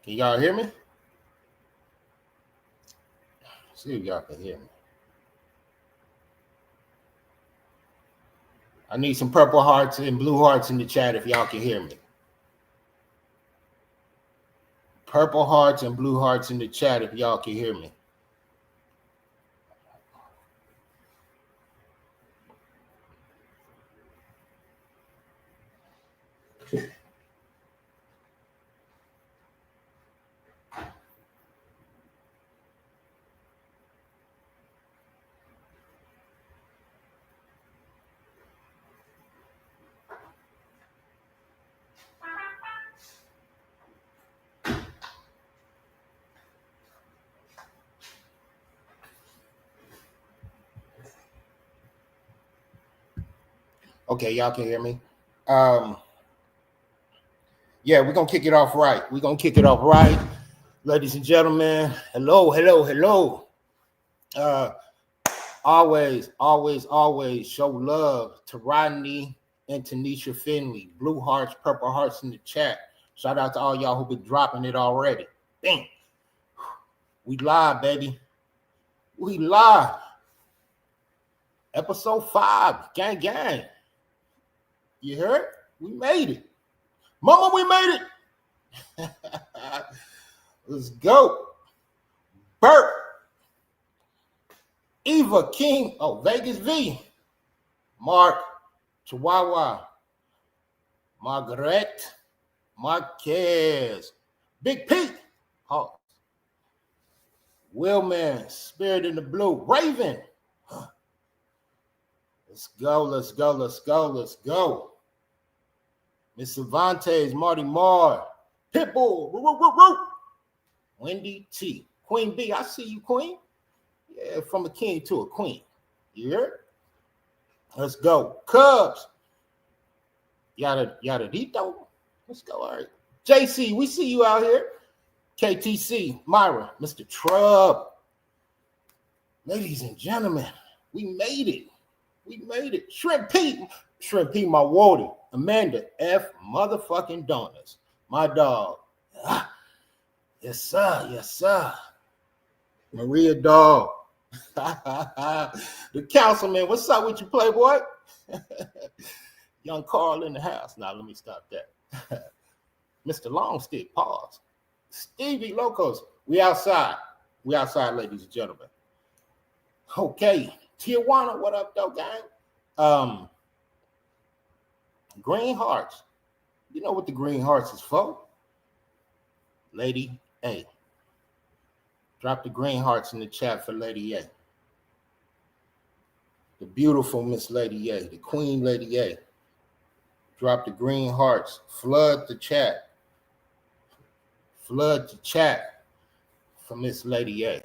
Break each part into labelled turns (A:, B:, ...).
A: Can y'all hear me? See if y'all can hear me. I need some purple hearts and blue hearts in the chat if y'all can hear me. Purple hearts and blue hearts in the chat if y'all can hear me. Okay, y'all can hear me. Yeah, we're gonna kick it off right. We're gonna kick it off right, ladies and gentlemen. Hello. Always show love to Rodney and Tanisha Finley. Blue hearts, purple hearts in the chat. Shout out to all y'all who been dropping it already. Bang. We live, baby. We live. Episode 5. Gang. You heard? We made it. Mama, we made it. Let's go. Bert. Eva King. Oh, Vegas V. Mark. Chihuahua. Margaret. Marquez. Big Pete. Oh. Willman. Spirit in the Blue. Raven. Let's go. Miss Cervantes, Marty Marr, Pitbull, Wendy T, Queen B. I see you, Queen. Yeah, from a king to a queen. You heard? Let's go. Cubs. Yadadito. Let's go. All right. JC, we see you out here. KTC, Myra, Mr. Trub. Ladies and gentlemen, we made it. Shrimp P, my water. Amanda F. motherfucking Donuts. My dog. Yes, sir. Maria Dog. The Councilman. What's up with you, Playboy? Young Carl in the house. Now, let me stop that. Mr. Longstick, pause. Stevie Locos. We outside, ladies and gentlemen. Okay. Tijuana, what up, though, gang? Green hearts. You know what the green hearts is for? Lady A. Drop the green hearts in the chat for Lady A. The beautiful Miss Lady A, the Queen Lady A. Drop the green hearts. Flood the chat. For Miss Lady A.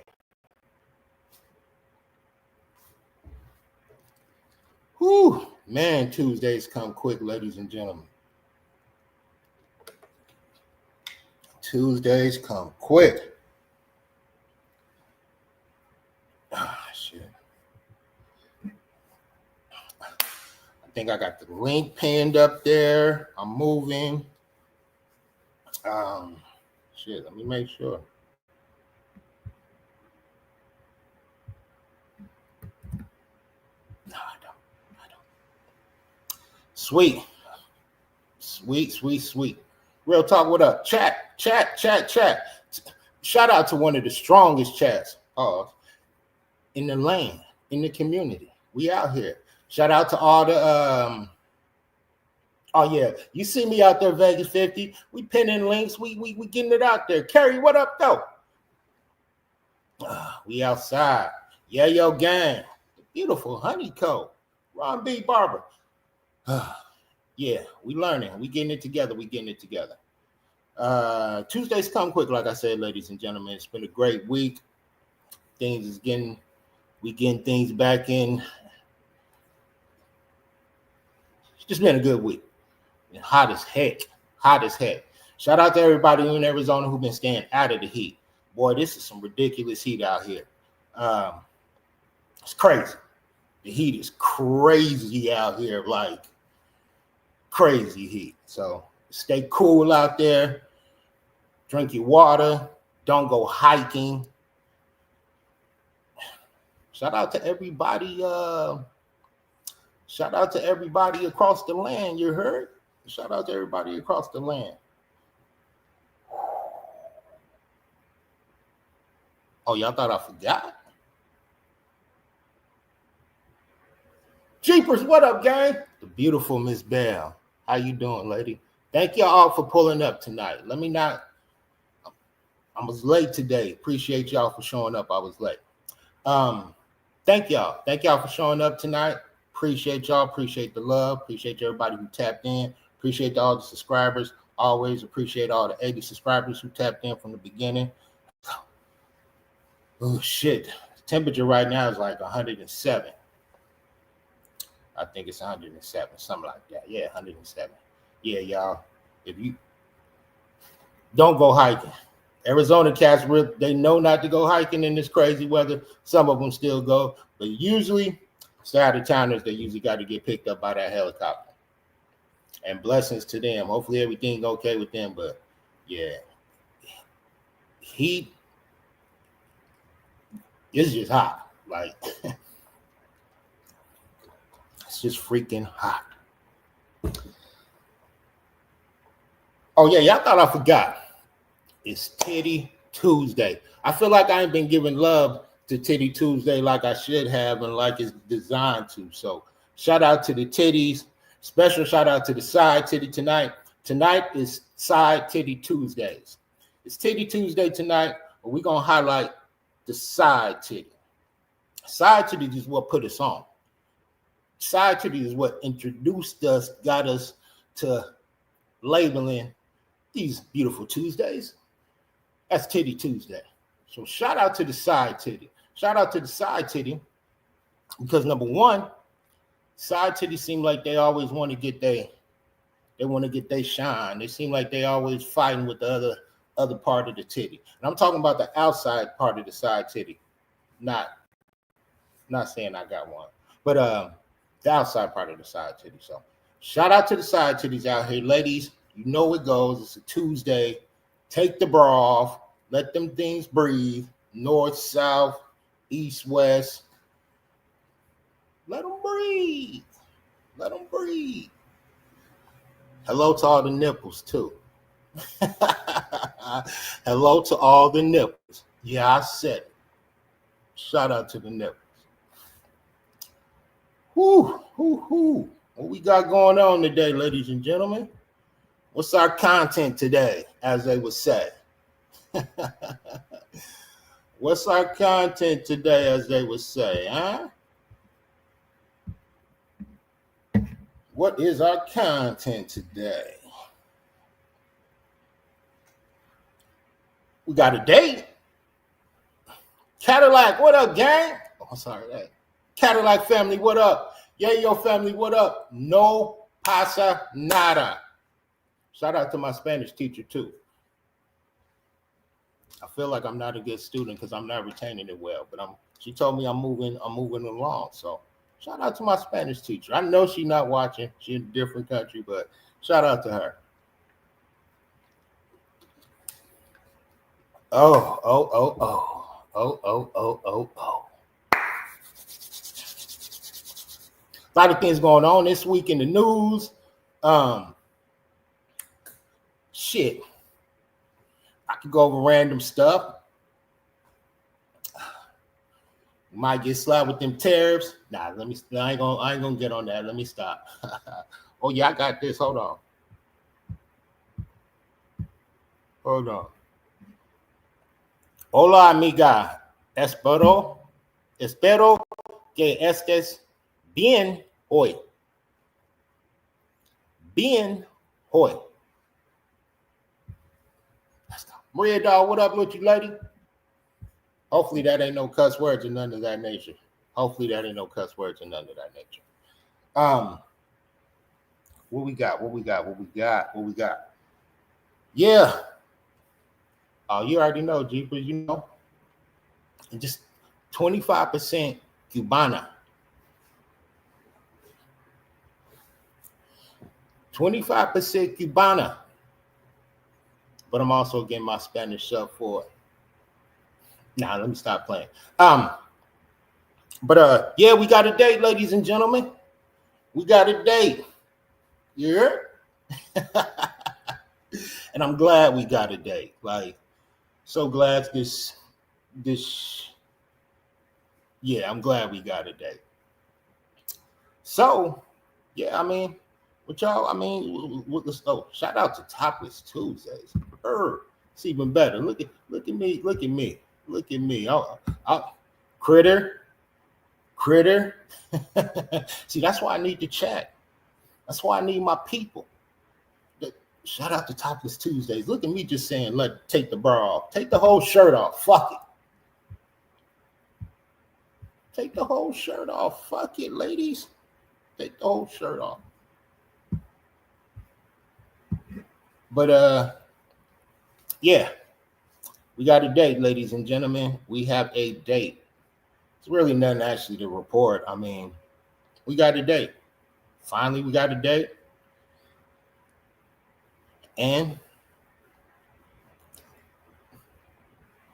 A: Whew, man, Tuesdays come quick, ladies and gentlemen. Tuesdays come quick. Shit. I think I got the link pinned up there. I'm moving. Let me make sure. No, I don't. Sweet. Real talk, what up? Chat. Shout out to one of the strongest chats in the land, in the community. We out here. Shout out to all the oh yeah, you see me out there, Vegas 50. We pinning links. We getting it out there. Kerry, what up, though? We outside. Yeah, yo, gang. The beautiful Honeycomb. Ron B. Barber. Yeah, we learning. We getting it together. Tuesdays come quick, like I said, ladies and gentlemen. It's been a great week. We getting things back in. It's just been a good week. And hot as heck. Shout out to everybody in Arizona who've been staying out of the heat. Boy, this is some ridiculous heat out here. It's crazy. The heat is crazy out here, like crazy heat. So stay cool out there. Drink your water. Don't go hiking. Shout out to everybody. Shout out to everybody across the land. You heard? Shout out to everybody across the land. Oh, y'all thought I forgot? Jeepers, what up, gang? The beautiful Miss Bell. How you doing, lady? Thank y'all all for pulling up tonight. I was late today. Appreciate y'all for showing up. I was late. Thank y'all. Thank y'all for showing up tonight. Appreciate y'all. Appreciate the love. Appreciate everybody who tapped in. Appreciate all the subscribers. Always appreciate all the 80 subscribers who tapped in from the beginning. Oh, shit. The temperature right now is like 107. I think it's 107, something like that. Yeah, 107. Yeah, y'all. If you don't go hiking. Arizona cats, they know not to go hiking in this crazy weather. Some of them still go. But usually, it's the out-of-towners that usually got to get picked up by that helicopter. And blessings to them. Hopefully everything's okay with them. But, yeah. Heat is just hot. Like... It's just freaking hot. Oh, yeah, y'all thought I forgot. It's Titty Tuesday. I feel like I ain't been giving love to Titty Tuesday like I should have and like it's designed to. So shout out to the titties. Special shout out to the side titty tonight. Tonight is Side Titty Tuesdays. It's Titty Tuesday tonight, but we're going to highlight the side titty. Side titty is what put us on. Side titty is what introduced us, got us to labeling these beautiful Tuesdays. That's Titty Tuesday. So shout out to the side titty. Shout out to the side titty because number one, side titty seem like they always want to get they want to get their shine. They seem like they always fighting with the other part of the titty. And I'm talking about the outside part of the side titty. Not saying I got one, but the outside part of the side titty. So shout out to the side titties out here. Ladies, you know it goes. It's a Tuesday. Take the bra off. Let them things breathe. North, south, east, west. Let them breathe. Let them breathe. Hello to all the nipples, too. Hello to all the nipples. Yeah, I said it. Shout out to the nipples. Whoo. What we got going on today, ladies and gentlemen? What's our content today, as they would say? What's our content today, as they would say, huh? What is our content today? We got a date. Cadillac, what up, gang? Oh, sorry, that. Cadillac family, what up? Yo family, what up? No pasa nada. Shout out to my Spanish teacher too. I feel like I'm not a good student because I'm not retaining it well, but she told me I'm moving along. So shout out to my Spanish teacher. I know she's not watching. She's in a different country, but shout out to her. Oh. A lot of things going on this week in the news. Shit. I could go over random stuff. Might get slapped with them tariffs. Nah, I ain't gonna get on that. Let me stop. Oh yeah, I got this. Hold on. Hola, amiga. Espero que estés bien hoy. Bien hoy. Let's go. Maria Doll, what up with you, lady? Hopefully that ain't no cuss words or none of that nature. What we got? Yeah. Oh, you already know, Jeepers, you know. And just 25% Cubana. 25% Cubana. but I'm also getting my Spanish up for it. Nah, let me stop playing. Yeah, we got a date, ladies and gentlemen. We got a date. Yeah. And I'm glad we got a date. Like, so glad yeah, I'm glad we got a date. So, yeah, I mean, what y'all, I mean, shout out to Topless Tuesdays. It's even better. Look at me. Critter. See, that's why I need to chat. That's why I need my people. Shout out to Topless Tuesdays. Look at me just saying, take the bra off. Take the whole shirt off. Fuck it. Take the whole shirt off. Fuck it, ladies. Take the whole shirt off. But yeah, we got a date, ladies and gentlemen. We have a date. It's really nothing actually to report. I mean, we got a date. Finally, we got a date. And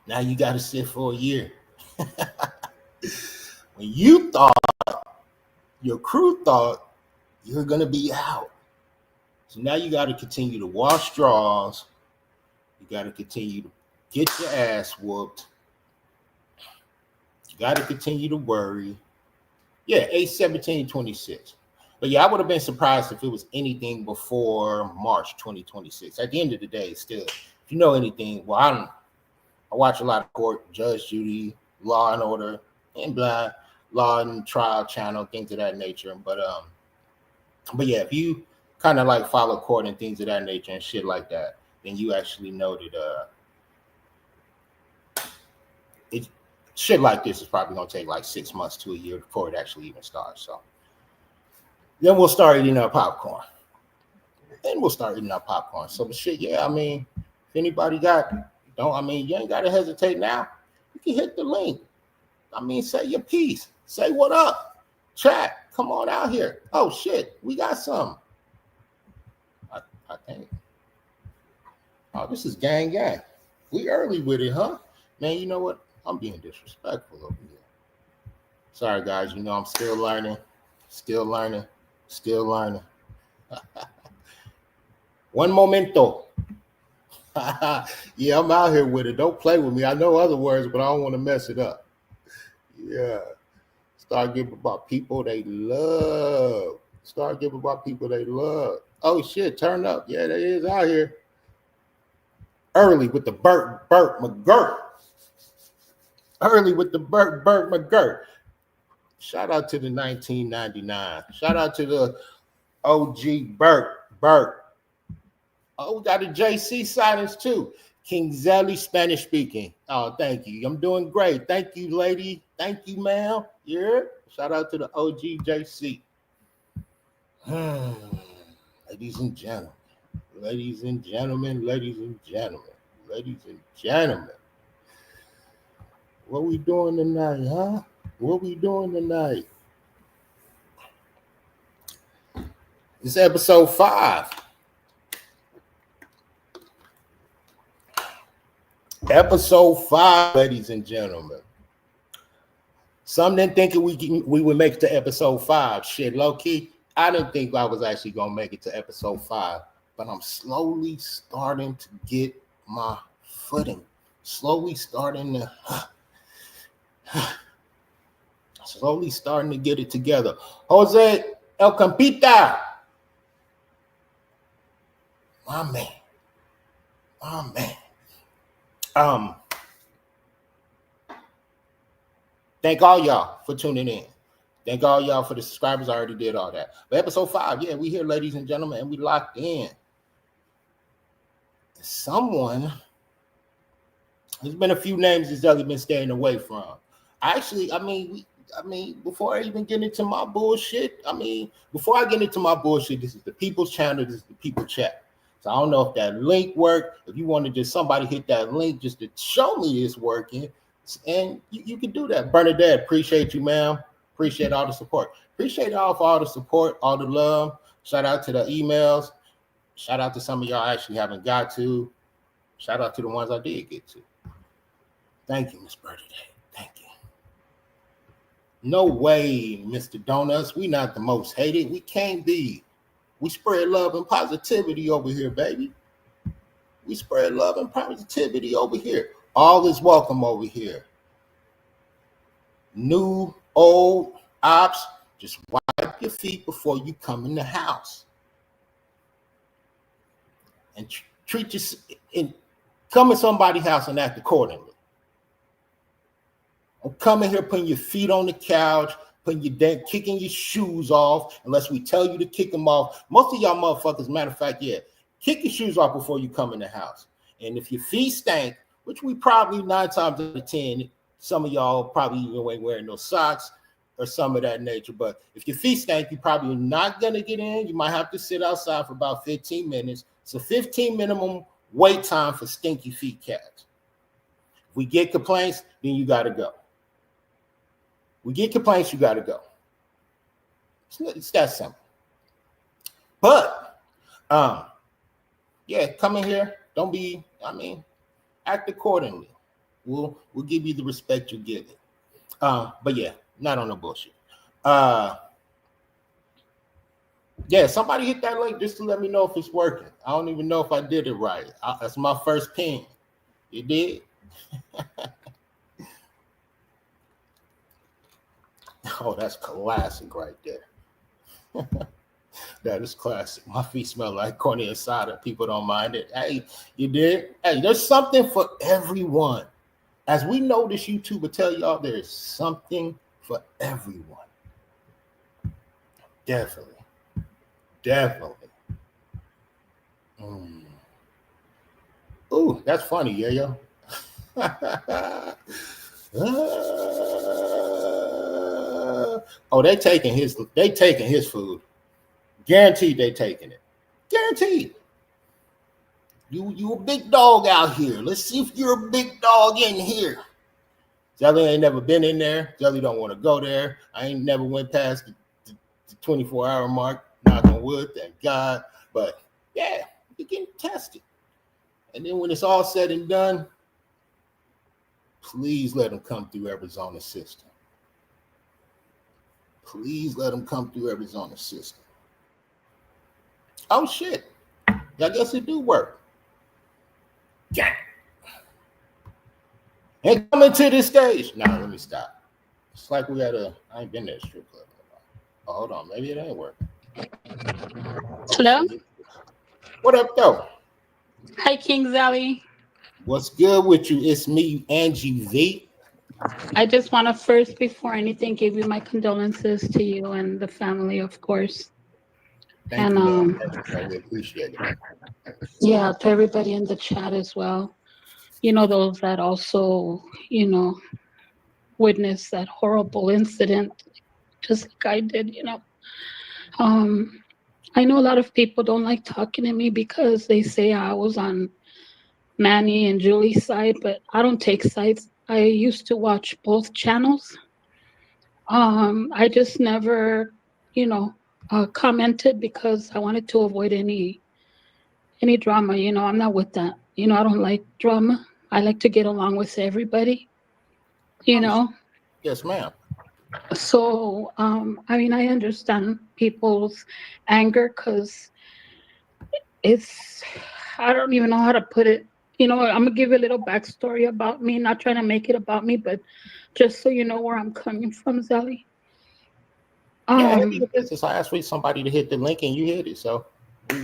A: now you got to sit for a year. When you thought, your crew thought you're going to be out. So now you got to continue to wash drawers. You got to continue to get your ass whooped. You got to continue to worry. Yeah, 8/17/26. But yeah, I would have been surprised if it was anything before March 2026. At the end of the day, still, if you know anything, well, I watch a lot of court, Judge Judy, Law and Order, and blah, Law and Trial Channel, things of that nature. But yeah, if you kind of like follow court and things of that nature and shit like that, then you actually know that shit like this is probably gonna take like 6 months to a year before it actually even starts. So then we'll start eating our popcorn. So the shit, yeah, I mean, if anybody you ain't gotta hesitate now. You can hit the link. I mean, say your piece. Say what up. Chat. Come on out here. Oh shit, we got some. I think. Oh, this is gang. We early with it, huh? Man, you know what? I'm being disrespectful over here. Sorry, guys. You know I'm still learning. One momento. Yeah, I'm out here with it. Don't play with me. I know other words, but I don't want to mess it up. Yeah. Start giving about people they love. Oh, shit. Turn up. Yeah, they is out here. Early with the Burt McGirt. Shout out to the 1999. Shout out to the OG Burt. Oh, we got a JC silence too. King Zelly, Spanish speaking. Oh, thank you. I'm doing great. Thank you, lady. Thank you, ma'am. Yeah. Shout out to the OG JC. Ladies and gentlemen. What we doing tonight, huh? It's episode 5. Episode 5, ladies and gentlemen. Some didn't think we would make it to episode 5. Shit, low key, I didn't think I was actually gonna make it to episode 5, but I'm slowly starting to get my footing. Slowly starting to get it together. Jose El Campita. My man. Thank all y'all for tuning in. Thank all y'all for the subscribers. I already did all that. But episode 5, yeah, we here, ladies and gentlemen, and we locked in. There's been a few names that Zelly been staying away from. Before I even get into my bullshit, this is the people's channel, this is the people chat. So I don't know if that link worked. If you want to just somebody hit that link just to show me it's working, and you can do that. Bernadette, appreciate you, ma'am. Appreciate all the support. Appreciate y'all for all the support, all the love. Shout out to the emails. Shout out to some of y'all I actually haven't got to. Shout out to the ones I did get to. Thank you, Miss Birthday. Thank you. No way, Mr. Donuts. We not the most hated. We can't be. We spread love and positivity over here, baby. We spread love and positivity over here. All is welcome over here. New, old, ops, just wipe your feet before you come in the house. And treat your, and come in somebody's house and act accordingly. Don't come in here putting your feet on the couch, kicking your shoes off, unless we tell you to kick them off. Most of y'all motherfuckers, matter of fact, kick your shoes off before you come in the house. And if your feet stink, which we probably 9 times out of 10, some of y'all probably even ain't wearing no socks or some of that nature. But if your feet stink, you're probably not going to get in. You might have to sit outside for about 15 minutes. So 15 minimum wait time for stinky feet cats. If we get complaints, then you got to go. We get complaints, you got to go. It's that simple. But, come in here. Don't be, act accordingly. We'll give you the respect you give it. But not on no bullshit. Somebody hit that link just to let me know if it's working. I don't even know if I did it right. That's my first ping. You did? Oh, that's classic right there. That is classic. My feet smell like corny asada. People don't mind it. Hey, you did? Hey, there's something for everyone. As we know, this YouTuber tell y'all there's something for everyone. Definitely. Ooh, that's funny, yo. They taking his food. Guaranteed they taking it. Guaranteed. You a big dog out here. Let's see if you're a big dog in here. Jelly ain't never been in there. Jelly don't want to go there. I ain't never went past the 24-hour mark. Knock on wood, thank God. But you're getting tested. And then when it's all said and done, please let them come through Arizona system. Please let them come through Arizona system. Oh, shit. I guess it do work. Yeah. And coming to this stage. Nah, let me stop. It's like we got I ain't been there strip club. Oh, hold on. Maybe it ain't working.
B: Hello?
A: What up, though?
B: Hi, King Zally.
A: What's good with you? It's me, Angie V.
B: I just want to first, before anything, give you my condolences to you and the family, of course.
A: Thank you. We appreciate it.
B: Yeah, to everybody in the chat as well. Those that also, witnessed that horrible incident, just like I did, I know a lot of people don't like talking to me because they say I was on Manny and Julie's side, but I don't take sides. I used to watch both channels. I just never, commented because I wanted to avoid any drama. I'm not with that. I don't like drama. I like to get along with everybody.
A: Yes, ma'am.
B: So, I understand people's anger because I don't even know how to put it. I'm going to give you a little backstory about me, not trying to make it about me, but just so you know where I'm coming from, Zally.
A: Business. I asked for somebody to hit the link and you hit it. So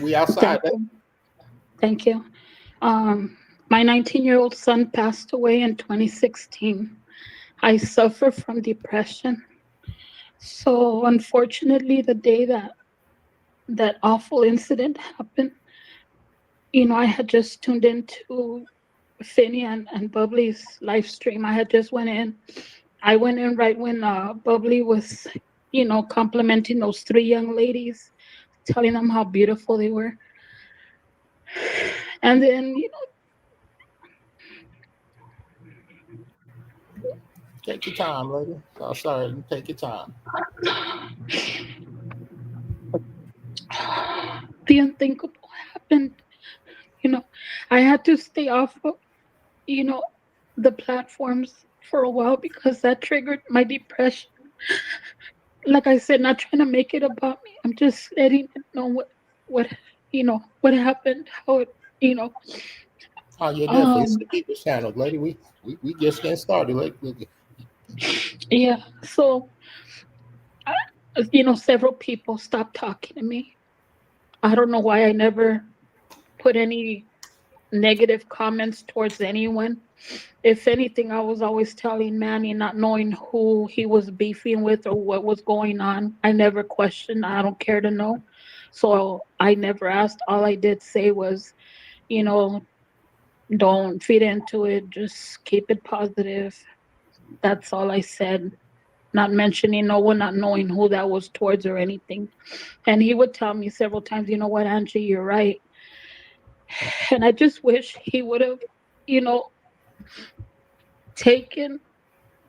A: we outside.
B: Thank you. My 19-year-old son passed away in 2016. I suffer from depression. So unfortunately, the day that awful incident happened, I had just tuned into Finny and Bubbly's live stream. I had just went in. I went in right when Bubbly was, complimenting those 3 young ladies, telling them how beautiful they were. And then,
A: take your time, lady. Oh, sorry, take your time.
B: The unthinkable happened. You know, I had to stay off of, you know, the platforms for a while because that triggered my depression. Like I said, not trying to make it about me. I'm just letting it know what what happened, how it, you know.
A: Oh, yeah, definitely. It's
B: Um,
A: the people's channel, lady. We just getting started.
B: yeah. So, several people stopped talking to me. I don't know why I never put any negative comments towards anyone. If anything, I was always telling Manny, not knowing who he was beefing with or what was going on. I never questioned. I don't care to know. So I never asked. All I did say was, you know, don't feed into it. Just keep it positive. That's all I said. Not mentioning no one, not knowing who that was towards or anything. And he would tell me several times, you know what, Angie, you're right. And I just wish he would have, you know, taken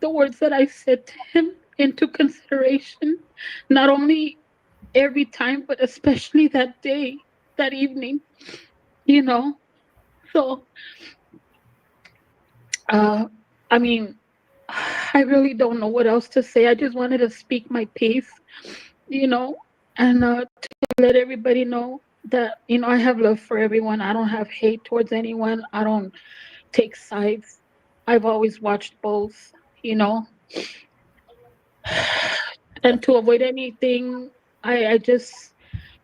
B: the words that I said to him into consideration, not only every time, but especially that day, that evening, you know. So, uh, I mean, I really don't know what else to say. I just wanted to speak my piece, you know, and to let everybody know that, I have love for everyone. I don't have hate towards anyone. I don't take sides. I've always watched both, you know. And to avoid anything, I just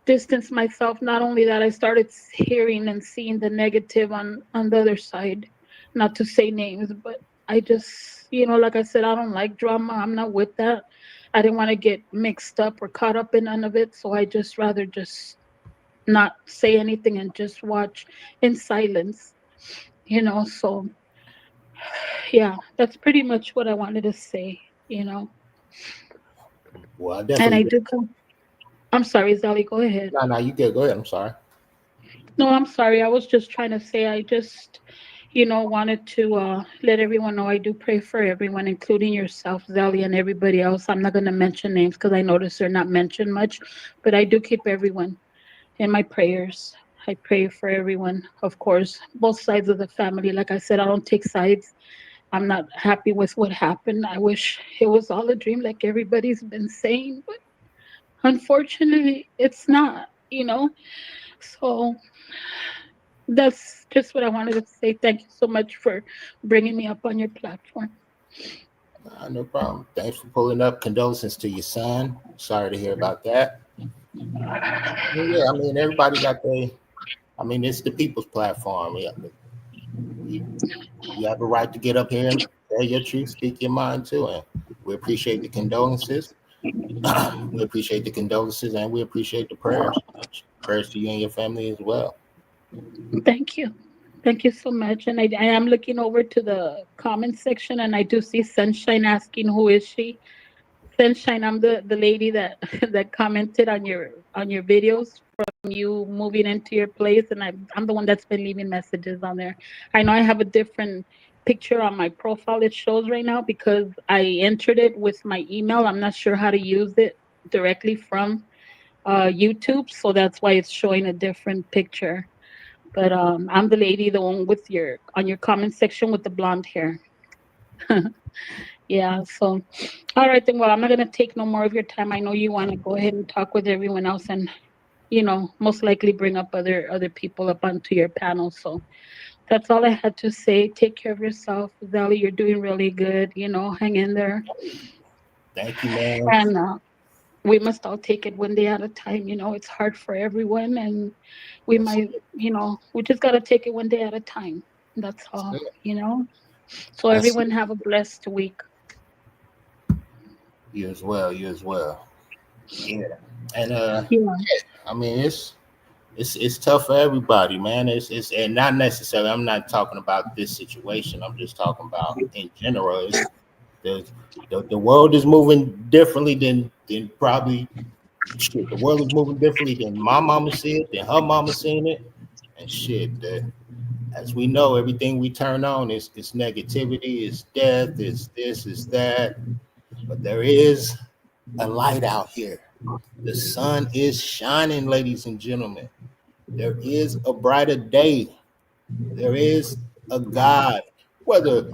B: distance myself. Not only that, I started hearing and seeing the negative on the other side. Not to say names, but I just, like I said, I don't like drama. I'm not with that. I didn't want to get mixed up or caught up in none of it. So I just rather just not say anything and just watch in silence, So yeah, that's pretty much what I wanted to say.
A: Well, I
B: And I
A: definitely.
B: do come. I'm sorry, Zali, go ahead.
A: No, you good. Go ahead. I'm sorry.
B: No, I'm sorry. I was just trying to say I just, wanted to let everyone know I do pray for everyone, including yourself, Zali, and everybody else. I'm not going to mention names because I notice they're not mentioned much, but I do keep everyone in my prayers. I pray for everyone, of course, both sides of the family. Like I said, I don't take sides. I'm not happy with what happened. I wish it was all a dream, like everybody's been saying, but unfortunately, it's not. So that's just what I wanted to say. Thank you so much for bringing me up on your platform.
A: No problem. Thanks for pulling up. Condolences to your son. Sorry to hear about that. Yeah, I mean, everybody got their. I mean, it's the people's platform. Yeah, you have a right to get up here and tell your truth, speak your mind too, and we appreciate the condolences. We appreciate the condolences, and we appreciate the prayers. Prayers to you and your family as well.
B: Thank you. Thank you so much. And I am looking over to the comment section and I do see Sunshine asking who is she. Sunshine, I'm the lady that that commented on your videos from you moving into your place, and I'm the one that's been leaving messages on there. I know I have a different picture on my profile it shows right now because I entered it with my email. I'm not sure how to use it directly from YouTube, so that's why it's showing a different picture. But I'm the lady, the one with your on your comment section with the blonde hair. Yeah, so all right then. Well, I'm not gonna take no more of your time. I know you want to go ahead and talk with everyone else, and most likely bring up other people up onto your panel. So that's all I had to say. Take care of yourself, Zali. You're doing really good. Hang in there,
A: Thank you, man.
B: and we must all take it one day at a time. It's hard for everyone, and we
A: Yes,
B: might, we just gotta take it one day at a time. That's all. So
A: that's
B: everyone have a blessed week.
A: you as well. You as well. Yeah, and
B: Yeah.
A: I mean it's tough for everybody, man. It's and not necessarily. I'm not talking about this situation. I'm just talking about in general. It's the world is moving differently than probably shit. The world is moving differently than my mama see it, than her mama seen it, and shit. As we know, everything we turn on is negativity, is death, is this, is that. But there is a light out here. The sun is shining, ladies and gentlemen. There is a brighter day There is a God. Whether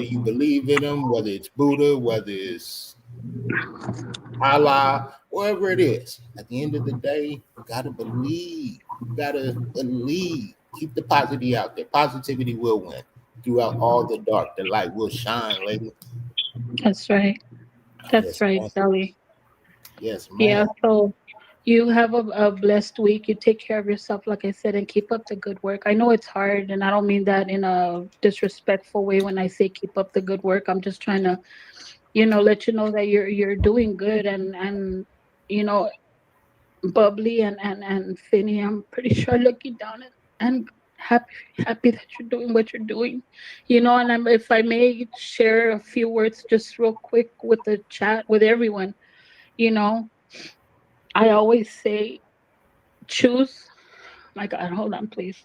A: you believe in him, whether it's Buddha, whether it's Allah, whatever it is, at the end of the day, you gotta believe. You gotta believe. Keep the positivity out there. Positivity will win. Throughout all the dark, the light will shine, lady.
B: That's right. That's
A: Yes,
B: right,
A: ma'am.
B: Sally.
A: Yes,
B: Yeah,
A: ma'am.
B: so you have a blessed week. You take care of yourself, like I said, and keep up the good work. I know it's hard, and I don't mean that in a disrespectful way when I say keep up the good work. I'm just trying to, let you know that you're doing good, and you know, Bubbly and Finny, I'm pretty sure looking down and happy that you're doing what you're doing. And if I may share a few words just real quick with the chat with everyone, you know, I always say choose. My God, hold on, please.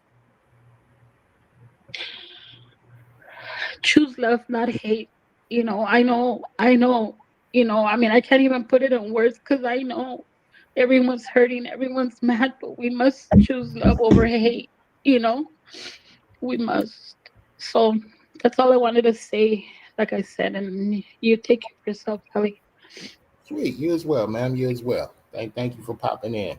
B: Choose love, not hate. I know. I mean, I can't even put it in words because I know everyone's hurting, everyone's mad, but we must choose love over hate. You know, we must. So that's all I wanted to say. Like I said, and you take care of yourself, Kelly.
A: Sweet. You as well, ma'am. You as well. Thank you for popping in.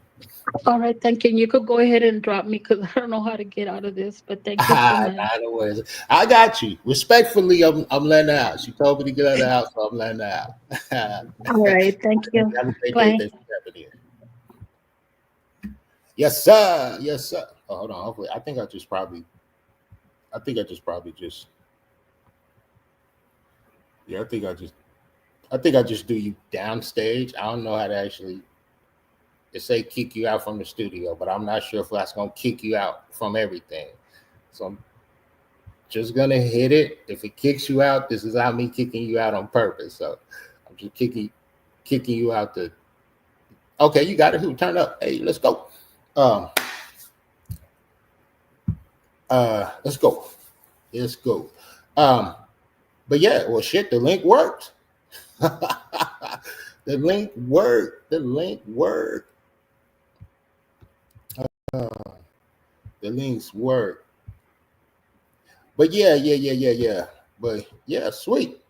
B: All right, thank you. And you could go ahead and drop me because I don't know how to get out of this, but thank you so much.
A: Not worries. I got you. Respectfully, I'm letting her out. She told me to get out of the house, so I'm letting her out. Have
B: All right, thank you.
A: a great day.
B: Bye.
A: Thanks for stepping in. Yes, sir. Yes, sir. Oh, hold on. Hopefully, I think I just probably just. Yeah, I think I just do you downstage. I don't know how to actually. It say kick you out from the studio, but I'm not sure if that's gonna kick you out from everything. So I'm just gonna hit it. If it kicks you out, this is not me kicking you out on purpose. So I'm just kicking you out the. Okay, you got it. Who turn up? Hey, let's go. Um. Let's go. Let's go. But yeah, well, shit, the link worked. The link worked. The link worked. Uh, the links work. But yeah. But yeah, sweet.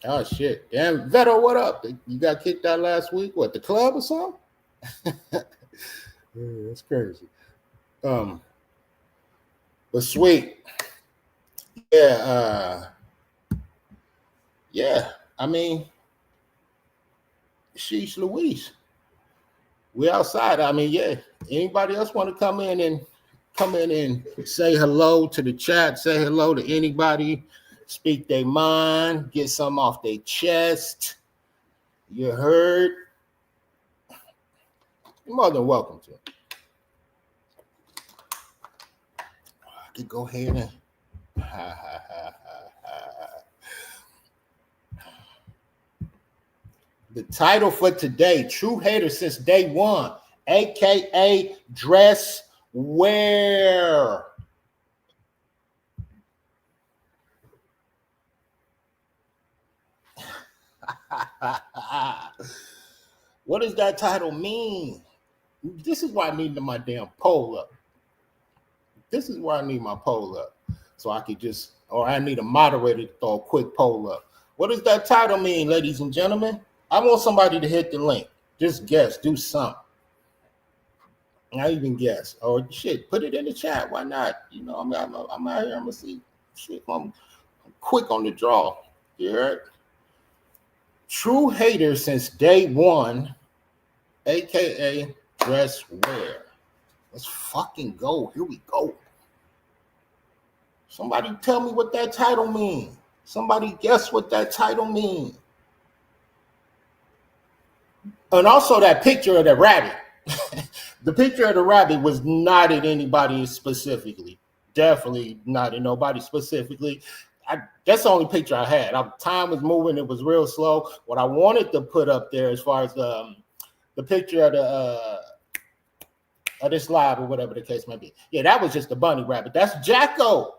A: Oh shit. Damn, Veto, what up? You got kicked out last week? What, the club or something? Yeah, that's crazy. Um, but sweet. Yeah, yeah. I mean, sheesh Louise. We outside. I mean, yeah. Anybody else want to come in and say hello to the chat, say hello to anybody, speak their mind, get something off their chest. You heard? You're more than welcome to. I could go ahead and the title for today, True Hater Since Day One, aka DressWare. What does that title mean? This is why I need my damn poll up. This is why I need my poll up. So I could just, or I need a moderator to throw a quick poll up. What does that title mean, ladies and gentlemen? I want somebody to hit the link. Just guess, do something. Not even guess. Or shit, put it in the chat. Why not? I'm out here, I'm gonna see. Shit, I'm quick on the draw. You heard? True hater since day one, aka DressWare. Let's fucking go. Here we go. Somebody tell me what that title means. Somebody guess what that title means. And also that picture of the rabbit. The picture of the rabbit was not at anybody specifically. Definitely not at nobody specifically. That's the only picture I had. Time was moving. It was real slow. What I wanted to put up there as far as the picture of this live or whatever the case may be. Yeah, that was just a bunny rabbit. That's Jacko.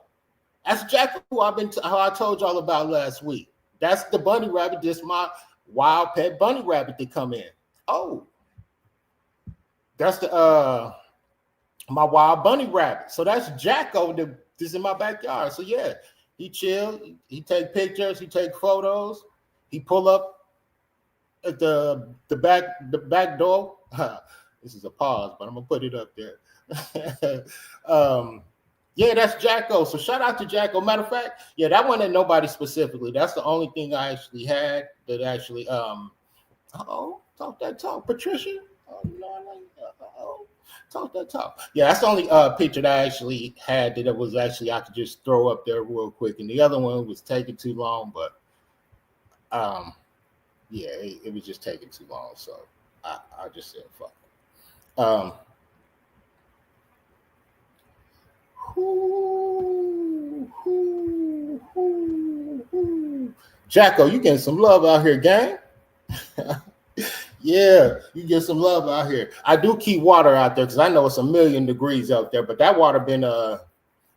A: That's Jacko who I told y'all about last week. That's the bunny rabbit. Just my wild pet bunny rabbit to come in. Oh, that's the my wild bunny rabbit. So that's Jacko that's in my backyard. So yeah, he chill, he take pictures, he take photos, he pull up at the back door. This is a pause, but I'm gonna put it up there. Yeah, that's Jacko. So shout out to Jacko. Matter of fact, yeah, that one ain't nobody specifically. That's the only thing I actually had that actually talk that talk, Patricia. Oh no, talk that talk. Yeah, that's the only picture that I actually had that it was actually I could just throw up there real quick. And the other one was taking too long, but yeah, it was just taking too long. So I just said fuck. Jacko, you getting some love out here, gang. Yeah, you get some love out here. I do keep water out there because I know it's 1,000,000 degrees out there, but that water been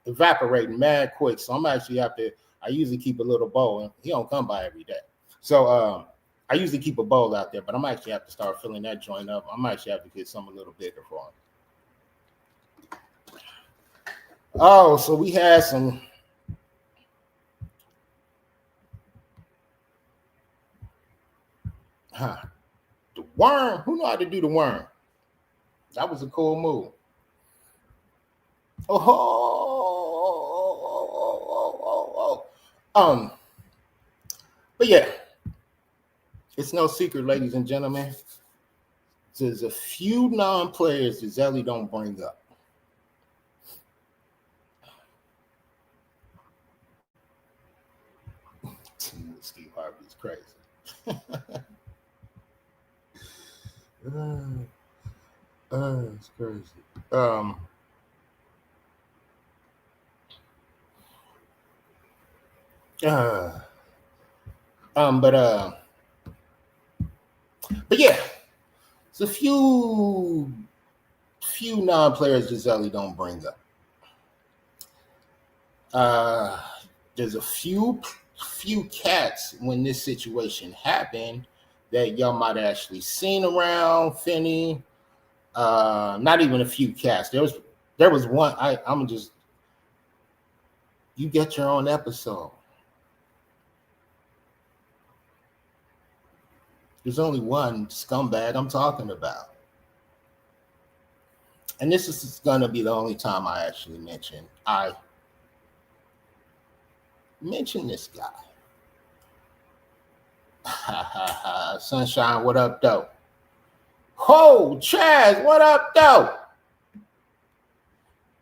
A: evaporating mad quick. So I'm actually I usually keep a little bowl, and he don't come by every day. So I usually keep a bowl out there, but I'm actually have to start filling that joint up. I'm actually have to get some a little bigger for him. Oh, so we had some. The worm. Who know how to do the worm? That was a cool move. But yeah, it's no secret, ladies and gentlemen. There's a few non-players that Zelly don't bring up. Steve Harvey's crazy. It's crazy. But yeah, it's a few non-players Gisele don't bring up. There's a few cats when this situation happened that y'all might have actually seen around Finney. Not even a few cats. There was one. I'm just, you get your own episode. There's only one scumbag I'm talking about. And this is gonna be the only time I actually mention this guy. Sunshine, what up, though? Ho, Chaz, what up, though?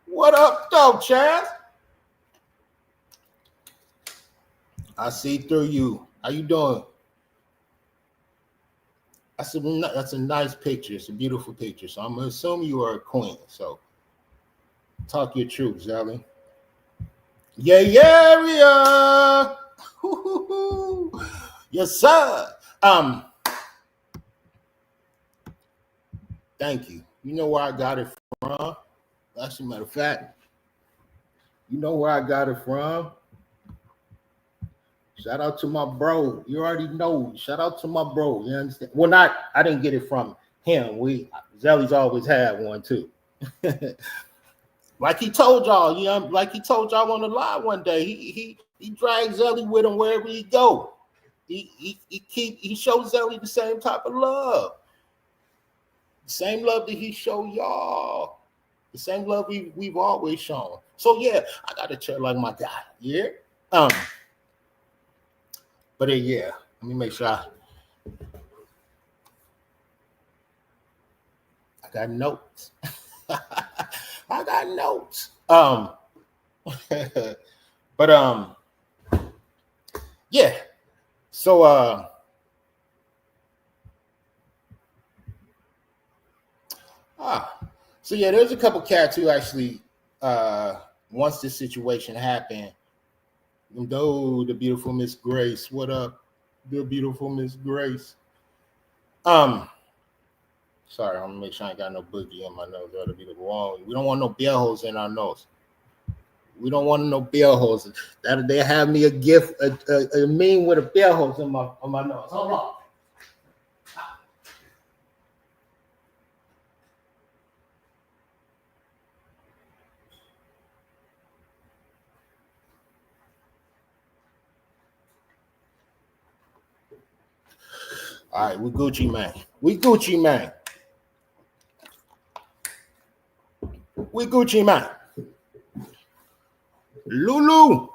A: What up, though, Chaz? I see through you. How you doing? That's a nice picture. It's a beautiful picture. So I'm gonna assume you are a queen. So talk your truth, Zelly. Yeah. Yes, sir. Thank you. You know where I got it from? As a matter of fact, you know where I got it from? Shout out to my bro. You already know. Shout out to my bro. You understand? Well, I didn't get it from him. Zelly's always had one too. Like he told y'all, like he told y'all on the live one day. He drags Zelly with him wherever he go. He shows Zelly the same type of love. The same love that he showed y'all. The same love we've always shown. So yeah, I gotta chill like my guy. Yeah. But yeah, let me make sure I got notes. I got notes. But yeah. So so yeah, there's a couple cats who actually once this situation happened. No, the beautiful Miss Grace. What up, the beautiful Miss Grace? Sorry, I'm gonna make sure I ain't got no boogie in my nose. That'll be the wrong. We don't want no beer holes in our nose. We don't want no beer holes. That they have me a gift, a meme with a beer hose on my nose. Hold on. All right, we Gucci man. We Gucci man. We Gucci man. Lulu.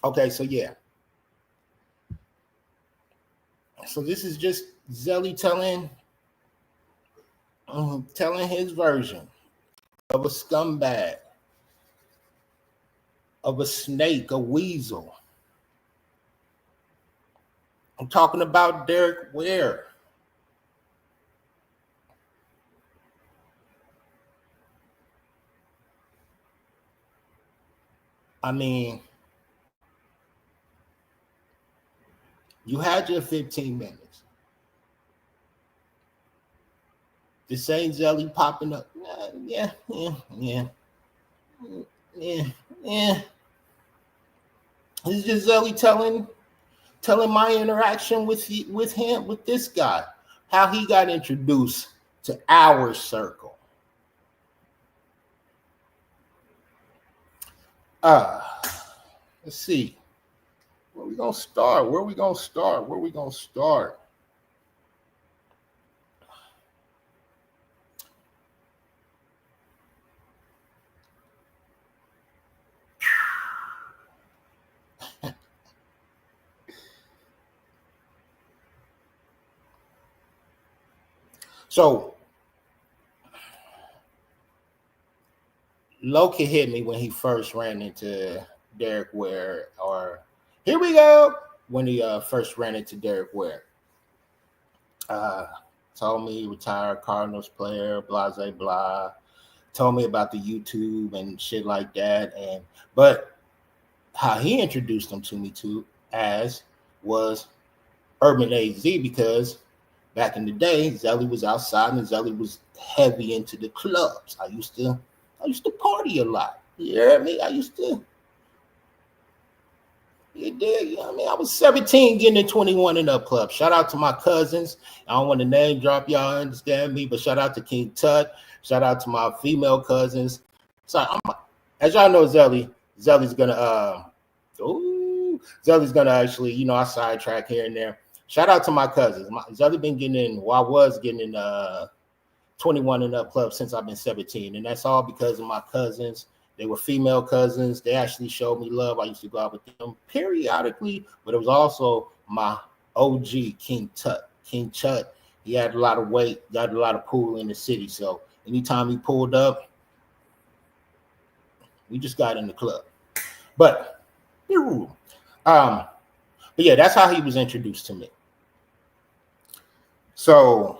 A: Okay, so yeah. So this is just Zelly telling his version of a scumbag, of a snake, a weasel. I'm talking about Derek Ware. I mean, you had your 15 minutes. The same Zelly popping up. Yeah. This is just Zelly telling my interaction with him, with this guy, how he got introduced to our circle. Let's see. Where we gonna start? So Loki hit me when he first ran into Derek Ware, or here we go, when he first ran into Derek Ware. Told me retired Cardinals player, blah, blah, blah. Told me about the YouTube and shit like that. But how he introduced him to me was Urban AZ, because back in the day, Zelly was outside and Zelly was heavy into the clubs. I used to party a lot. You hear me? I used to. You did. You know what I mean? I was 17 getting in 21 and up club. Shout out to my cousins. I don't want to name drop, y'all understand me, but shout out to King Tut. Shout out to my female cousins. So as y'all know, Zelly's gonna actually, I sidetrack here and there. Shout out to my cousins. Zelly been getting in, I was getting in 21 and up club since I've been 17. And that's all because of my cousins. They were female cousins. They actually showed me love. I used to go out with them periodically, but it was also my OG, King Tut. King Tut, he had a lot of weight, got a lot of pool in the city. So anytime he pulled up, we just got in the club. But yeah, that's how he was introduced to me. So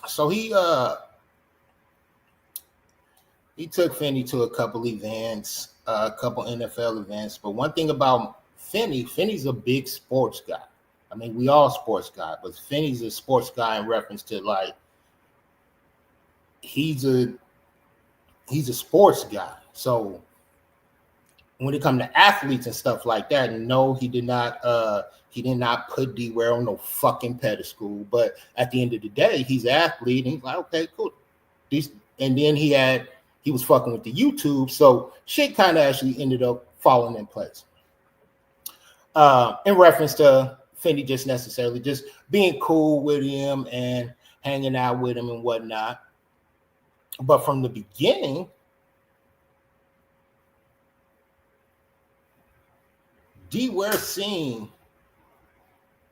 A: so he took Finney to a couple events, a couple NFL events. But one thing about Finney's a big sports guy. I mean, we all sports guy, but Finney's a sports guy in reference to, like, he's a sports guy. So when it comes to athletes and stuff like that, no, he did not put Dwear on no fucking pedestal. But at the end of the day, he's an athlete, and he's like, okay, cool. And then he was fucking with the YouTube, so shit kind of actually ended up falling in place. In reference to Finney just necessarily just being cool with him and hanging out with him and whatnot. But from the beginning, Dwear seen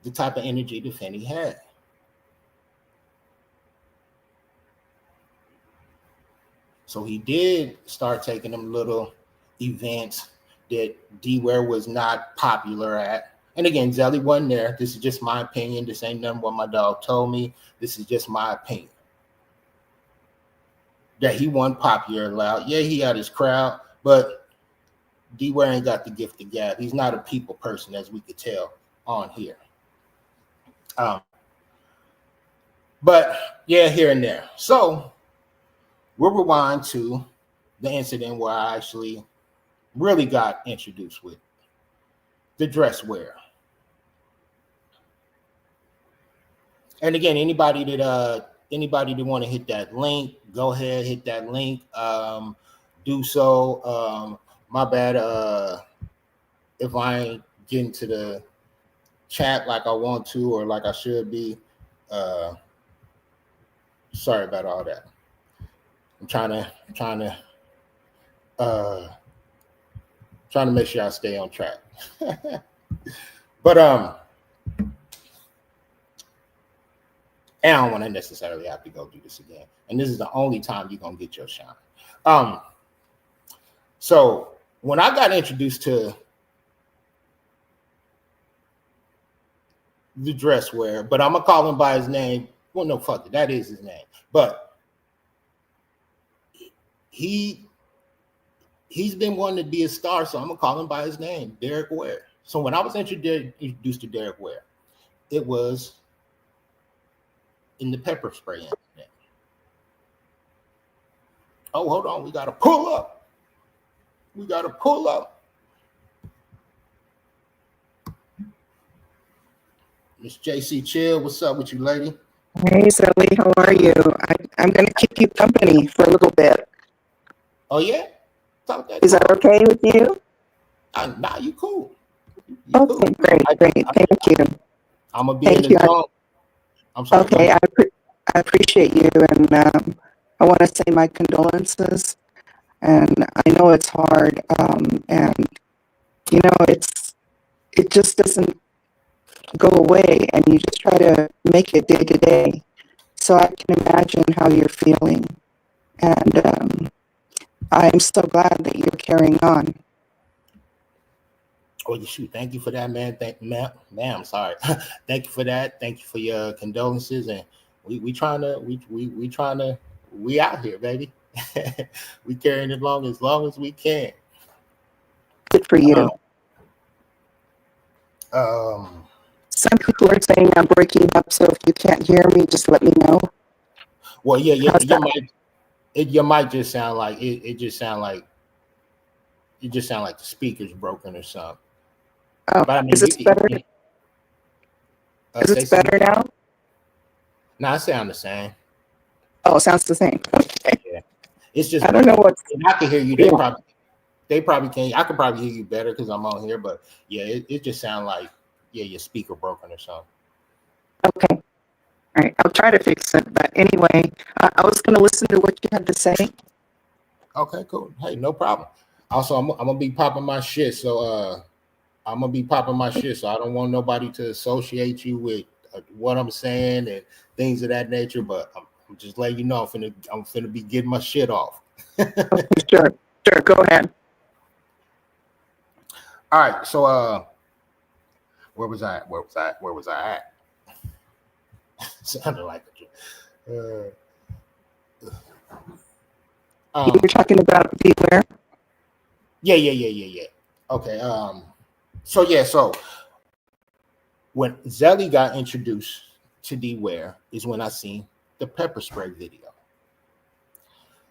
A: the type of energy that Finney had. So he did start taking them little events that Dwear was not popular at. And again, Zelly wasn't there. This is just my opinion. This ain't nothing what my dog told me. This is just my opinion. That he wasn't popular loud. Yeah, he had his crowd, but Dwear ain't got the gift of gab. He's not a people person, as we could tell on here. But yeah, here and there. So we'll rewind to the incident where I actually really got introduced with the DressWare. And again, anybody that anybody that want to hit that link, go ahead, hit that link. Do so. My bad if I ain't getting to the chat like I want to or like I should be. Sorry about all that. I'm trying to make sure I stay on track. But and I don't want to necessarily have to go do this again. And this is the only time you're gonna get your shine. So when I got introduced to the DressWare, but I'm gonna call him by his name. Well, no, fuck it, that is his name. But he's been wanting to be a star, so I'm gonna call him by his name, Derek Ware. So when I was introduced to Derek Ware, it was in the pepper spray incident. Oh, hold on, we gotta pull up. Miss JC Chill, what's up with you, lady?
C: Hey, Sally, how are you? I'm going to keep you company for a little bit.
A: Oh, yeah? Talk that.
C: Is that okay with you?
A: Nah, you cool.
C: Okay, cool. Great. Thank you.
A: I'm going to be in the zone. I'm sorry.
C: Okay, I appreciate you, and I want to say my condolences, and I know it's hard, and, you know, it just doesn't go away, and you just try to make it day to day. So I can imagine how you're feeling, and I'm so glad that you're carrying on.
A: Oh, shoot! Thank you for that, man. Ma'am. Sorry. Thank you for that. Thank you for your condolences, and we out here, baby. We carrying it as long as we can.
C: Good for you. Some people are saying I'm breaking up, so if you can't hear me, just let me know.
A: Well, yeah, your mic just sound like it just sound like the speaker's broken or something.
C: Oh, but I mean, is this better? Is it better now?
A: No, it sounds the same.
C: Oh, it sounds the same. Okay.
A: Yeah. It's just
C: I don't know what.
A: I can hear you. They probably can't. I could probably hear you better because I'm on here, but yeah, it just sounds like your speaker broken or something.
C: Okay. All right. I'll try to fix it. But anyway, I was going to listen to what you had to say.
A: Okay, cool. Hey, no problem. Also, I'm gonna be popping my shit, so I don't want nobody to associate you with what I'm saying and things of that nature. But I'm just letting you know I'm finna be getting my shit off.
C: Okay, sure. Go ahead.
A: All right. So where was I at? Sounded like
C: you were talking about Dwear.
A: Yeah. Okay. So when Zelly got introduced to Dwear is when I seen the pepper spray video.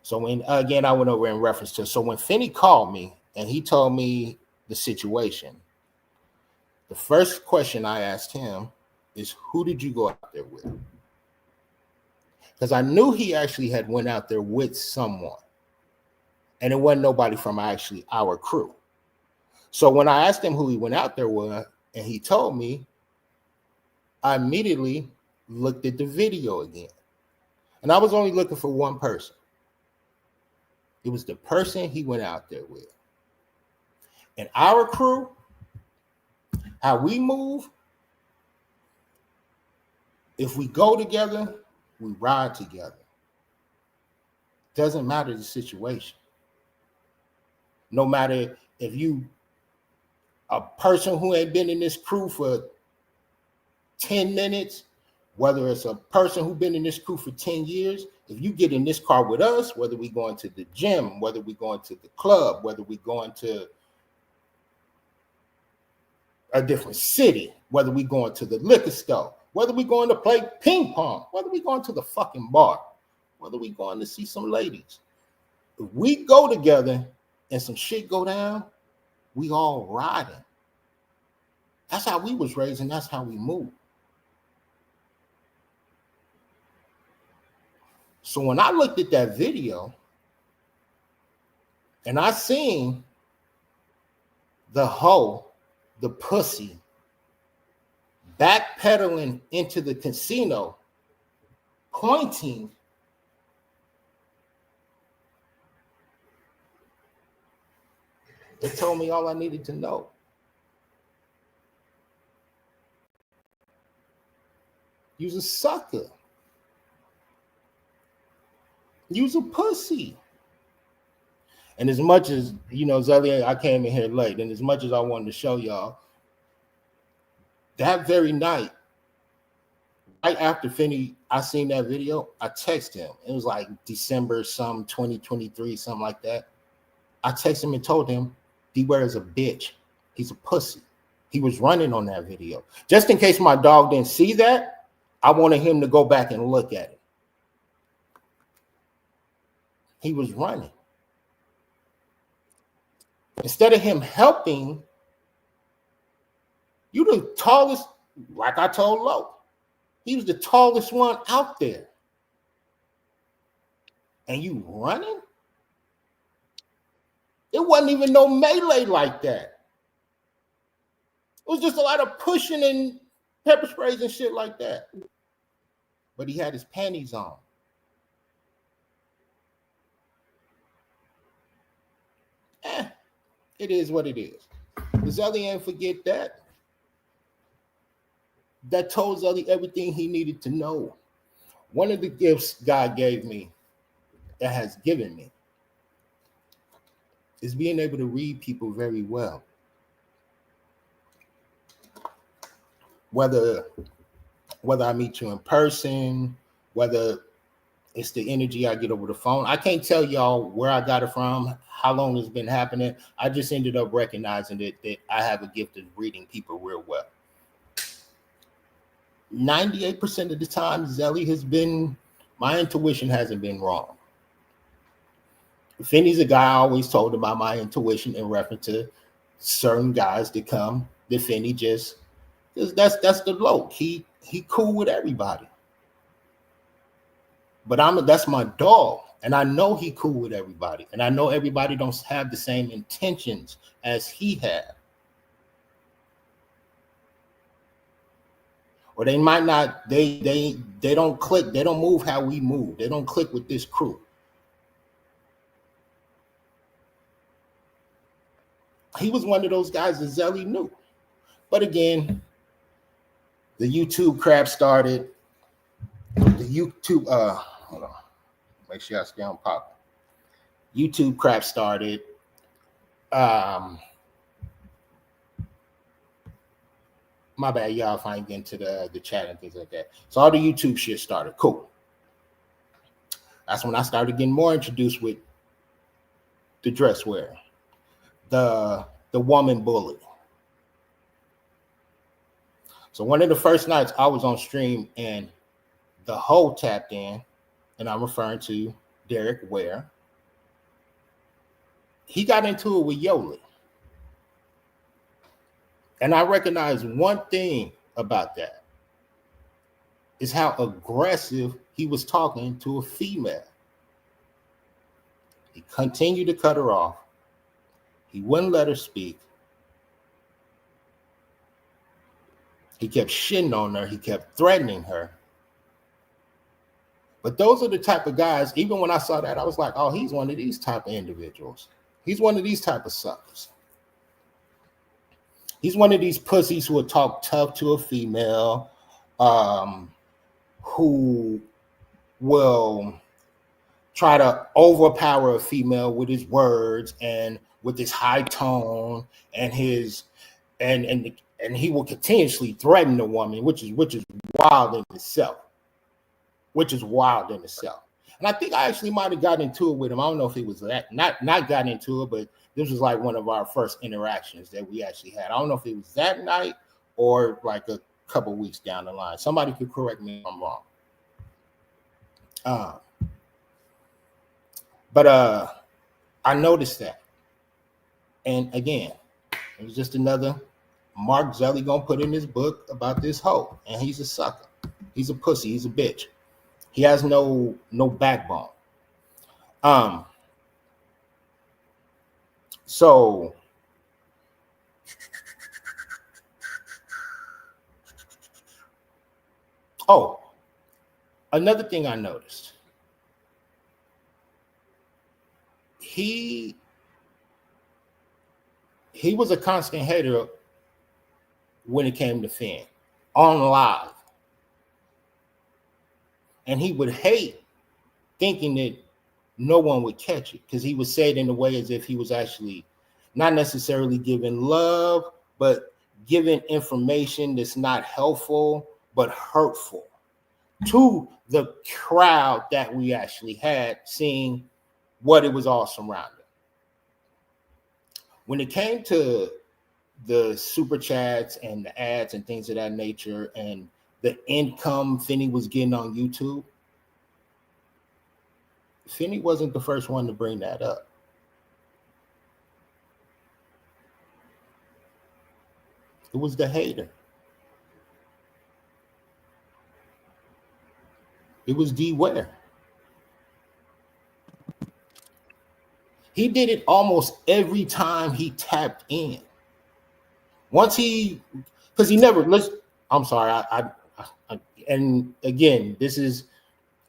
A: So when again I went over in reference to when Finney called me and he told me the situation, the first question I asked him is, who did you go out there with? Because I knew he actually had went out there with someone. And it wasn't nobody from our crew. So when I asked him who he went out there with, and he told me, I immediately looked at the video again. And I was only looking for one person. It was the person he went out there with. And our crew, how we move, if we go together, we ride together. Doesn't matter the situation. No matter if you a person who ain't been in this crew for 10 minutes, whether it's a person who's been in this crew for 10 years, if you get in this car with us, whether we going to the gym, whether we going to the club, whether we going to a different city, whether we going to the liquor store, whether we going to play ping pong, whether we going to the fucking bar, whether we going to see some ladies, if we go together and some shit go down, we all riding. That's how we was raised and that's how we move. So when I looked at that video and I seen the hoe, the pussy, backpedaling into the casino, pointing, it told me all I needed to know. You's a sucker. You's a pussy. And as much as, Zelly, I came in here late, and as much as I wanted to show y'all, that very night, right after Finney, I seen that video, I texted him. It was like December 2023, something like that. I texted him and told him, Dwear is a bitch. He's a pussy. He was running on that video. Just in case my dog didn't see that, I wanted him to go back and look at it. He was running. Instead of him helping, you the tallest, like I told Lo, he was the tallest one out there. And you running? It wasn't even no melee like that. It was just a lot of pushing and pepper sprays and shit like that. But he had his panties on. It is what it is. Zelly ain't forget that. That told Zelly everything he needed to know. One of the gifts God gave me, that has given me, is being able to read people very well. Whether I meet you in person, whether it's the energy I get over the phone. I can't tell y'all where I got it from, how long it's been happening. I just ended up recognizing that I have a gift of reading people real well. 98% of the time, Zelly my intuition hasn't been wrong. Finney's a guy I always told about my intuition in reference to certain guys that come, that Finney just, that's the bloke. He cool with everybody. But that's my dog, and I know he cool with everybody, and I know everybody don't have the same intentions as he had. Or they might not, they don't click, they don't move how we move. They don't click with this crew. He was one of those guys that Zelly knew. But again, the YouTube crap started. The YouTube, hold on, make sure I stay on pop. YouTube crap started. My bad, y'all, if I ain't getting to the chat and things like that. So all the YouTube shit started. Cool. That's when I started getting more introduced with the DressWare, the woman bully. So one of the first nights I was on stream and the hoe tapped in, and I'm referring to Derek Ware. He got into it with Yoli. And I recognize one thing about that is how aggressive he was talking to a female. He continued to cut her off. He wouldn't let her speak. He kept shitting on her. He kept threatening her. But those are the type of guys, even when I saw that, I was like, oh, he's one of these type of individuals. He's one of these type of suckers. He's one of these pussies who will talk tough to a female, who will try to overpower a female with his words and with his high tone and his and he will continuously threaten the woman, which is wild in itself. And I think I actually might have gotten into it with him. I don't know if it was that, not gotten into it, but this was like one of our first interactions that we actually had. I don't know if it was that night or like a couple weeks down the line. Somebody could correct me if I'm wrong. But I noticed that. And again, it was just another Mark Zelly gonna put in his book about this hoe. And he's a sucker. He's a pussy. He's a bitch. He has no backbone. So another thing I noticed. He was a constant hater when it came to Finn on live. And he would hate thinking that no one would catch it, because he would say it in a way as if he was actually not necessarily giving love, but giving information that's not helpful, but hurtful to the crowd that we actually had, seeing what it was all surrounding. When it came to the super chats and the ads and things of that nature, and the income Finney was getting on YouTube, Finney wasn't the first one to bring that up. It was the hater. It was Dwear. He did it almost every time he tapped in. Once because he never, I'm sorry, and again, this is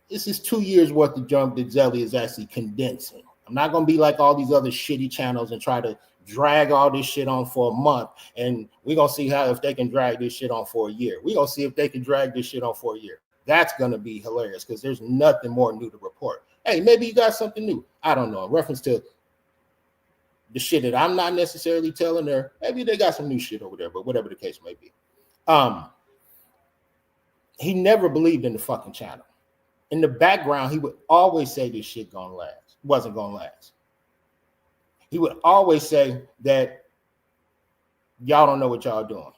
A: 2 years worth of junk that Zelly is actually condensing. I'm not going to be like all these other shitty channels and try to drag all this shit on for a month, and we're going to see if they can drag this shit on for a year. We're going to see if they can drag this shit on for a year. That's going to be hilarious, because there's nothing more new to report. Hey, maybe you got something new. I don't know. In reference to the shit that I'm not necessarily telling her, maybe they got some new shit over there, but whatever the case may be. He never believed in the fucking channel. In the background, he would always say this shit wasn't gonna last. He would always say that y'all don't know what y'all doing.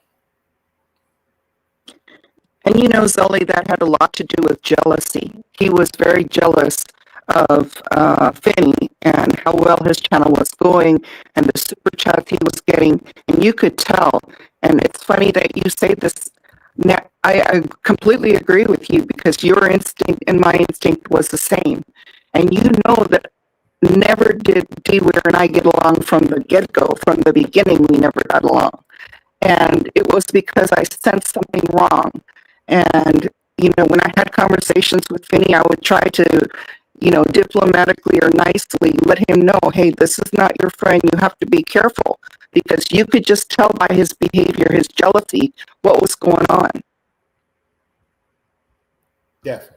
C: And Zelly, that had a lot to do with jealousy. He was very jealous of Finney and how well his channel was going and the super chats he was getting. And you could tell. And it's funny that you say this. Now, I completely agree with you, because your instinct and my instinct was the same. And you know that never did Dwear and I get along from the get-go. From the beginning, we never got along. And it was because I sensed something wrong. And, when I had conversations with Finney, I would try to, diplomatically or nicely let him know, hey, this is not your friend. You have to be careful, because you could just tell by his behavior, his jealousy, what was going on.
A: Definitely.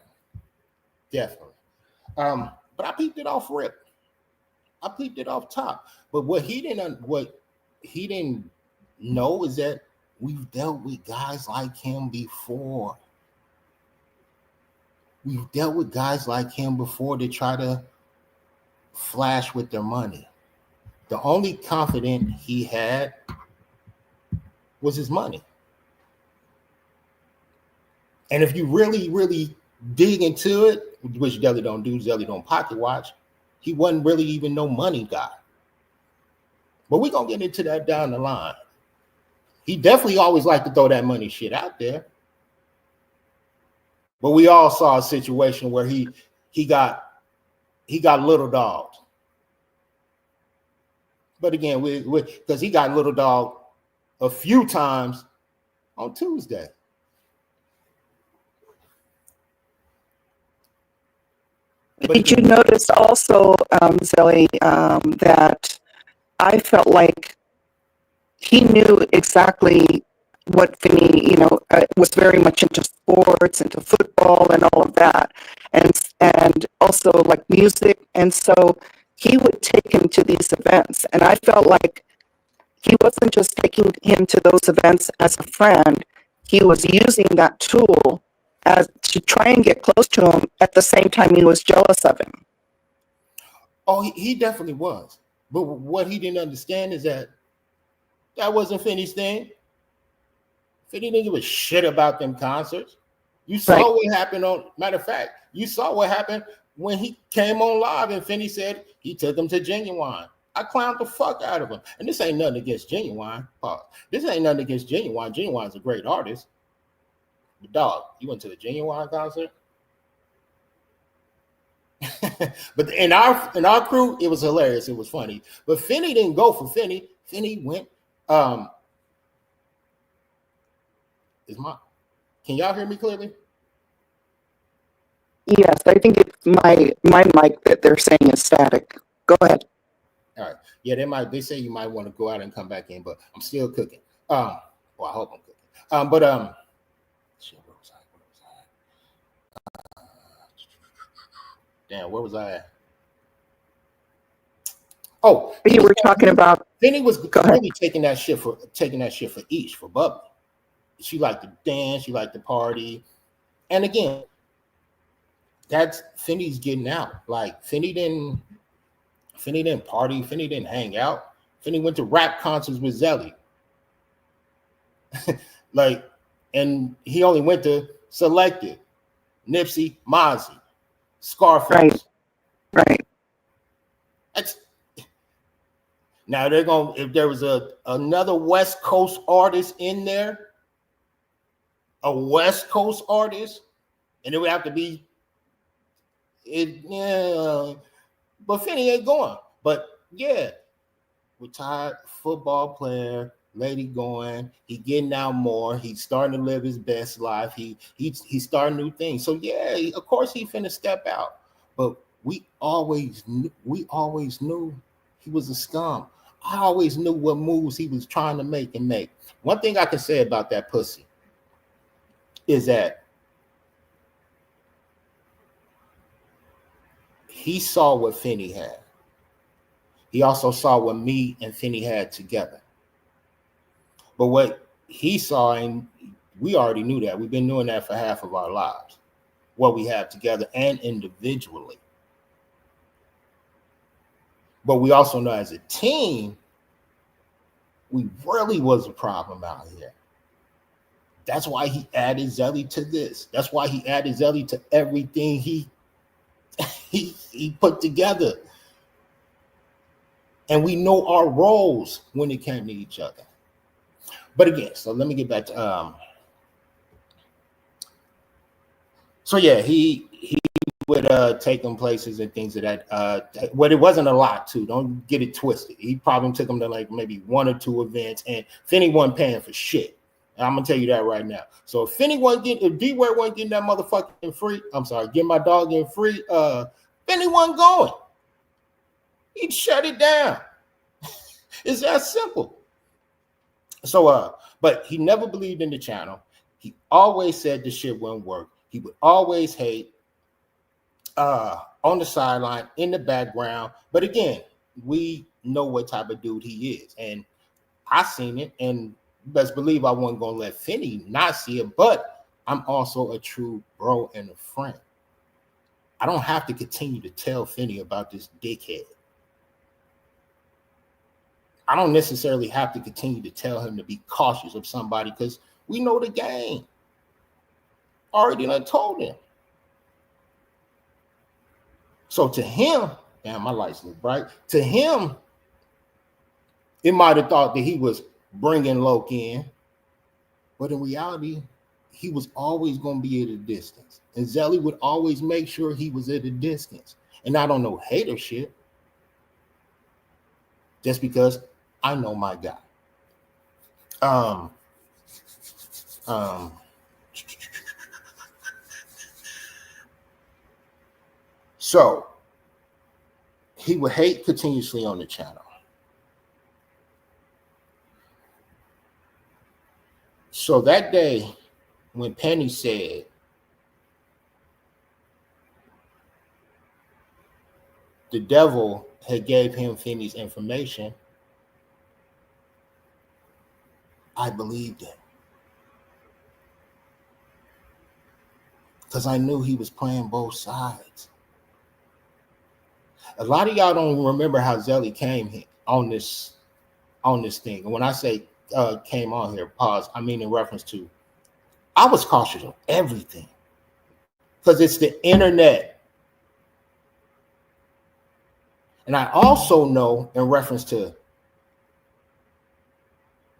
A: But I peeped it off rip. I peeped it off top. But what he didn't know is that we've dealt with guys like him before. We've dealt with guys like him before to try to flash with their money. The only confidant he had was his money. And if you really, really dig into it, which Zelly don't do, Zelly don't pocket watch, he wasn't really even no money guy. But we're going to get into that down the line. He definitely always liked to throw that money shit out there. But we all saw a situation where he got little dogged. But again, because he got little dogged a few times on Tuesday.
C: Did you notice also, Zelly, that I felt like he knew exactly what Finney, was very much into sports, into football and all of that, and also like music. And so he would take him to these events. And I felt like he wasn't just taking him to those events as a friend. He was using that tool as to try and get close to him. At the same time, he was jealous of him.
A: Oh, he definitely was. But what he didn't understand is that wasn't Finney's thing. Finney didn't give a shit about them concerts. You saw what happened matter of fact, you saw what happened when he came on live and Finney said he took him to Genuine. I clowned the fuck out of him. And this ain't nothing against Genuine. This ain't nothing against Genuine. Genuine's a great artist. But dog, you went to the Genuine concert? But in our crew, it was hilarious. It was funny. But Finney didn't go for Finney. Finney went. Can y'all hear me clearly?
C: Yes, I think it's my mic that they're saying is static. Go ahead.
A: All right. Yeah, they say you might want to go out and come back in, but I'm still cooking. Well, I hope I'm cooking. Shit, where was I? Damn, where was I at? Oh,
C: you were talking about.
A: Finney was really taking that shit for each for Bubby. She liked to dance, she liked to party, and again, that's Finney's getting out. Like Finney didn't party, Finney didn't hang out. Finney went to rap concerts with Zelly. Like, and he only went to Selected, Nipsey, Mozzie, Scarface.
C: Right.
A: Now they're gonna, if there was another West Coast artist in there, a West Coast artist, and it would have to be it. Yeah, but Finney ain't going. But yeah, retired football player, lady going. He getting out more. He's starting to live his best life. He's starting new things. So yeah, of course he finna step out. But we always knew he was a scum. I always knew what moves he was trying to make. One thing I can say about that pussy is that he saw what Finney had. He also saw what me and Finney had together. But what he saw, and we already knew that. We've been doing that for half of our lives, what we have together and individually. But we also know as a team, we really was a problem out here. That's why he added Zelly to this. That's why he added Zelly to everything he put together. And we know our roles when it came to each other. But again, so let me get back to so yeah, he would take them places and things of that. But it wasn't a lot too. Don't get it twisted. He probably took them to like maybe one or two events, and Finney wasn't paying for shit. And I'm gonna tell you that right now. So if Dwear wasn't getting that motherfucking free, I'm sorry, get my dog in free. Finney wasn't going. He'd shut it down. It's that simple. So but he never believed in the channel. He always said the shit wouldn't work. He would always hate on the sideline, in the background. But again, we know what type of dude he is. And I seen it, and best believe I wasn't gonna let Finney not see it, but I'm also a true bro and a friend. I don't have to continue to tell Finney about this dickhead. I don't necessarily have to continue to tell him to be cautious of somebody because we know the game. Already done told him. So to him, damn, my lights look bright. To him, it might have thought that he was bringing Loke in, but in reality, he was always going to be at a distance. And Zelly would always make sure he was at a distance. And I don't know hater shit, just because I know my guy. So he would hate continuously on the channel. So that day when Penny said the devil had gave him Finney's information, I believed it. Because I knew he was playing both sides. A lot of y'all don't remember how Zelly came here on this thing. And when I say came on here, pause, I mean in reference to I was cautious of everything. Because it's the internet. And I also know in reference to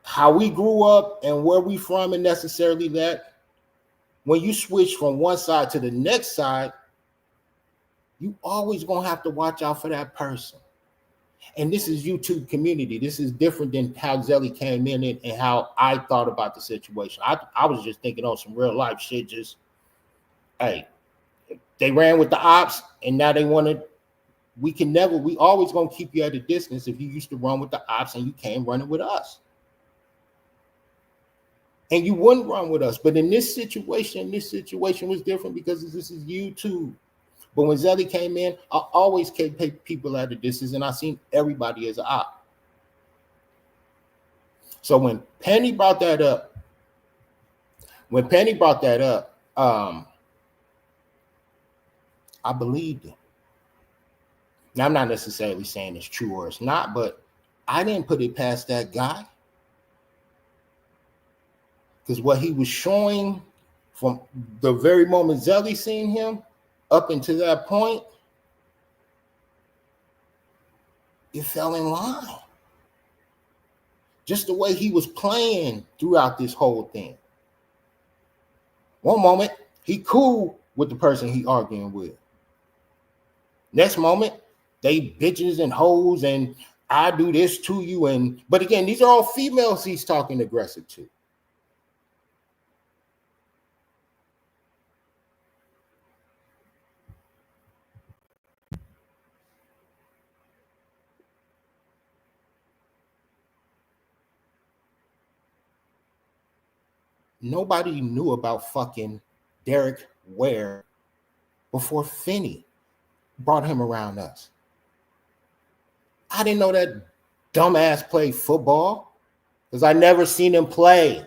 A: how we grew up and where we from, and necessarily that when you switch from one side to the next side, You always gonna have to watch out for that person. And this is YouTube community. This is different than how Zelly came in and how I thought about the situation. I was just thinking on some real life shit. Just, hey, they ran with the ops and now they want to. We always gonna keep you at a distance if you used to run with the ops and you came running with us. And you wouldn't run with us. But in this situation was different because this is YouTube. But when Zelly came in, I always kept people at a distance, and I seen everybody as an op. So when Penny brought that up, I believed it. Now, I'm not necessarily saying it's true or it's not, but I didn't put it past that guy. Because what he was showing from the very moment Zelly seen him up until that point, it fell in line. Just the way he was playing throughout this whole thing. One moment, he cool with the person he arguing with. Next moment, they bitches and hoes and I do this to you. But again, these are all females he's talking aggressive to. Nobody knew about fucking Derek Ware before Finney brought him around us. I didn't know that dumbass played football because I never seen him play.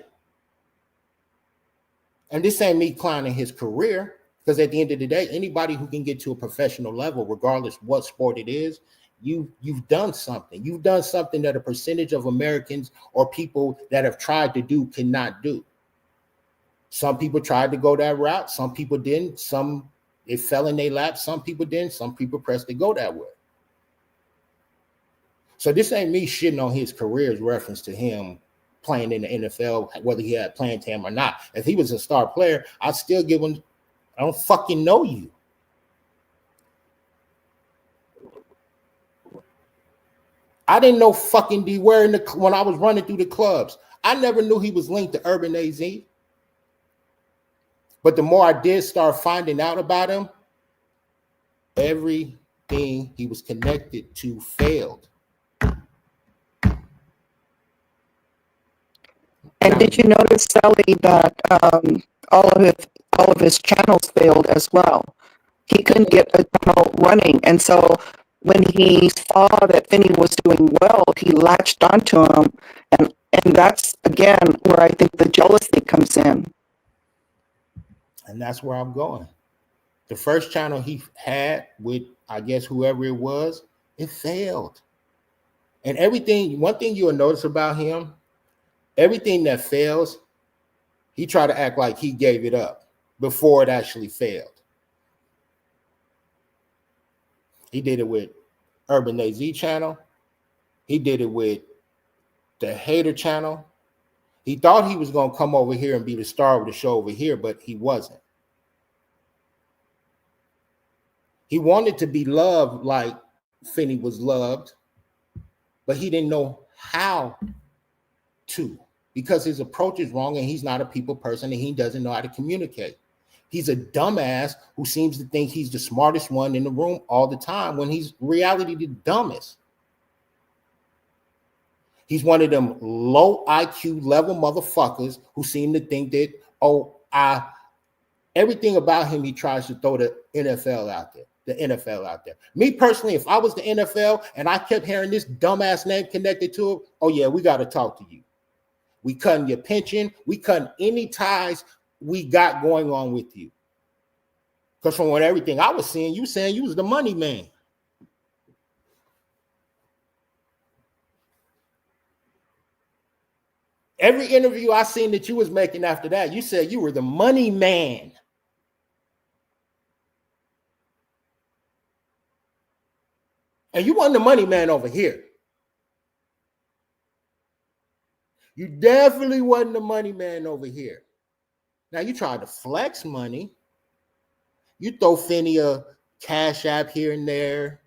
A: And this ain't me clowning his career, because at the end of the day, anybody who can get to a professional level, regardless what sport it is, you've done something. You've done something that a percentage of Americans or people that have tried to do cannot do. Some people tried to go that route. Some people didn't. Some, it fell in their lap. Some people didn't. Some people pressed to go that way. So this ain't me shitting on his career's reference to him playing in the NFL, whether he had playing time or not. If he was a star player, I'd still give him, I don't fucking know you. I didn't know fucking Dwear when I was running through the clubs. I never knew he was linked to Urban AZ. But the more I did start finding out about him, everything he was connected to failed.
C: And did you notice, Sally, that all of his channels failed as well? He couldn't get a channel running, and so when he saw that Finney was doing well, he latched onto him, and that's again where I think the jealousy comes in.
A: And that's where I'm going. The first channel he had with, I guess, whoever it was, it failed. And everything, one thing you'll notice about him, everything that fails, he tried to act like he gave it up before it actually failed. He did it with Urban AZ channel. He did it with the Hater channel. He thought he was going to come over here and be the star of the show over here, but he wasn't. He wanted to be loved like Finney was loved, but he didn't know how to, because his approach is wrong and he's not a people person and he doesn't know how to communicate. He's a dumbass who seems to think he's the smartest one in the room all the time when he's reality the dumbest. He's one of them low IQ level motherfuckers who seem to think that, everything about him, he tries to throw the NFL out there. Me personally, if I was the NFL and I kept hearing this dumbass name connected to it, oh yeah, we got to talk to you. We cutting your pension. We cutting any ties we got going on with you. Because from everything I was seeing, you saying you was the money man. Every interview I seen that you was making after that, you said you were the money man. And you wasn't the money man over here. You definitely wasn't the money man over here. Now you tried to flex money. You throw Finney a cash app here and there.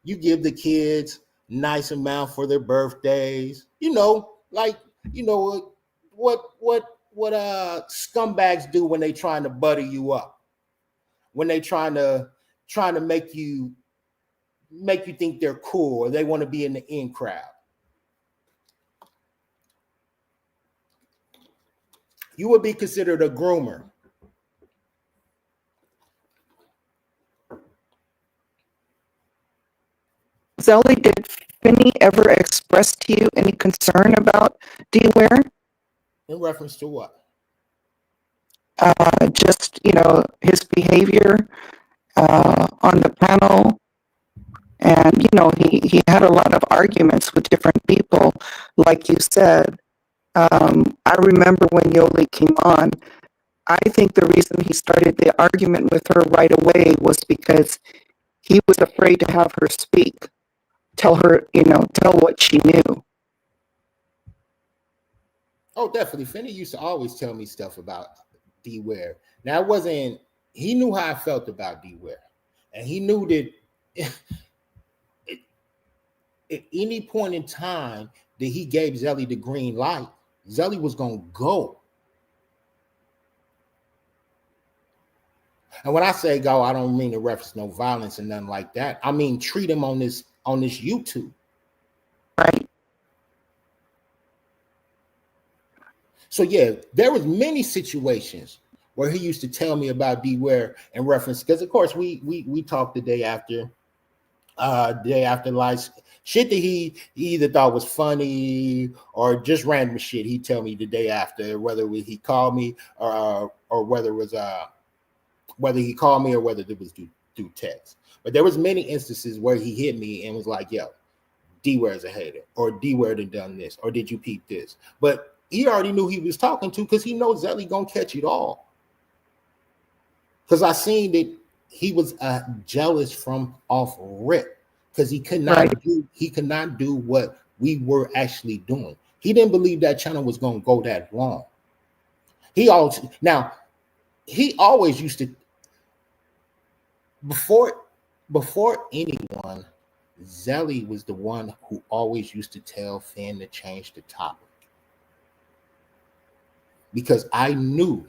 A: You give the kids nice amount for their birthdays. Like what scumbags do when they trying to butter you up, when they trying to make you think they're cool or they want to be in the in crowd. You would be considered a groomer.
C: Zelly, did Finney ever express to you any concern about Dwear?
A: In reference to what?
C: Just, his behavior on the panel. And, he had a lot of arguments with different people, like you said. I remember when Yoli came on, I think the reason he started the argument with her right away was because he was afraid to have her speak, tell her, tell what she knew.
A: Oh, definitely. Finney used to always tell me stuff about Dwear. Now, he knew how I felt about Dwear. And he knew that at any point in time that he gave Zelly the green light, Zelly was going to go. And when I say go, I don't mean to reference no violence and nothing like that. I mean, treat him on this YouTube.
C: Right.
A: So yeah, there was many situations where he used to tell me about Dwear in reference, because of course we talked the day after like shit that he either thought was funny or just random shit. He'd tell me the day after, whether he called me or whether it was whether he called me or whether it was through text. But there was many instances where he hit me and was like, yo, Dwear's a hater, or Dwear done this, or did you peep this? But he already knew he was talking to, because he knows Zelly gonna catch it all. Because I seen that he was jealous from off rip, because he could not do what we were actually doing. He didn't believe that channel was gonna go that long. He always used to, before anyone, Zelly was the one who always used to tell Finn to change the topic, because I knew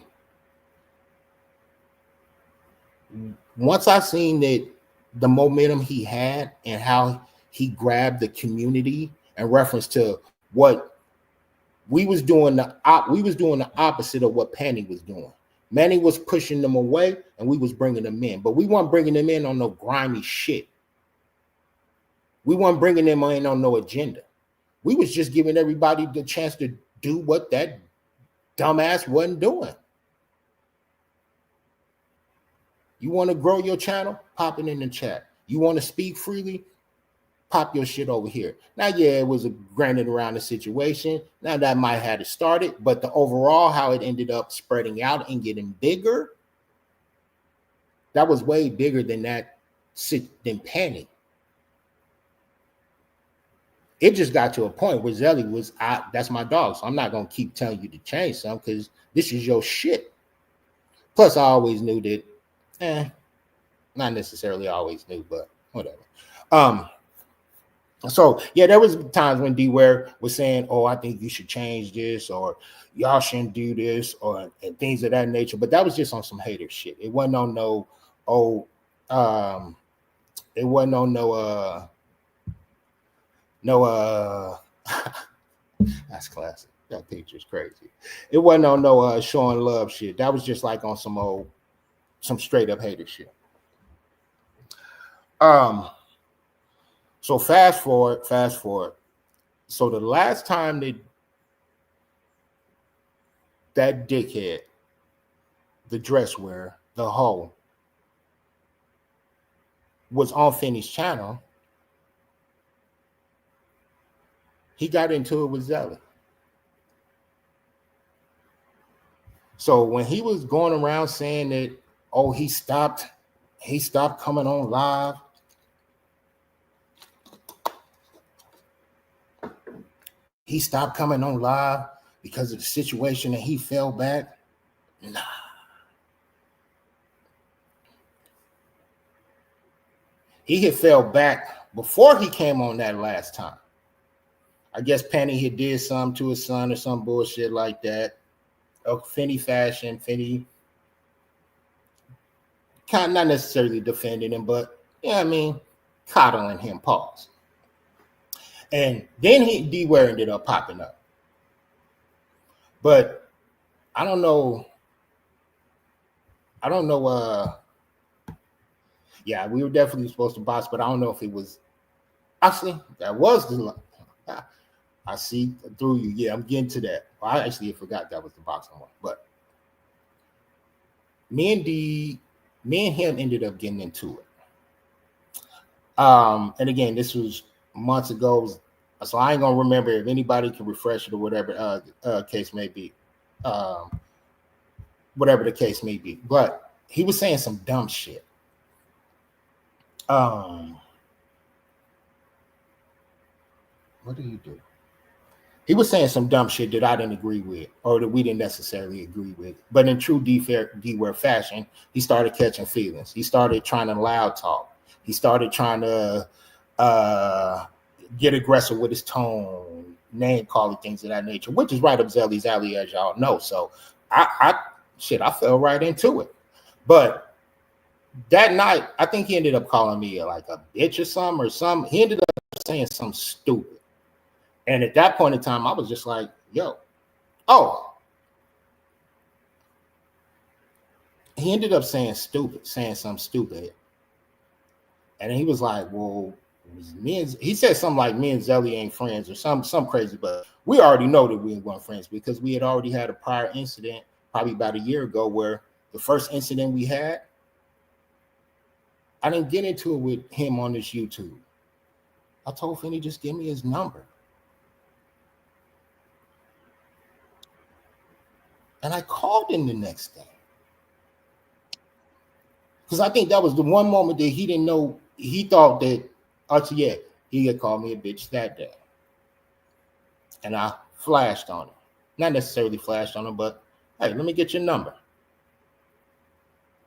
A: once I seen that the momentum he had and how he grabbed the community in reference to what we was doing, the opposite of what Panny was doing. Manny was pushing them away and we was bringing them in, but we weren't bringing them in on no grimy shit. We weren't bringing them in on no agenda. We was just giving everybody the chance to do what that dumbass wasn't doing. You want to grow your channel? Pop it in the chat. You want to speak freely? Pop your shit over here. Now, yeah, it was granted around the situation. Now that might have started, but the overall, how it ended up spreading out and getting bigger, that was way bigger than Panny. It just got to a point where Zelly was, that's my dog, so I'm not going to keep telling you to change something, because this is your shit. Plus, I always knew that, not necessarily always knew, but whatever. So yeah, there was times when Dwear was saying, "Oh, I think you should change this," or "Y'all shouldn't do this," and things of that nature. But that was just on some hater shit. It wasn't on it wasn't on that's classic. That picture's crazy. It wasn't on no showing love shit. That was just like on some straight up hater shit. So fast forward. So the last time that dickhead, the DressWare, the hoe, was on Finney's channel, he got into it with Zelly. So when he was going around saying that, oh, he stopped coming on live, he stopped coming on live because of the situation and he fell back. Nah. he had fell back before he came on that last time. I guess Penny had did something to his son or some bullshit like that. Finny fashion, Finny kind of not necessarily defending him, but yeah, I mean, coddling him, pause. And then Dwear ended up popping up. But I don't know. Yeah, we were definitely supposed to box, but I don't know if it was. Actually, that was the. I see through you. Yeah, I'm getting to that. Well, I actually forgot that was the boxing one. But me and him ended up getting into it. And again, this was months ago, so I ain't gonna remember. If anybody can refresh it or whatever case may be, whatever the case may be. But he was saying some dumb shit. What did he do? He was saying some dumb shit that I didn't agree with, or that we didn't necessarily agree with. But in true Dwear fashion, he started catching feelings. He started trying to loud talk. He started trying to get aggressive with his tone, name calling, things of that nature, which is right up Zelly's alley, as y'all know. So I fell right into it. But that night, I think he ended up calling me like a bitch or something. He ended up saying something stupid. And at that point in time, I was just like, yo, oh. He ended up saying something stupid. And then he was like, well, he said something like me and Zelly ain't friends or some crazy, but we already know that we weren't friends because we had already had a prior incident probably about a year ago where the first incident we had, I didn't get into it with him on this YouTube. I told Finny, just give me his number. And I called him the next day. Because I think that was the one moment that he didn't know. He thought that, he had called me a bitch that day. And I flashed on him. Not necessarily flashed on him, but hey, let me get your number.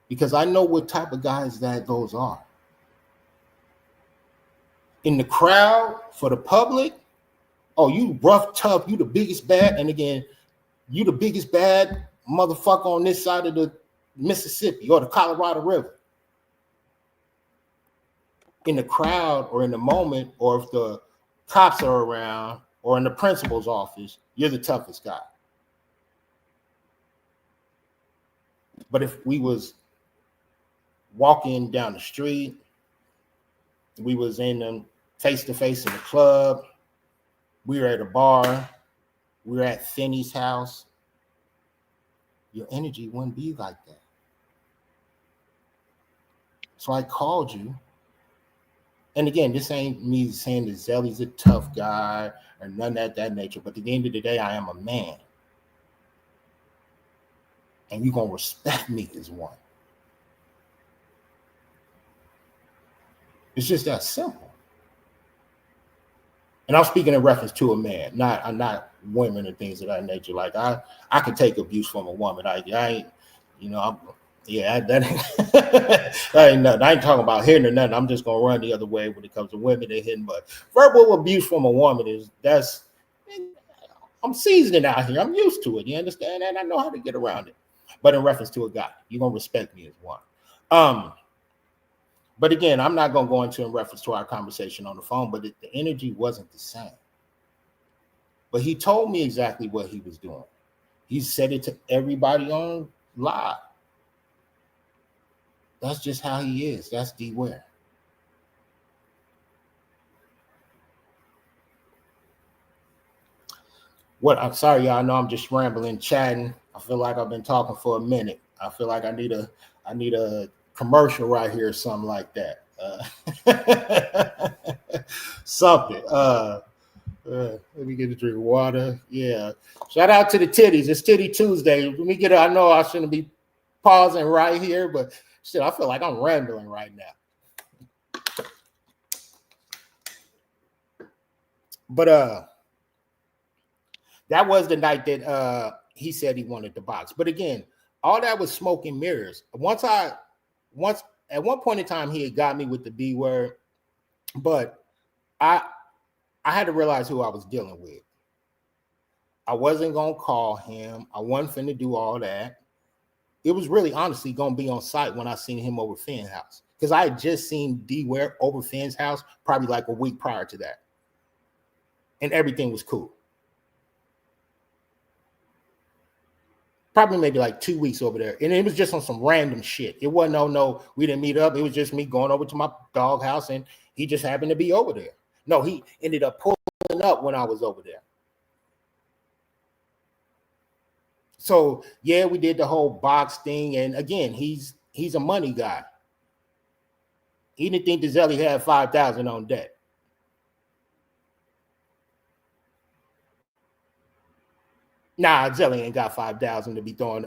A: Because I know what type of guys that those are. In the crowd, for the public, oh, you rough, tough, you the biggest bad. And again, you the biggest bad motherfucker on this side of the Mississippi or the Colorado River. In the crowd or in the moment, or if the cops are around or in the principal's office, you're the toughest guy. But if we was walking down the street, we was in them face-to-face in the club, we were at a bar, we were at Finney's house, your energy wouldn't be like that. So I called you. And again, this ain't me saying that Zelly's a tough guy or none of that nature, but at the end of the day, I am a man. And you're going to respect me as one. It's just that simple. And I'm speaking in reference to a man, not women and things of that nature. Like I could take abuse from a woman. I ain't, that ain't nothing. I ain't talking about hitting or nothing. I'm just gonna run the other way when it comes to women and hitting. But verbal abuse from a woman I'm seasoned out here. I'm used to it. You understand? And I know how to get around it. But in reference to a guy, you're gonna respect me as one. But again, I'm not going to go into in reference to our conversation on the phone, but the energy wasn't the same. But he told me exactly what he was doing. He said it to everybody on live. That's just how he is. That's Dwear. I'm sorry, y'all. I know I'm just rambling, chatting. I feel like I've been talking for a minute. I feel like I need a commercial right here or something like that. Something. Let me get a drink of water. Yeah. Shout out to the titties. It's Titty Tuesday. Let me I know I shouldn't be pausing right here, but shit, I feel like I'm rambling right now. But that was the night that he said he wanted to box. But again, all that was smoke and mirrors. Once at one point in time, he had got me with the B word, but I had to realize who I was dealing with. I wasn't gonna call him. I wasn't finna do all that. It was really honestly gonna be on site when I seen him over Finn's house, because I had just seen Dwear over Finn's house probably like a week prior to that, and everything was cool. Probably maybe like 2 weeks over there, and it was just on some random shit. It wasn't no, we didn't meet up. It was just me going over to my dog house, and he just happened to be over there. No, he ended up pulling up when I was over there. So yeah, we did the whole box thing, and again, he's a money guy. He didn't think Zelly had 5,000 on deck. Nah, Zelly ain't got 5,000 to be throwing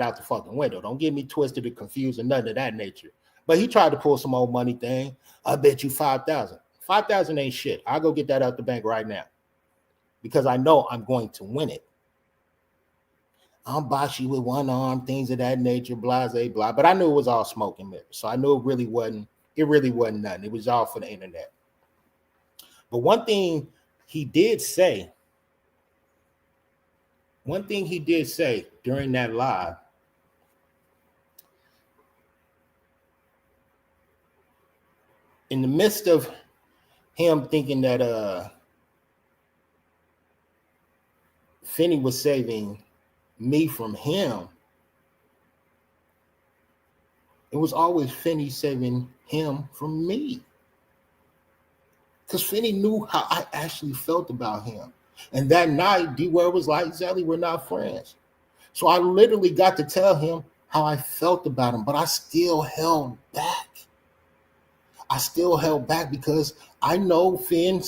A: out the fucking window. Don't get me twisted or confused or nothing of that nature. But he tried to pull some old money thing. I bet you 5,000. 5,000 ain't shit. I'll go get that out the bank right now, because I know I'm going to win it. I'm boxy with one arm, things of that nature, blah, blah. But I knew it was all smoke and mirrors. So I knew it really wasn't nothing. It was all for the internet. But one thing he did say during that live, in the midst of him thinking that Finney was saving me from him, it was always Finney saving him from me. Because Finney knew how I actually felt about him. And that night, Dwear was like, Zelly, we're not friends. So I literally got to tell him how I felt about him, but I still held back. Because I know Finn,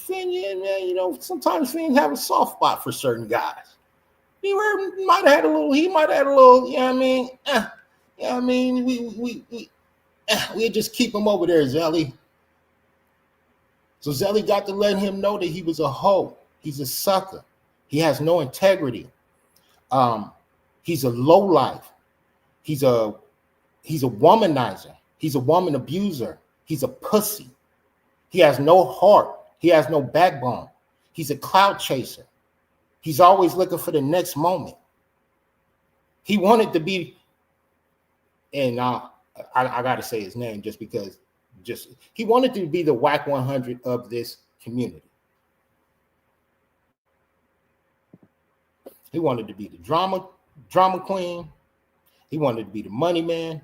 A: yeah, man, you know, sometimes Finn have a soft spot for certain guys. He might have had a little, you know what I mean? We just keep him over there, Zelly. So Zelly got to let him know that he was a hoe. He's a sucker. He has no integrity. He's a lowlife. He's a womanizer. He's a woman abuser. He's a pussy. He has no heart. He has no backbone. He's a clout chaser. He's always looking for the next moment. He wanted to be, and I got to say his name just because, he wanted to be the Wack 100 of this community. He wanted to be the drama queen. He wanted to be the money man.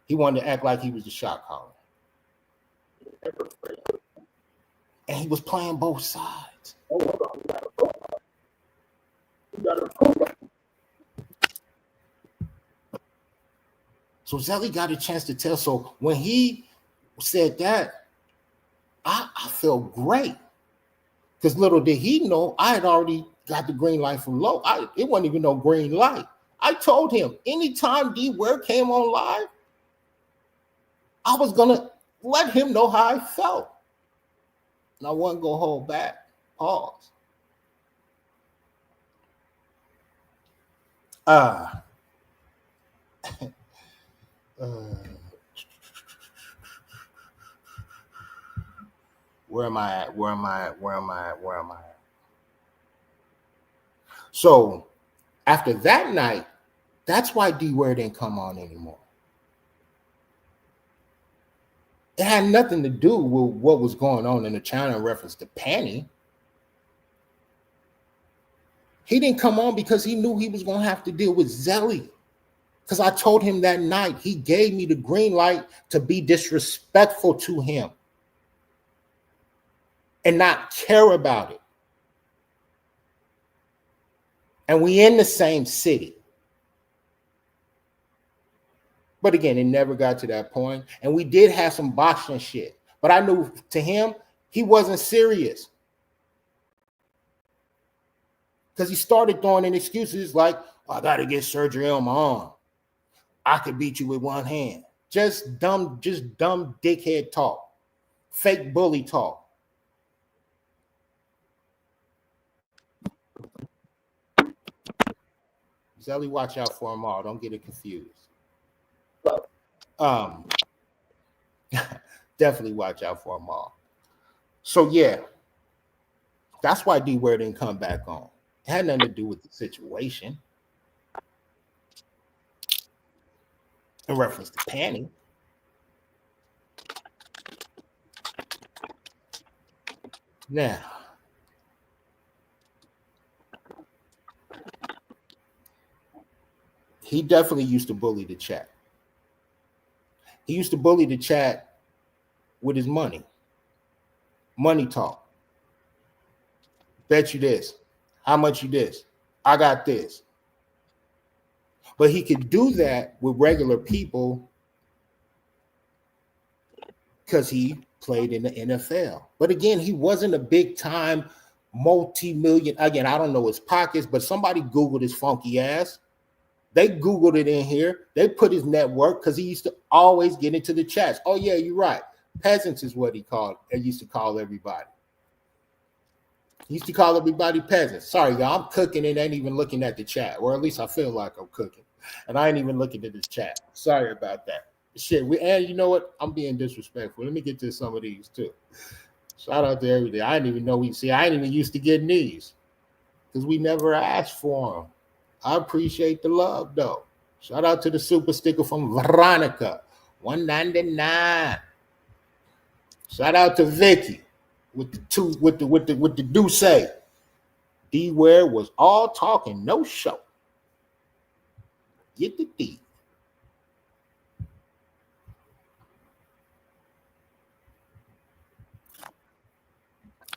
A: He wanted to act like he was the shot caller. And he was playing both sides. So Zelly got a chance to tell. So when he said that, I felt great. Because little did he know, I had already got the green light from Low. It wasn't even no green light. I told him, anytime Dwear came on live, I was going to let him know how I felt. And I wasn't going to hold back. Pause. Where am I at? So after that night, that's why Dwear didn't come on anymore. It had nothing to do with what was going on in the channel in reference to Panny. He didn't come on because he knew he was going to have to deal with Zelly. Because I told him that night, he gave me the green light to be disrespectful to him and not care about it. And we in the same city. But again, it never got to that point. And we did have some boxing shit. But I knew to him, he wasn't serious. Because he started throwing in excuses like, I got to get surgery on my arm. I could beat you with one hand. Just dumb dickhead talk. Fake bully talk. Zelly, watch out for them all. Don't get it confused. Um, definitely watch out for them all. So yeah, that's why Dwear didn't come back on. It had nothing to do with the situation in reference to Panny. Now, he definitely used to bully the chat. He used to bully the chat with his money. Money talk. Bet you this. How much you this? I got this. But he could do that with regular people because he played in the NFL. But again, he wasn't a big time multi-million. Again, I don't know his pockets, but somebody Googled his funky ass. They Googled it in here. They put his network because he used to always get into the chats. Oh, yeah, you're right. Peasants is what he used to call everybody. He used to call everybody peasants. Sorry, y'all, I'm cooking and ain't even looking at the chat. Or at least I feel like I'm cooking. And I ain't even looking at this chat. Sorry about that. Shit, and you know what? I'm being disrespectful. Let me get to some of these too. Shout out to everything. I didn't even know I ain't even used to getting these because we never asked for them. I appreciate the love though. Shout out to the super sticker from Veronica, $1.99. Shout out to Vicky with the do say. Dwear was all talking, no show. Get the D.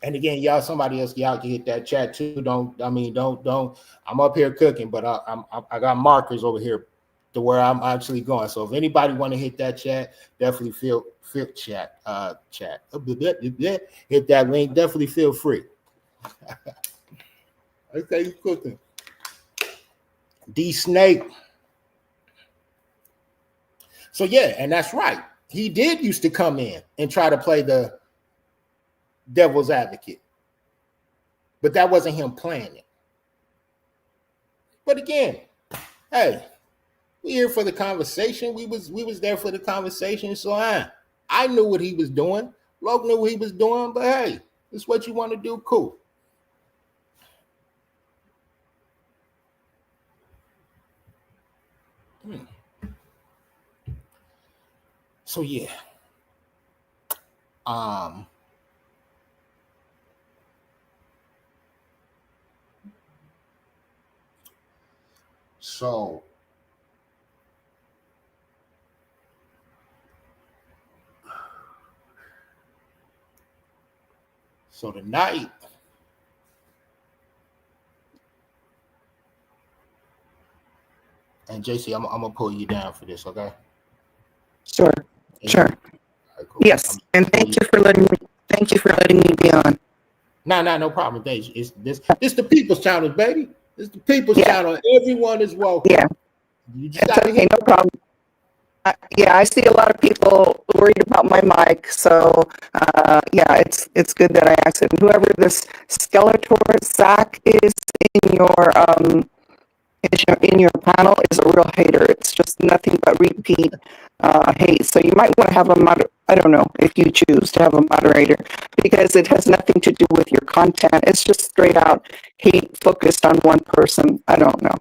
A: And again, y'all, somebody else, y'all can hit that chat too. Don't. I'm up here cooking, but I got markers over here to where I'm actually going. So if anybody want to hit that chat, definitely feel chat. Hit that link. Definitely feel free. Okay, you cooking. D Snake. So yeah, and that's right. He did used to come in and try to play the devil's advocate, but that wasn't him playing it. But again, hey, we here for the conversation. We was there for the conversation. So I knew what he was doing. Logan knew what he was doing. But hey, it's what you want to do. Cool. So yeah. So tonight, and JC, I'm gonna pull you down for this, okay?
C: Sure. Sure.
A: Right, cool.
C: Yes. And thank you for letting me be on.
A: No problem. It's the people's channel, baby. It's the people's channel. Everyone is welcome.
C: Yeah.
A: You just
C: It's okay, no problem. I see a lot of people worried about my mic, so it's good that I asked it. Whoever this Skeletor Zach is in your panel is a real hater. It's just nothing but repeat hate. So you might want to have I don't know if you choose to have a moderator, because it has nothing to do with your content. It's just straight out hate focused on one person. I don't know.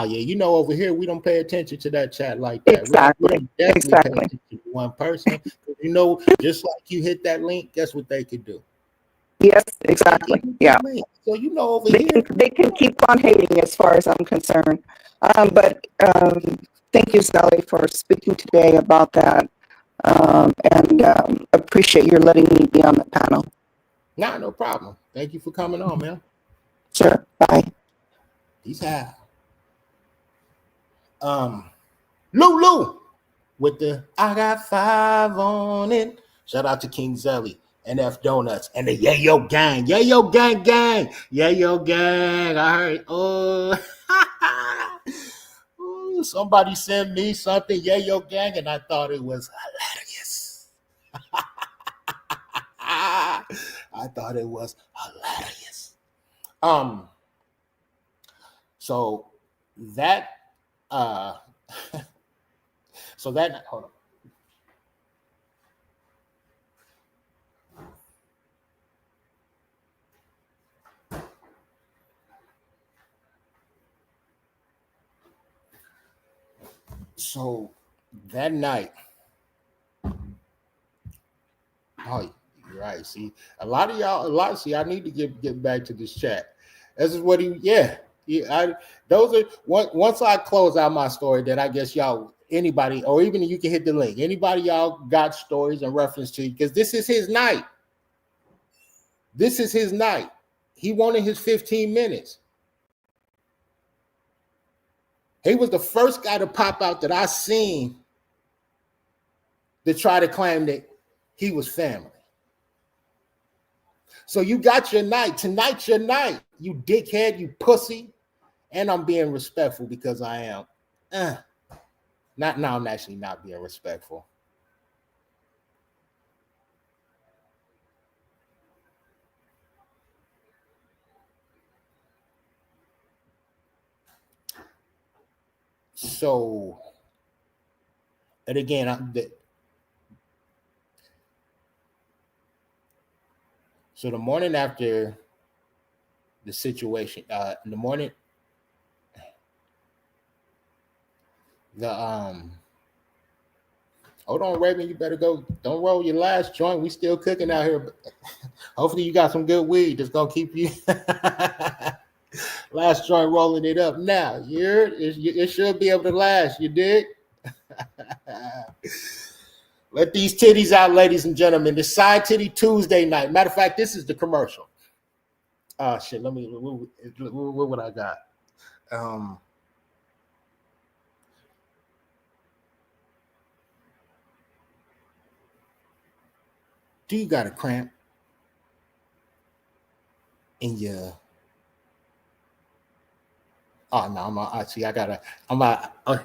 A: Yeah, over here we don't pay attention to that chat like that.
C: Exactly.
A: Pay attention to one person. Just like you hit that link, guess what they could do?
C: Yes, exactly. Yeah.
A: So over here
C: they can keep on hating as far as I'm concerned. But thank you, Sally, for speaking today about that. And appreciate your letting me be on the panel.
A: No problem. Thank you for coming on, man.
C: Sure. Bye.
A: Peace out. Lulu with the I got 5 on it. Shout out to King Zelly, NF Donuts, and the Yayo Gang. Yayo Gang Gang. Yayo Gang. I heard. Ooh, somebody sent me something, Yayo Gang, and I thought it was hilarious. I thought it was hilarious. So that So that night, hold on. So that night, oh, you're right. See, a lot of y'all, see, I need to get back to this chat. This is what those are once I close out my story, then I guess y'all, anybody, or even you can hit the link. Anybody y'all got stories in reference to, because this is his night. This is his night. He wanted his 15 minutes. He was the first guy to pop out that I seen to try to claim that he was family. So you got your night. Tonight's your night, you dickhead, you pussy. And I'm being respectful because I am. I'm actually not being respectful. So, and again, so the morning after the situation, in the morning, hold on, Raven, you better go. Don't roll your last joint. We still cooking out here. Hopefully you got some good weed that's gonna keep you. Last joint rolling it up now. It should be able to last. You dig? Let these titties out, ladies and gentlemen. The Side Titty Tuesday night. Matter of fact, this is the commercial. Oh shit! Let me. What would I got? Do you got a cramp in your? Oh no! I'm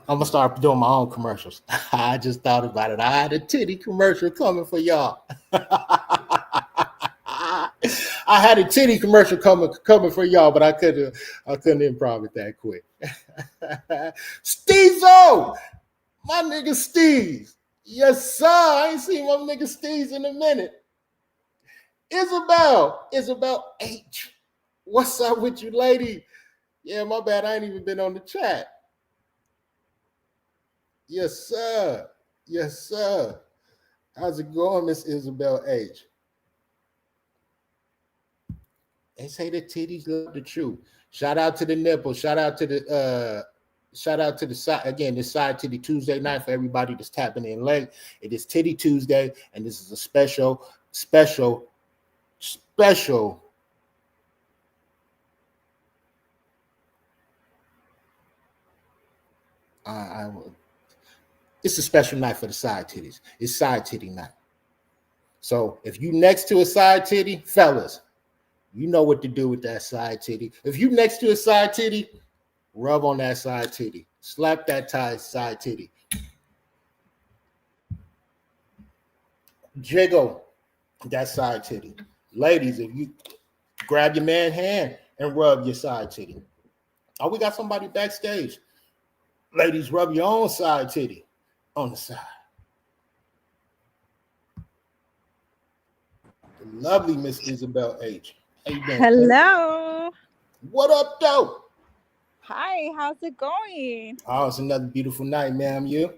A: gonna start doing my own commercials. I just thought about it. I had a titty commercial coming for y'all. I had a titty commercial coming for y'all, but I couldn't improv it that quick. Steezo, my nigga Steez. Yes, sir. I ain't seen my nigga Steez in a minute. Isabelle H. What's up with you, lady? Yeah, my bad. I ain't even been on the chat. Yes, sir. Yes, sir. How's it going, Miss Isabelle H? They say the titties love the truth. Shout out to the nipple. Shout out to the side again. This Side Titty Tuesday night for everybody that's tapping in late. It is Titty Tuesday, and this is a special. It's a special night for the side titties. It's Side Titty night. So if you next to a side titty, fellas, you know what to do with that side titty. If you next to a side titty, rub on that side titty. Slap that side titty. Jiggle that side titty. Ladies, if you grab your man's hand and rub your side titty. Oh, we got somebody backstage. Ladies, rub your own side titty on the side. The lovely Miss Isabelle H. How you doing?
D: Hello.
A: What up, though?
D: Hi, how's it going?
A: Oh, it's another beautiful night, ma'am. You?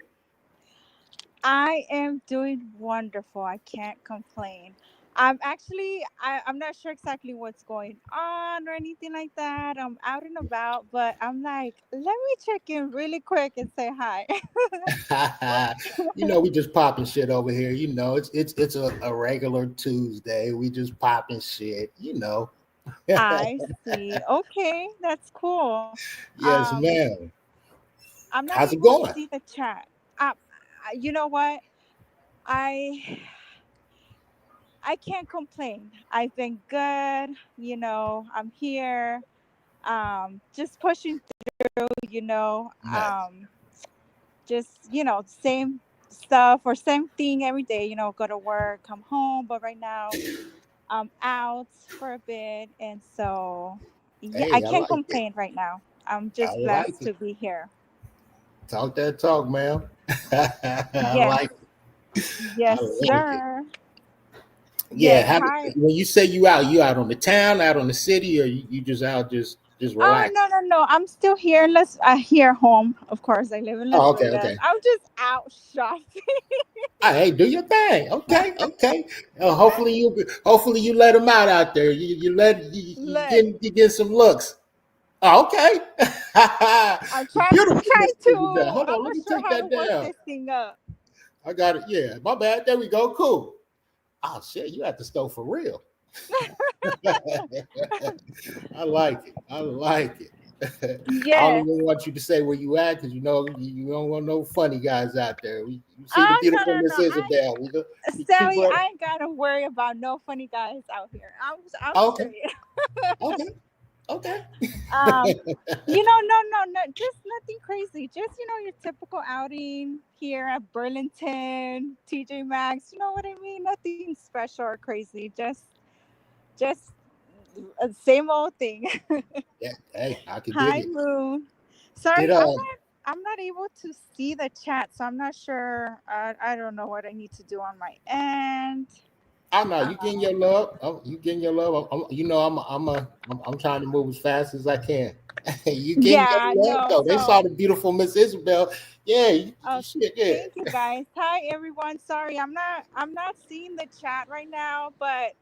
D: I am doing wonderful. I can't complain. I'm not sure exactly what's going on or anything like that. I'm out and about, but I'm like, let me check in really quick and say hi.
A: You know, we just popping shit over here. You know, it's a regular Tuesday. We just popping shit. You know.
D: I see. Okay, that's cool.
A: Yes, ma'am.
D: I'm not
A: How's it
D: able
A: going?
D: to see the chat. You know what? I can't complain. I've been good. You know, I'm here. Just pushing through. You know,
A: Nice.
D: just same stuff or same thing every day. You know, go to work, come home. But right now, I'm out for a bit, and so yeah, I
A: Hey, I
D: can't
A: like it.
D: complain right now. I'm
A: I
D: just
A: like
D: blessed
A: it.
D: to be here.
A: Talk that talk, ma'am. I
D: Yes.
A: like it. I
D: Yes,
A: like it.
D: sir.
A: Yeah.
D: Yes. Hi.
A: When you say you out on the town, out on the city, or you just out just
D: Oh,
A: relax?
D: no, no, no. I'm still here. Here home. Of course, I live in Las
A: Oh, okay,
D: Vegas.
A: okay.
D: I'm just out shopping.
A: Hey, do your thing. Okay, okay. Hopefully you let them out there.
D: Look,
A: You get some looks. Oh, okay.
D: I'm trying
A: Beautiful, Miss Isabel.
D: to.
A: Hold
D: I'm
A: on, let
D: not
A: me
D: sure
A: take
D: how to
A: that
D: work
A: down.
D: this thing up.
A: I got it. Yeah, my bad. There we go. Cool. Oh shit, you at the stove for real. I like it. I like it. I don't
D: Yes.
A: even want you to say where you at because you don't want no funny guys out there. You see the
D: Oh, no,
A: beautiful
D: no,
A: Miss
D: no.
A: Isabel. We keep
D: Sally,
A: her.
D: I ain't gotta worry about no funny guys out here. I'm
A: Okay,
D: straight.
A: okay, okay.
D: Um, no, no, no, just nothing crazy. Just your typical outing here at Burlington, TJ Maxx. You know what I mean? Nothing special or crazy. Just same old thing.
A: Yeah, hey, I could dig
D: Hi,
A: it.
D: Moon.
A: Did
D: Sorry, I'm not able to see the chat, so I'm not sure. I don't know what I need to do on my end.
A: I know you getting
D: Um,
A: your love. You getting your love. I'm trying to move as fast as I can. You getting
D: yeah,
A: your love
D: no.
A: though. They saw
D: So,
A: the beautiful Miss Isabel. Yeah,
D: oh,
A: shit, yeah.
D: thank you guys. Hi, everyone. Sorry, I'm not seeing the chat right now, but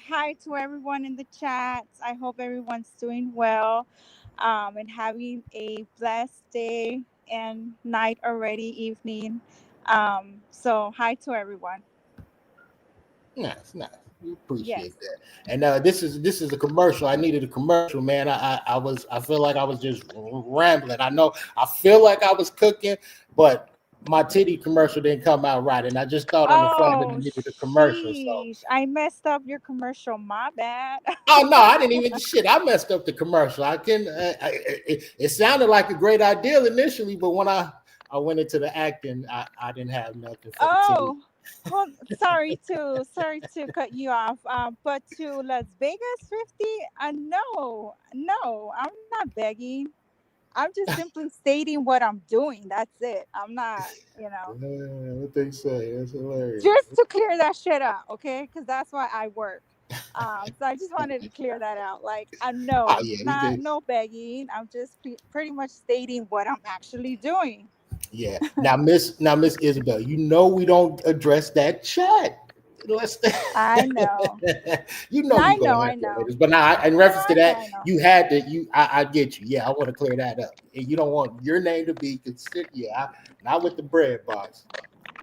D: hi to everyone in the chat. I hope everyone's doing well, and having a blessed day and night already, evening. So hi to everyone.
A: Nice, nice. We
D: Yes.
A: appreciate that. And this is a commercial. I needed a commercial, man. I feel like I was just rambling. I feel like I was cooking, but my titty commercial didn't come out right, and I just thought on the fly that I
D: Oh,
A: needed a commercial. So,
D: sheesh. I messed up your commercial. My bad.
A: oh no, I didn't even shit. I messed up the commercial. I can. It sounded like a great idea initially, but when I went into the acting, I didn't have nothing for the titty.
D: Oh, sorry to cut you off. But to Las Vegas 50, no, no, I'm not begging. I'm just simply stating what I'm doing. That's it. I'm not,
A: What they say? That's hilarious.
D: just to clear that shit out, okay? Because that's why I work. So I just wanted to clear that out. Like, I
A: Oh
D: know,
A: yeah, we
D: not
A: did.
D: no begging. I'm just pretty much stating what I'm actually doing.
A: Yeah. Now Miss Isabel, we don't address that chat. Let's
D: I know.
A: we
D: I
A: gonna
D: know. I
A: have to
D: know.
A: this. But now in
D: No,
A: reference to
D: I know.
A: that,
D: I know.
A: you had to I get you. Yeah, I want to clear that up. And you don't want your name to be considered. Yeah, not with the bread box.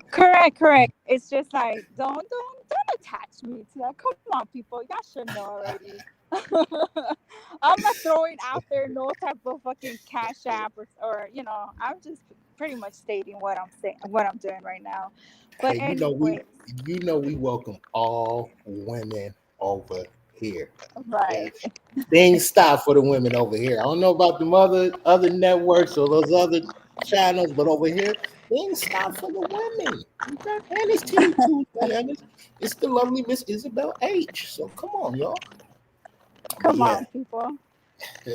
D: Correct, correct. It's just like don't attach me to that. Come on, people, y'all should know already. I'm not throwing out there no type of fucking cash app or. I'm just pretty much stating what I'm saying, what I'm doing right now. But
A: Hey,
D: anyways,
A: we welcome all women over here. Yeah.
D: right.
A: Things stop for the women over here. I don't know about the other networks or those other channels, but over here, things stop for the women. Okay? And it's Titty Tuesday, and it's the lovely Miss Isabelle H. So come on, y'all. But
D: Come
A: yeah.
D: on, people.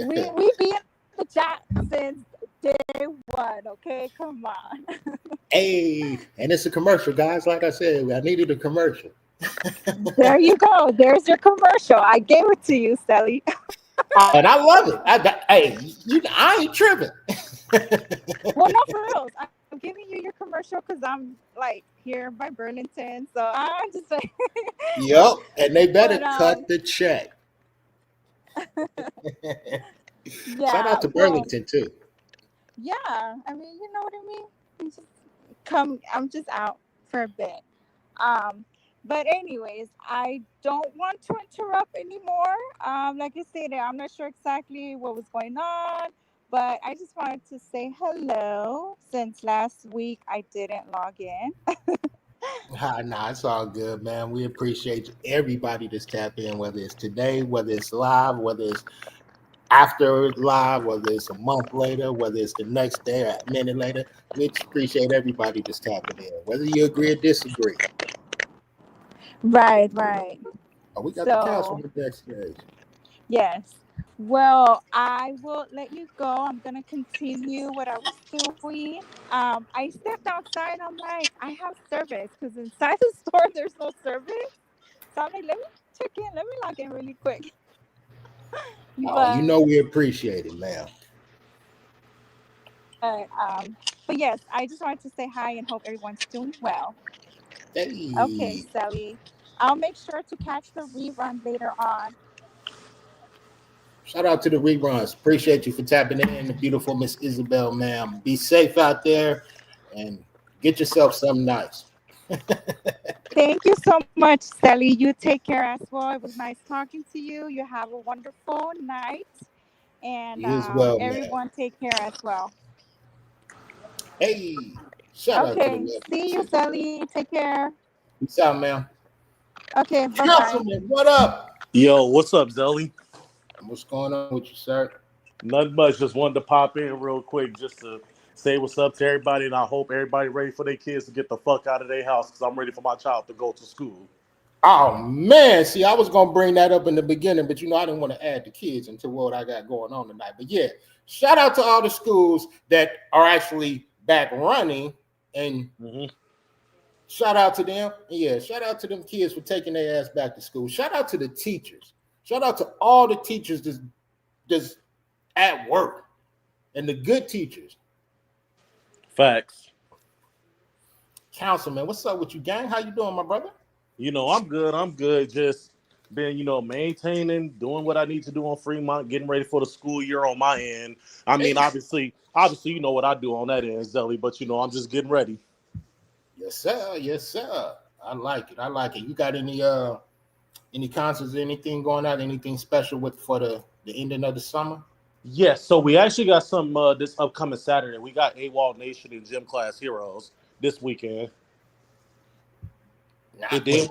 D: We be in the chat since day one. Okay, come on.
A: Hey, and it's a commercial, guys. Like I said, I needed a commercial.
D: There you go. There's your commercial. I gave it to you, Sally.
A: And I love it. Hey, I ain't tripping.
D: Well, no, for reals. I'm giving you your commercial because I'm like here by Burlington, so I'm just like,
A: Yep. And they better
D: but
A: cut the check. Shout out
D: yeah,
A: to
D: well,
A: Burlington too.
D: yeah. I mean, you know what I mean. It's just come. I'm just out for a bit. Um, but anyways, I don't want to interrupt anymore. Like I said, I'm not sure exactly what was going on, but I just wanted to say hello since last week I didn't log in.
A: Nah, it's all good, man. We appreciate everybody that's tapped in, whether it's today, whether it's live, whether it's after live, whether it's a month later, whether it's the next day or a minute later. We appreciate everybody that's tapping in, whether you agree or disagree.
D: Right, right.
A: Oh, we got the
D: So
A: councilman next stage.
D: yes. Well, I will let you go. I'm gonna continue what I was doing. I stepped outside. I'm like, I have service because inside the store there's no service. So I'm like, let me check in. Let me log in really quick.
A: Oh, you
D: But
A: know we appreciate it, ma'am.
D: but um, but yes, I just wanted to say hi and hope everyone's doing well. Okay,
A: Hey,
D: Sally. I'll make sure to catch the rerun later on.
A: shout out to the reruns. Appreciate you for tapping in, the beautiful Miss Isabelle, ma'am. Be safe out there and get yourself something nice.
D: Thank you so much, Sally. You take care as well. It was nice talking to you. You have a wonderful night. And
A: You as well, ma'am.
D: everyone take care as well.
A: Hey, shout out to the
D: Okay.
A: left.
D: See you, Sally. Take care.
A: Peace out, ma'am.
D: Okay. Bye bye.
A: Councilman, what up?
E: Yo, what's up, Zelly?
A: What's going on with you, sir?
E: Nothing much. Just wanted to pop in real quick just to say what's up to everybody, and I hope everybody ready for their kids to get the fuck out of their house because I'm ready for my child to go to school.
A: Oh man, see, I was gonna bring that up in the beginning, but I didn't want to add the kids into what I got going on tonight. But yeah, shout out to all the schools that are actually back running, and shout out to them. Yeah, shout out to them kids for taking their ass back to school. Shout out to the teachers. Shout out to all the teachers that's at work and the good teachers.
E: Facts.
A: Councilman, what's up with you, gang? How you doing, my brother?
E: I'm good. I'm good. Just been, maintaining, doing what I need to do on Fremont, getting ready for the school year on my end. I mean, obviously, you know what I do on that end, Zelly, but I'm just getting ready.
A: Yes, sir. Yes, sir. I like it. I like it. You got any concerts, anything going on, anything special for the ending of the summer?
E: Yes, so we actually got some this upcoming Saturday. We got AWOL Nation and Gym Class Heroes this weekend. And then,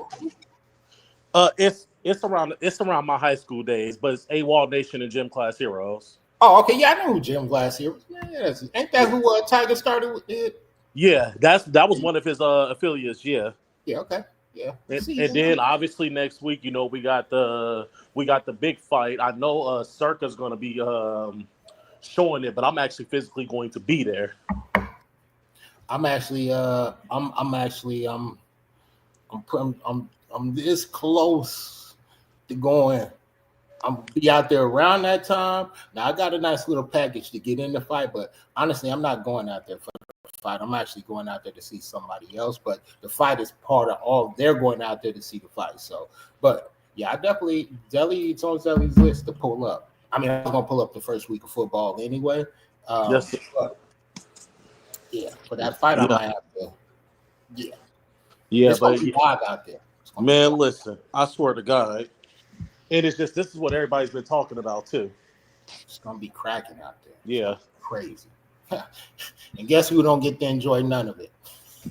E: it's around my high school days, but it's AWOL Nation and Gym Class Heroes.
A: Oh, okay. Yeah, I know who Gym Class Heroes. Yeah, ain't that who Tiger started with it?
E: Yeah, that was one of his affiliates. Yeah.
A: Yeah. Okay. Yeah.
E: And then obviously next week, we got the big fight. I know Circa's going to be showing it, but I'm actually physically going to be there.
A: I'm this close to going. I'm be out there around that time. Now I got a nice little package to get in the fight, but honestly, I'm not going out there for the fight. I'm actually going out there to see somebody else. But the fight is part of all. They're going out there to see the fight. So, but yeah, I definitely it's on Zelly's list to pull up. I mean, I was gonna pull up the first week of football anyway.
E: Yes.
A: But, yeah, for that fight, I might have to. Yeah.
E: Yeah,
A: it's
E: but
A: gonna be live out there.
E: Man, listen, I swear to God. And it's just, this is what everybody's been talking about too.
A: It's gonna be cracking out there.
E: Yeah.
A: Crazy. And guess who don't get to enjoy none of it?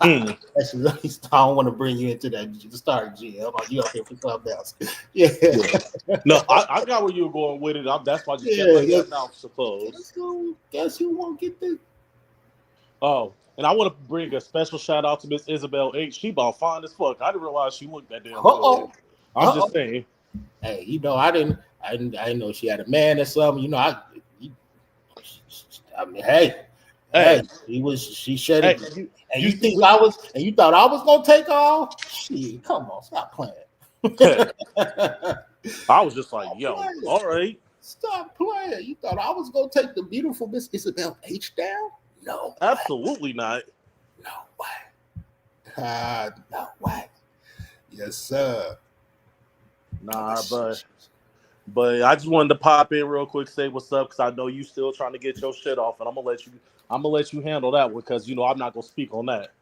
A: Actually, I don't want to bring you into that start, G. You up here for something else. Yeah.
E: No, I got where you were going with it. That's why I just kept letting that out, suppose.
A: Guess who won't get the...
E: Oh, and I want to bring a special shout out to Miss Isabelle H. She about fine as fuck. I didn't realize she looked that damn good. I'm just saying.
A: Hey, I didn't know she had a man or something. I mean, hey, she said it. And you thought I was gonna take off? Shit, come on, stop playing.
E: I was just like, yo, all right.
A: Stop playing. You thought I was gonna take the beautiful Miss Isabelle H down? No.
E: Absolutely not.
A: No way. No way. Yes, sir.
E: Nah, but I just wanted to pop in real quick, say what's up, because I know you still trying to get your shit off, and I'm gonna let you handle that one, because I'm not gonna speak on that.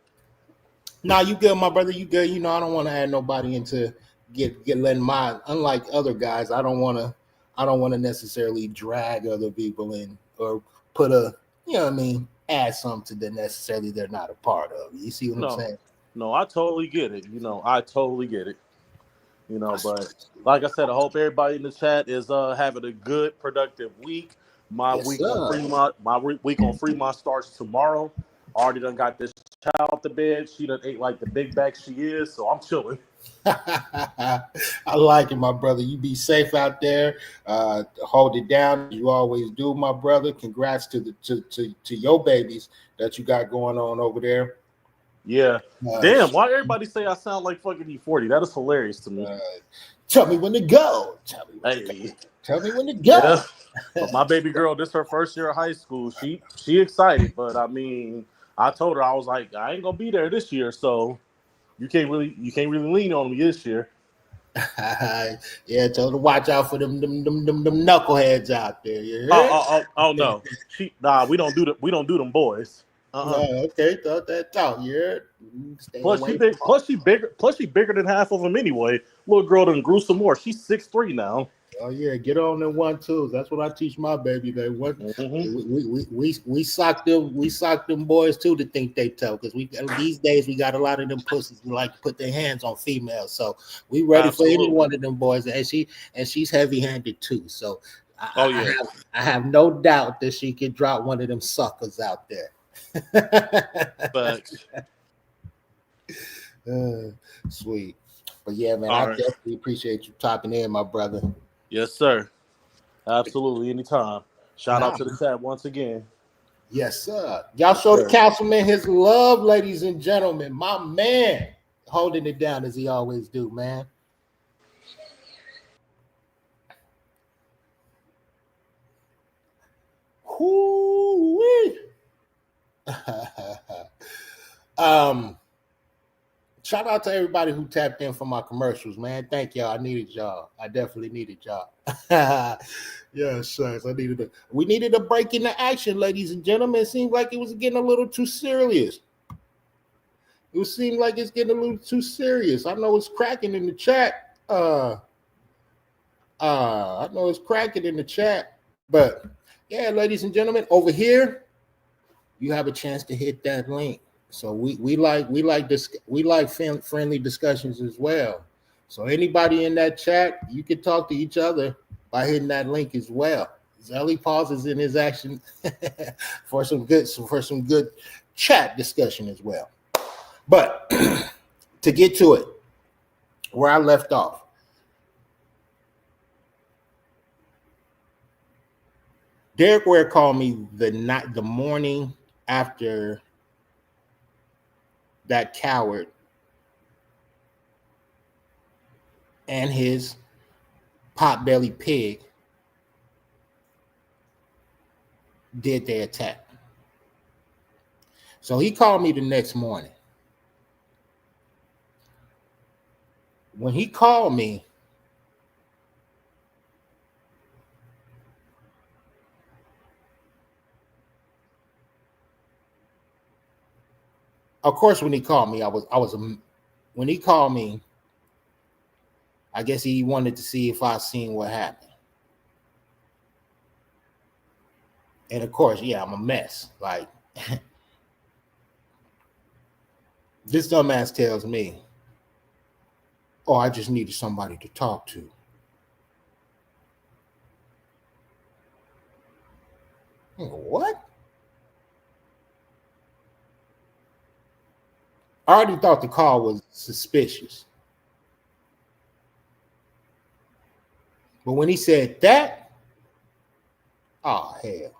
A: Nah, you good, my brother. You good. I don't want to add nobody into get letting mine. Unlike other guys, I don't want to necessarily drag other people in or put add something that necessarily they're not a part of. You see what I'm saying?
E: No, I totally get it. I totally get it. But like I said, I hope everybody in the chat is having a good, productive week. My week on Fremont starts tomorrow. Already done got this child to bed. She done ate like the big bag she is, so I'm chilling.
A: I like it, my brother. You be safe out there. Hold it down. You always do, my brother. Congrats to the to your babies that you got going on over there.
E: Yeah. Damn, why everybody say I sound like fucking E40? That is hilarious to me.
A: Tell me when to go. Tell me when to go. Tell me when to go.
E: Yeah. But my baby girl, this is her first year of high school. She excited, but I mean, I told her, I was like, I ain't gonna be there this year, so you can't really lean on me this year.
A: Yeah, tell her to watch out for them knuckleheads out there. Yeah.
E: Oh no. We don't do them boys.
A: No, okay, thought that out. Yeah.
E: Plus she bigger than half of them anyway. Little girl done grew some more. She's 6'3" now.
A: Oh yeah, get on them 1-2s. That's what I teach my baby. They what we sock them boys too to think they tough, because these days we got a lot of them pussies who like to put their hands on females. So we ready for any one of them boys, and she's heavy-handed too. So I have no doubt that she can drop one of them suckers out there.
E: But
A: sweet. But yeah, man, I definitely appreciate you talking in, my brother.
E: Yes, sir. Absolutely, anytime. Shout out to the chat once again.
A: Yes, sir. Y'all show the councilman his love, ladies and gentlemen. My man, holding it down as he always do, man. Whoo-wee. Shout out to everybody who tapped in for my commercials, man. Thank y'all. I needed y'all. I definitely needed y'all. Yes, sir. We needed a break in the action, ladies and gentlemen. It seemed like it was getting a little too serious. It seemed like it's getting a little too serious. I know it's cracking in the chat. I know it's cracking in the chat. But yeah, ladies and gentlemen, over here, you have a chance to hit that link. So we like friendly discussions as well. So anybody in that chat, you can talk to each other by hitting that link as well. Zelly pauses in his action for some good chat discussion as well. But to get to it, where I left off, Derek Ware called me the morning after that coward and his pot-belly pig did their attack. So he called me the next morning. When he called me, of course, when he called me, when he called me, I guess he wanted to see if I seen what happened. And of course, yeah, I'm a mess. Like, this dumbass tells me, oh, I just needed somebody to talk to. What? I already thought the call was suspicious. But when he said that, oh, hell.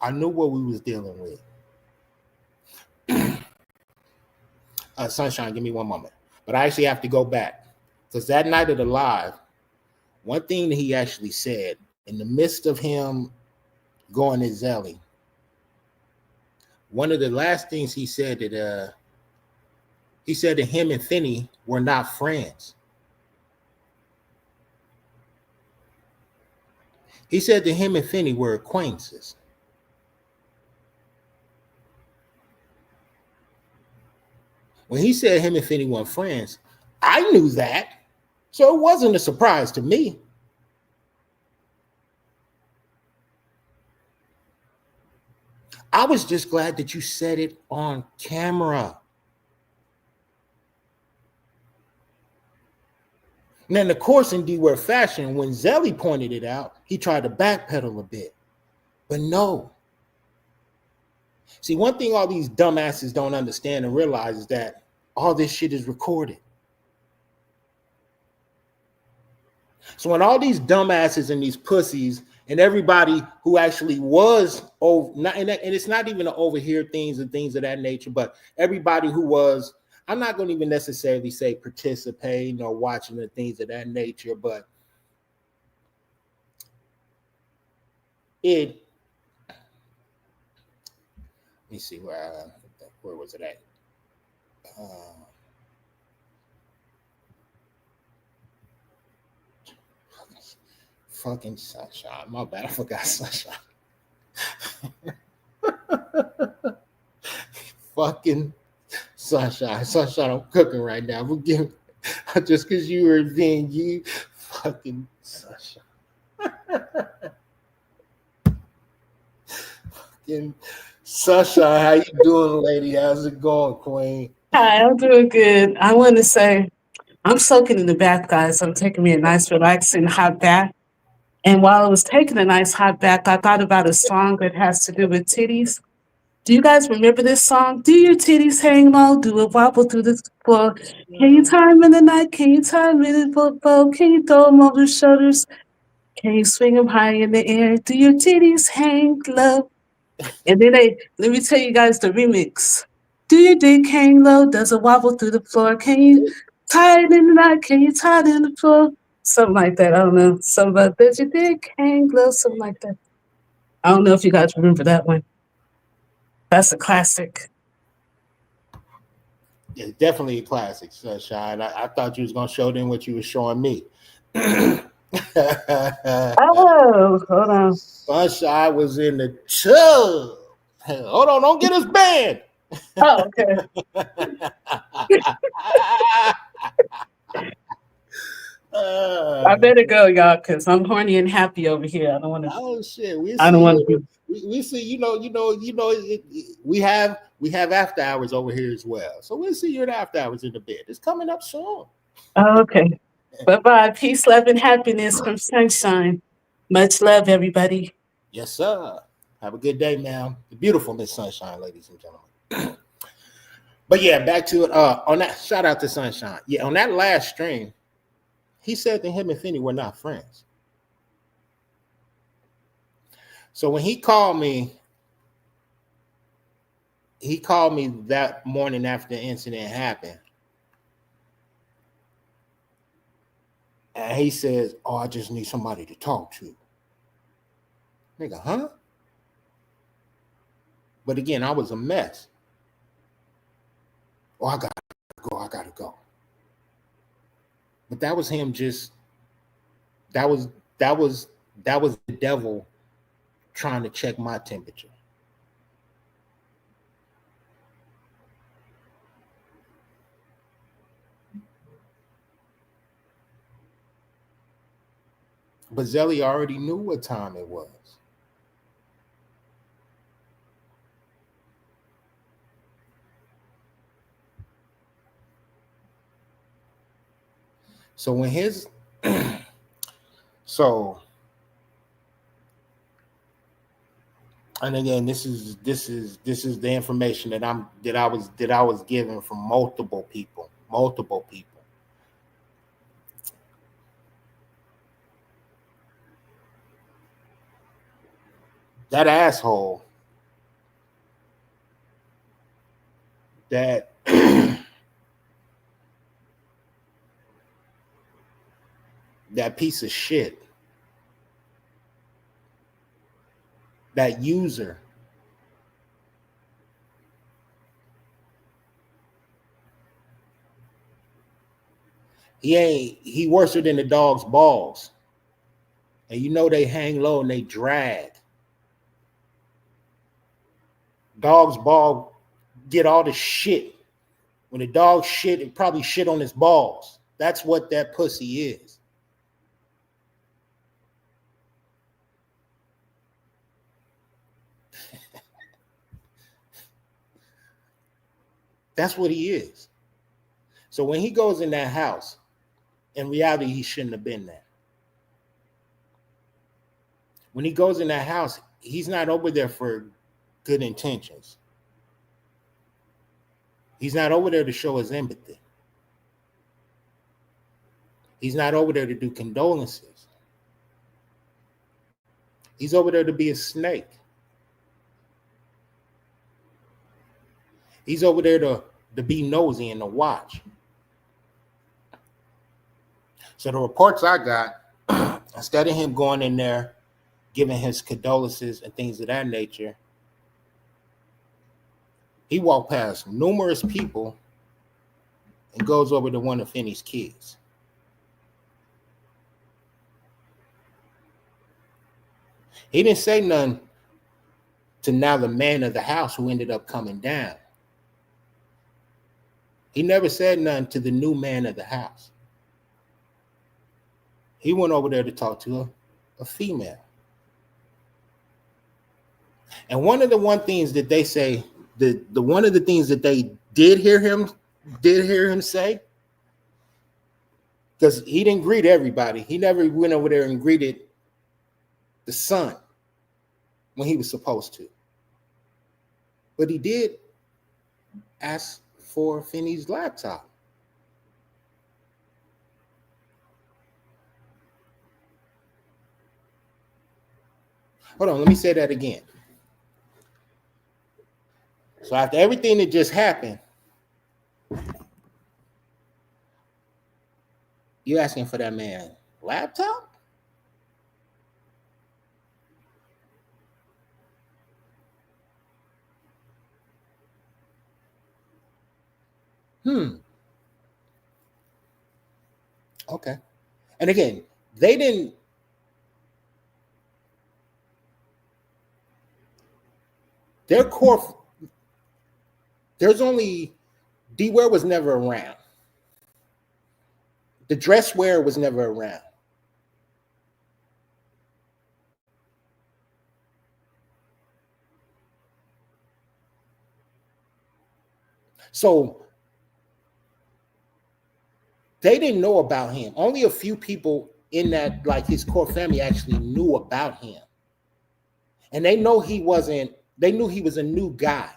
A: I knew what we was dealing with. Sunshine, give me one moment. But I actually have to go back. Because that night of the live, one thing that he actually said, in the midst of him going to Zelly, one of the last things he said that him and Finney were not friends. He said that him and Finney were acquaintances. When he said him and Finney weren't friends, I knew that. So it wasn't a surprise to me. I was just glad that you said it on camera. And then, of course, in Dwear fashion, when Zelly pointed it out, he tried to backpedal a bit. But no. See, one thing all these dumbasses don't understand and realize is that all this shit is recorded. So when all these dumbasses and these pussies and everybody who actually was and it's not even to overhear things and things of that nature, but everybody who was, I'm not going to even necessarily say participating or watching the things of that nature, but let me see where was it at? Fucking Sunshine. My bad. I forgot Sunshine. Fucking Sunshine. Sunshine, I'm cooking right now. Forgive me. Just because you were being you. Fucking Sunshine. Fucking Sunshine, how you doing, lady? How's it going, queen?
F: Hi, I'm doing good. I want to say I'm soaking in the bath, guys. I'm taking me a nice, relaxing hot bath. And while I was taking a nice hot bath, I thought about a song that has to do with titties. Do you guys remember this song? Do your titties hang low? Do it wobble through the floor? Can you tie them in the night? Can you tie them in the bow? Can you throw them over the shoulders? Can you swing them high in the air? Do your titties hang low? And then let me tell you guys the remix. Do your dick hang low? Does it wobble through the floor? Can you tie it in the night? Can you tie it in the floor? Something like that. I don't know. Something about does your dick hang low? Something like that. I don't know if you guys remember that one. That's a classic.
A: It's definitely a classic, Sunshine. I thought you was gonna show them what you were showing me.
F: Oh, hold on.
A: Sunshine was in the tub. Hold on, don't get us banned.
F: Oh, okay. I better go, y'all, because I'm horny and happy over here. I don't want to.
A: Oh shit,
F: I don't want to.
A: we see. We have after hours over here as well. So we'll see you at after hours in the bed. It's coming up soon.
F: Oh, okay. Bye-bye. Peace, love, and happiness from Sunshine. Much love, everybody.
A: Yes, sir. Have a good day, ma'am. The beautiful Miss Sunshine, ladies and gentlemen. But yeah, back to it. On that, shout out to Sunshine. Yeah, on that last stream, he said that him and Finney were not friends. So when he called me that morning after the incident happened. And he says, "Oh, I just need somebody to talk to." Nigga, huh? But again, I was a mess. Oh, I gotta go. But that was him just, that was the devil trying to check my temperature. But Zelly already knew what time it was. So when his and again, this is the information that I was given from multiple people. That asshole that that piece of shit, that user, he worse than the dog's balls. And you know they hang low and they drag. Dog's ball get all the shit. When the dog shit, it probably shit on his balls. That's what that pussy is. That's what he is. So when he goes in that house, in reality, he shouldn't have been there. When he goes in that house, he's not over there for good intentions. He's not over there to show his empathy. He's not over there to do condolences. He's over there to be a snake. He's over there to be nosy and to watch. So the reports I got, instead of him going in there, giving his condolences and things of that nature, he walked past numerous people and goes over to one of Finney's kids. He didn't say nothing to now the man of the house who ended up coming down. He never said nothing to the new man of the house. He went over there to talk to a female. And one of the things that they say, one of the things that they did hear him say, because he didn't greet everybody. He never went over there and greeted the son when he was supposed to. But he did ask for Finney's laptop. Hold on, let me say that again. So after everything that just happened, you asking for that man laptop? Okay. And again, there's only, Dwear was never around. The DressWare was never around. So they didn't know about him. Only a few people in that, like his core family, actually knew about him. And they knew he was a new guy.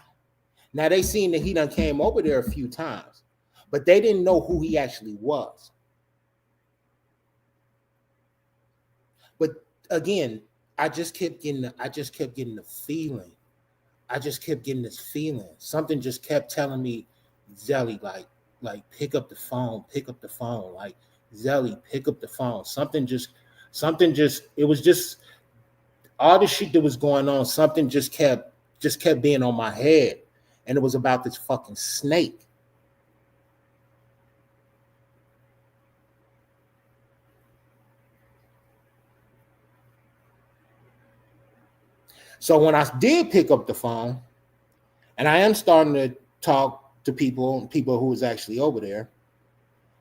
A: Now they seen that he done came over there a few times, but they didn't know who he actually was. But again, I just kept getting the feeling. I just kept getting this feeling. Something just kept telling me, Zelly, like pick up the phone, like Zelly, pick up the phone. Something just, it was just all the shit that was going on. Something just kept being on my head. And it was about this fucking snake. So when I did pick up the phone, and I am starting to talk to people who was actually over there,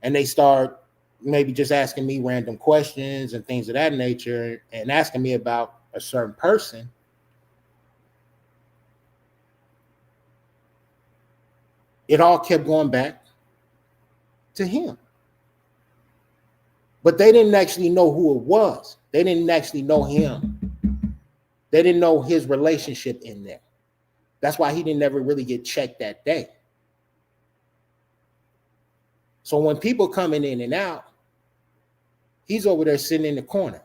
A: and they start maybe just asking me random questions and things of that nature, and asking me about a certain person, it all kept going back to him. But they didn't actually know who it was. They didn't actually know him. They didn't know his relationship in there. That's why he didn't ever really get checked that day. So when people coming in and out, he's over there sitting in the corner.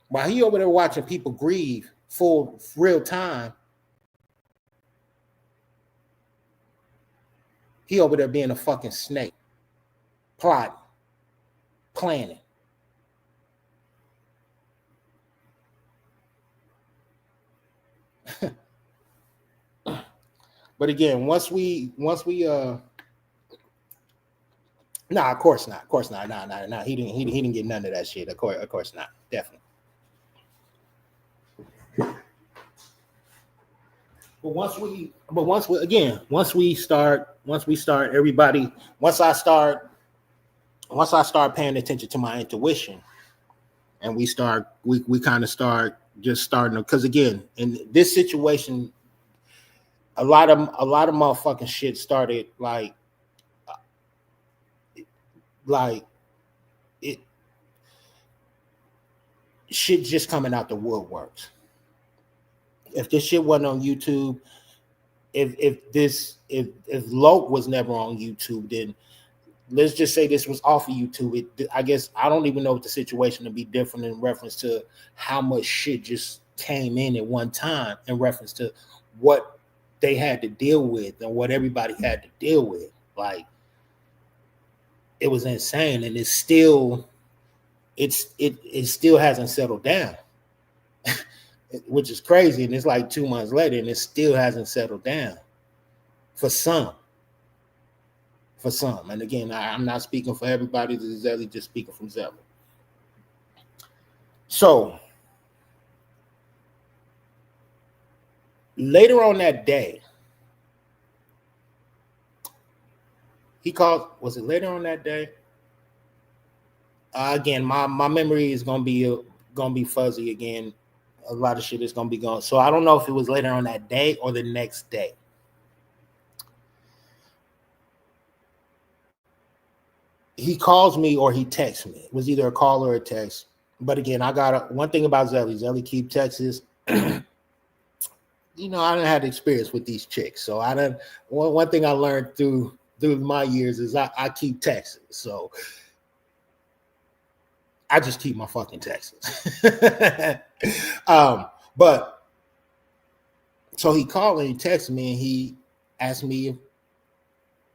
A: While he over there watching people grieve full real time, he over there being a fucking snake, plotting, planning. But again, once we of course not. Nah. He didn't get none of that shit. Of course not. Definitely. But once I start paying attention to my intuition, and we kind of start starting to, because again, in this situation, a lot of motherfucking shit started like shit just coming out the woodworks. If this shit wasn't on YouTube, if Loke was never on YouTube, then let's just say this was off of YouTube. I guess I don't even know if the situation would be different in reference to how much shit just came in at one time in reference to what they had to deal with and what everybody had to deal with. Like, it was insane, and it still hasn't settled down, which is crazy. And it's like 2 months later, and it still hasn't settled down for some. And again, I'm not speaking for everybody. This is Zelly, just speaking from Zelly. So later on that day, he called. Was it later on that day? Again, my memory is gonna be fuzzy again. A lot of shit is gonna be gone. So I don't know if it was later on that day or the next day. He calls me or he texts me. It was either a call or a text. But again, I got one thing about Zelly. Zelly keep texts. You know, I done had experience with these chicks. So one thing I learned through my years is I keep texts. So I just keep my fucking texts. But so he called and he texted me and he asked me if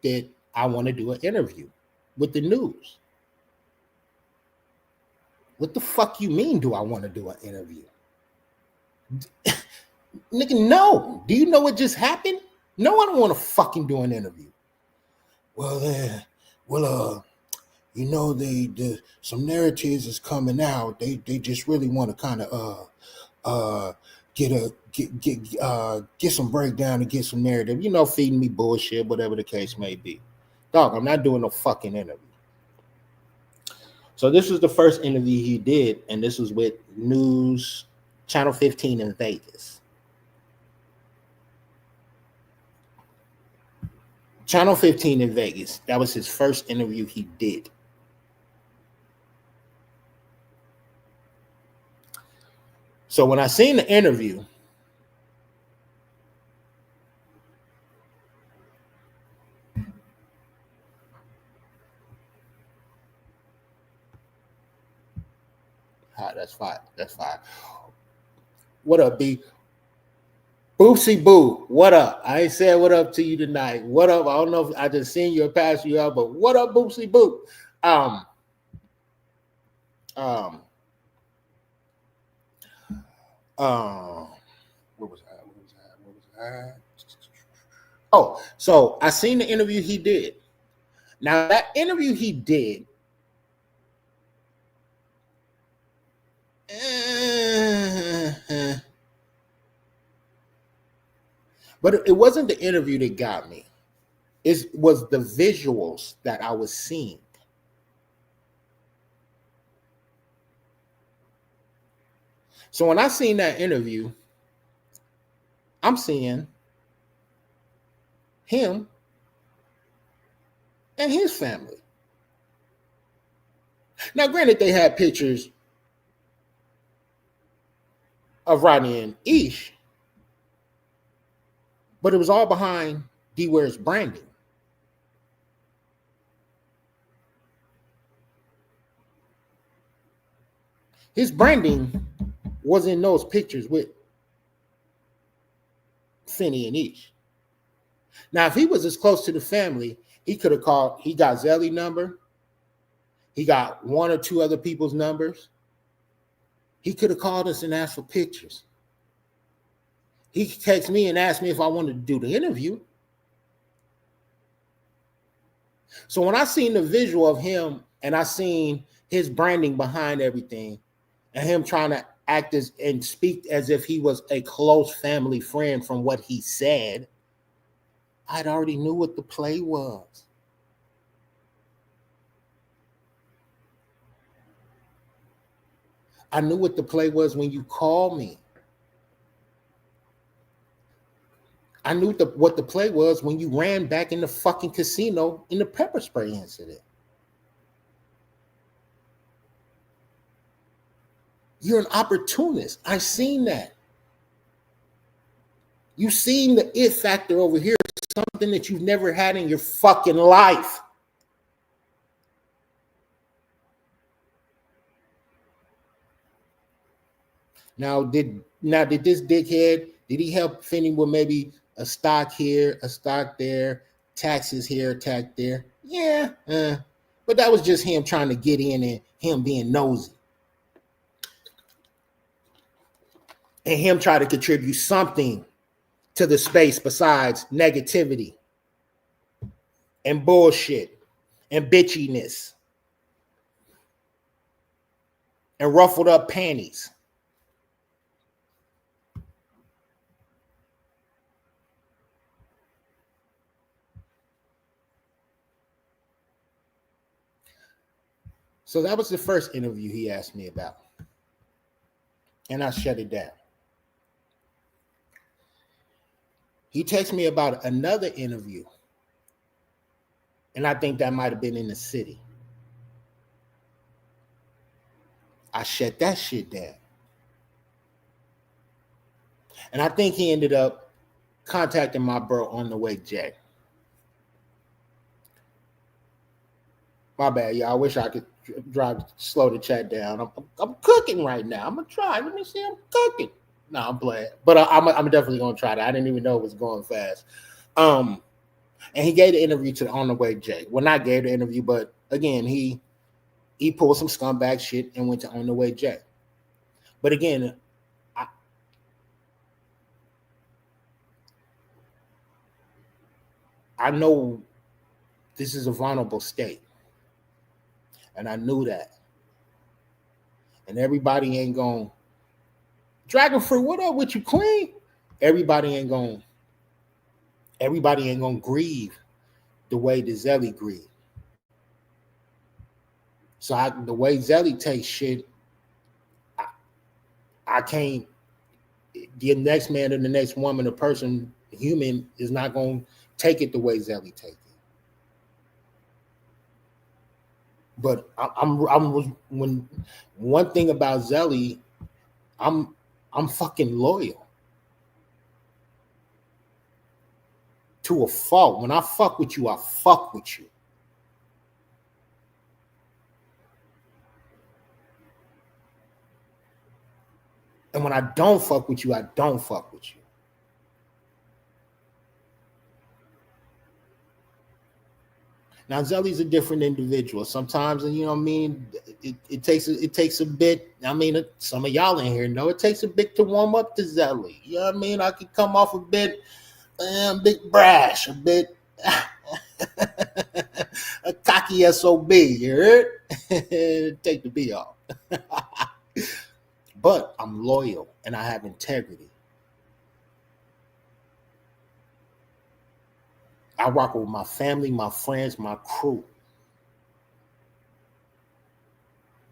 A: that I want to do an interview with the news. What the fuck you mean, do I want to do an interview? Nigga, no. Do you know what just happened? No, I don't want to fucking do an interview. You know, some narratives is coming out. They just really want to kind of get some breakdown and get some narrative. You know, feeding me bullshit, whatever the case may be. Dog, I'm not doing no fucking interview. So this was the first interview he did, and this was with News Channel 15 in Vegas. Channel 15 in Vegas. That was his first interview he did. So when I seen the interview, that's fine. That's fine. What up, B? Boopsie Boo, what up? I ain't said what up to you tonight. What up? I don't know if I just seen you or passed you out, but what up, Boopsie Boo? What was that? Oh, so I seen the interview he did. Now that interview he did, but it wasn't the interview that got me. It was the visuals that I was seeing. So when I seen that interview, I'm seeing him and his family. Now, granted, they had pictures of Rodney and Ish, but it was all behind Dwear's branding. His branding was in those pictures with Finney and Ish. Now, if he was as close to the family, he could have called. He got Zelly's number. He got one or two other people's numbers. He could have called us and asked for pictures. He texted me and asked me if I wanted to do the interview. So when I seen the visual of him and I seen his branding behind everything and him trying to act as and speak as if he was a close family friend from what he said, I'd already knew what the play was. I knew what the play was when you called me. I knew what the play was when you ran back in the fucking casino in the pepper spray incident. You're an opportunist. I seen that. You seen the it factor over here, something that you've never had in your fucking life. Now, did this dickhead, did he help Finney with maybe a stock here, a stock there, taxes here, tax there? Yeah, but that was just him trying to get in and him being nosy. And him trying to contribute something to the space besides negativity and bullshit and bitchiness and ruffled up panties. So that was the first interview he asked me about. And I shut it down. He texted me about another interview. And I think that might have been in the city. I shut that shit down. And I think he ended up contacting my bro on the way, Jay. My bad, y'all. I wish I could slow the chat down. I'm cooking right now. I'm gonna try. Let me see. I'm cooking. No, I'm playing, but I'm definitely gonna try that. I didn't even know it was going fast. And he gave the interview to On the Way Jay. Well, not gave the interview, but again, he pulled some scumbag shit and went to On the Way Jay. But again, I know this is a vulnerable state. And I knew that. And everybody ain't going, Dragon Fruit, what up with you, Queen? Everybody ain't going to grieve the way the Zelly grieve. So the way Zelly takes shit, I can't, the next man or the next woman or person, human, is not going to take it the way Zelly take it. But when one thing about Zelly, I'm fucking loyal to a fault. When I fuck with you, I fuck with you. And when I don't fuck with you, I don't fuck with you. Now, Zelly's a different individual. Sometimes, you know what I mean, it takes a bit. I mean, some of y'all in here know it takes a bit to warm up to Zelly. You know what I mean? I could come off a bit brash, a bit a cocky SOB, you heard? Take the B off. But I'm loyal and I have integrity. I rock with my family, my friends, my crew.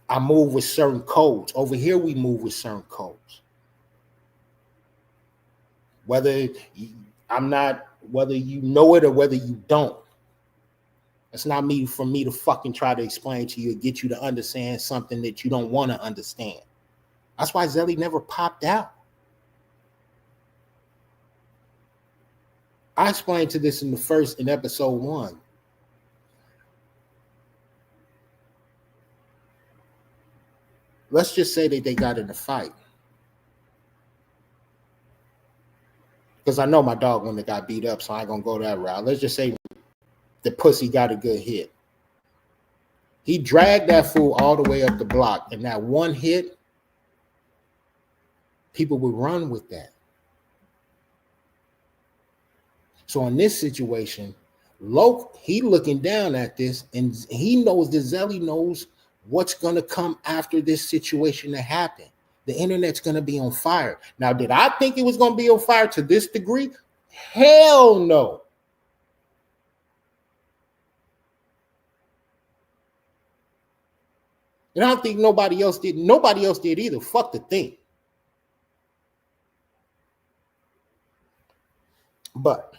A: I move with certain codes. Over here, we move with certain codes. Whether you know it or whether you don't. It's not for me to fucking try to explain to you or get you to understand something that you don't want to understand. That's why Zelly never popped out. I explained to this in episode 1. Let's just say that they got in a fight. Because I know my dog when they got beat up, so I ain't gonna go that route. Let's just say the pussy got a good hit. He dragged that fool all the way up the block, and that one hit, people would run with that. So in this situation, he looking down at this, and he knows that Zelly knows what's going to come after this situation to happen. The internet's going to be on fire. Now, did I think it was going to be on fire to this degree? Hell no. And I don't think nobody else did. Nobody else did either. Fuck the thing. But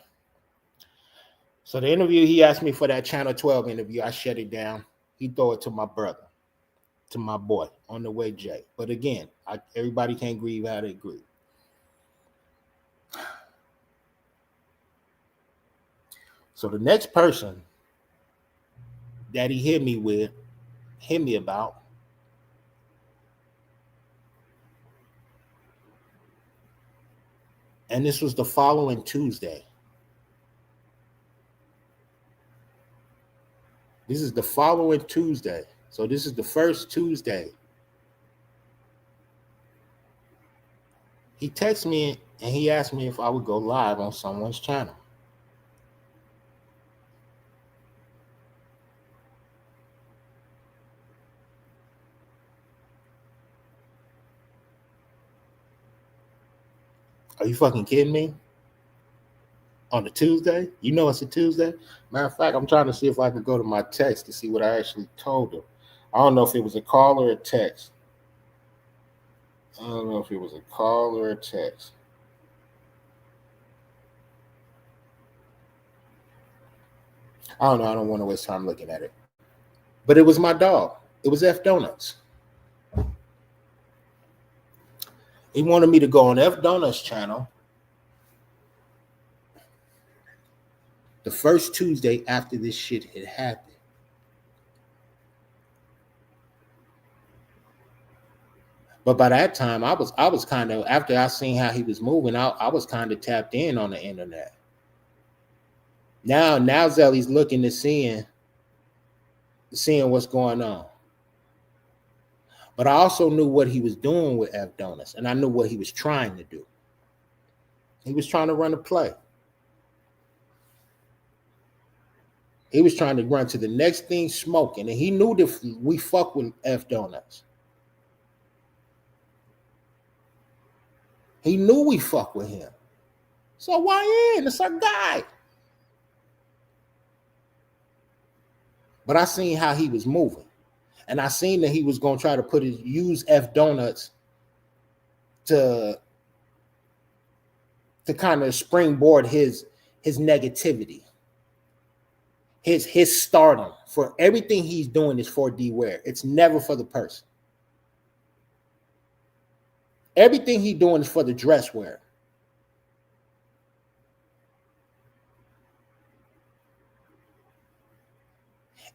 A: so the interview, he asked me for that Channel 12 interview. I shut it down. He threw it to my brother. to my boy on the way, Jay. But again, everybody can't grieve how they grieve. So the next person that he hit me about, and this was the following Tuesday. This is the following Tuesday. So this is the first Tuesday. He texted me and he asked me if I would go live on someone's channel. Are you fucking kidding me? On a Tuesday? You know it's a Tuesday? Matter of fact, I'm trying to see if I can go to my text to see what I actually told him. I don't know if it was a call or a text. I don't know if it was a call or a text. I don't know. I don't want to waste time looking at it. But it was my dog. It was F Donuts. He wanted me to go on F Donuts channel the first Tuesday after this shit had happened. But by that time, I was kind of, after I seen how he was moving, I was kind of tapped in on the internet. Now Zelly's looking to seeing what's going on. But I also knew what he was doing with F Donuts, and I knew what he was trying to do. He was trying to run a play. He was trying to run to the next thing smoking, and he knew that we fuck with F Donuts. He knew we fuck with him. So why in? It's our guy. But I seen how he was moving. And I seen that he was going to try to use F Donuts to kind of springboard his negativity. His stardom. For everything he's doing is for Dwear. It's never for the person. Everything he's doing is for the dresswear.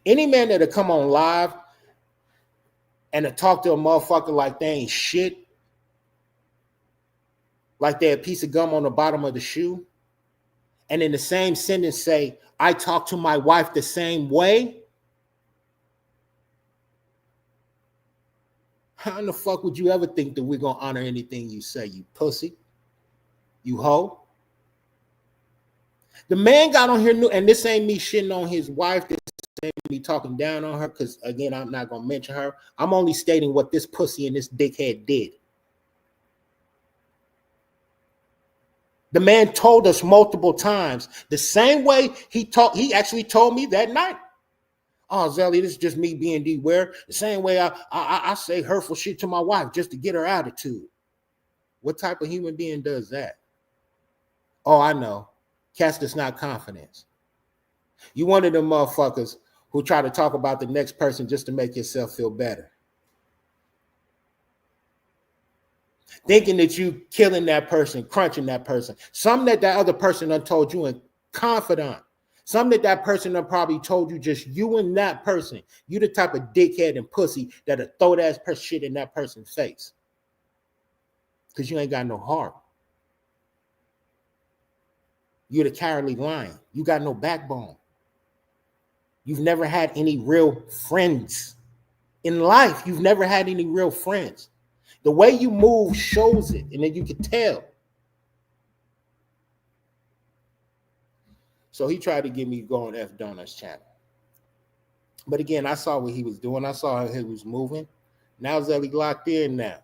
A: Any man that'll come on live and to talk to a motherfucker like they ain't shit, like they're a piece of gum on the bottom of the shoe, and in the same sentence say, I talk to my wife the same way, how in the fuck would you ever think that we're going to honor anything you say, you pussy? You hoe? The man got on here, and this ain't me shitting on his wife, this ain't me talking down on her, because, again, I'm not going to mention her. I'm only stating what this pussy and this dickhead did. The man told us multiple times, the same way he actually told me that night. Oh, Zelly, this is just me being Dwear. The same way I say hurtful shit to my wife just to get her attitude. What type of human being does that? Oh, I know. Cast that's not confidence. You one of them motherfuckers who try to talk about the next person just to make yourself feel better. Thinking that you killing that person, crunching that person. Something that other person done told you in confidant. Something that person done probably told you, just you and that person. You the type of dickhead and pussy that'll throw that shit in that person's face. Because you ain't got no heart. You're the cowardly lion. You got no backbone. You've never had any real friends. In life, you've never had any real friends. The way you move shows it, and then you can tell. So he tried to get me to go on F Donuts channel. But again, I saw what he was doing. I saw how he was moving. Now Zelly locked in now.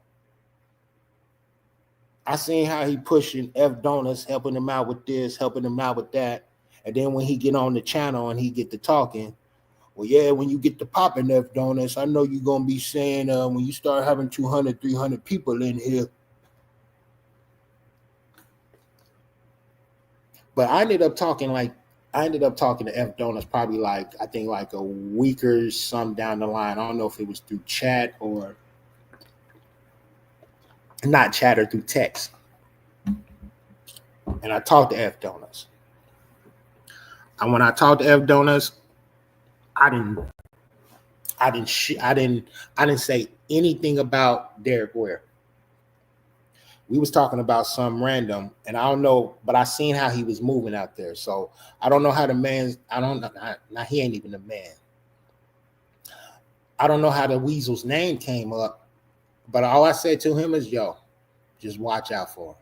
A: I seen how he pushing F Donuts, helping him out with this, helping him out with that. And then when he get on the channel and he get to talking, well, yeah, when you get to popping F Donuts, I know you're going to be saying when you start having 200, 300 people in here. But I ended up talking like I ended up talking to F Donuts probably like a week or some down the line. I don't know if it was through chat or not chat or through text. And I talked to F Donuts. And when I talked to F Donuts, I didn't say anything about Derek Ware. We was talking about some random, and I don't know, but I seen how he was moving out there. So I don't know how the man. I don't know. Now he ain't even a man. I don't know how the weasel's name came up, but all I said to him is, "Yo, just watch out for him."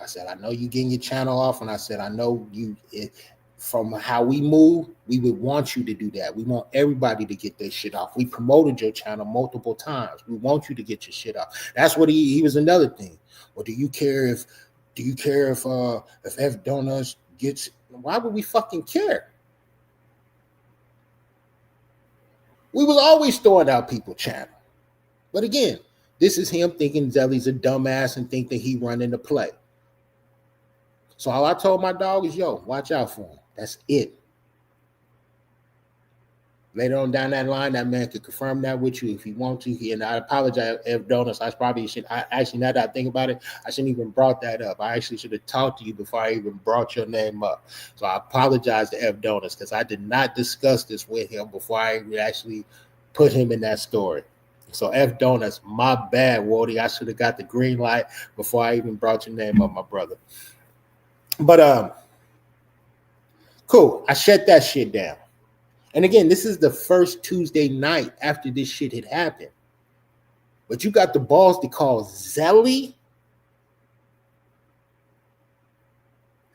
A: I said, "I know you getting your channel off," and I said, "I know you." From how we move, we would want you to do that. We want everybody to get their shit off. We promoted your channel multiple times. We want you to get your shit off. That's what he was another thing. Well, do you care if F Donuts gets? Why would we fucking care? We was always throwing out people's channel. But again, this is him thinking Zelly's a dumbass and think that he running the play. So all I told my dog is, yo, watch out for him. That's it. Later on down that line, that man could confirm that with you if he wants to. And I apologize, F Donuts. I probably should. Actually, now that I think about it, I shouldn't even brought that up. I actually should have talked to you before I even brought your name up. So I apologize to F Donuts because I did not discuss this with him before I actually put him in that story. So F Donuts, my bad, Wardy. I should have got the green light before I even brought your name up, my brother. But cool. I shut that shit down. And again, this is the first Tuesday night after this shit had happened. But you got the balls to call Zelly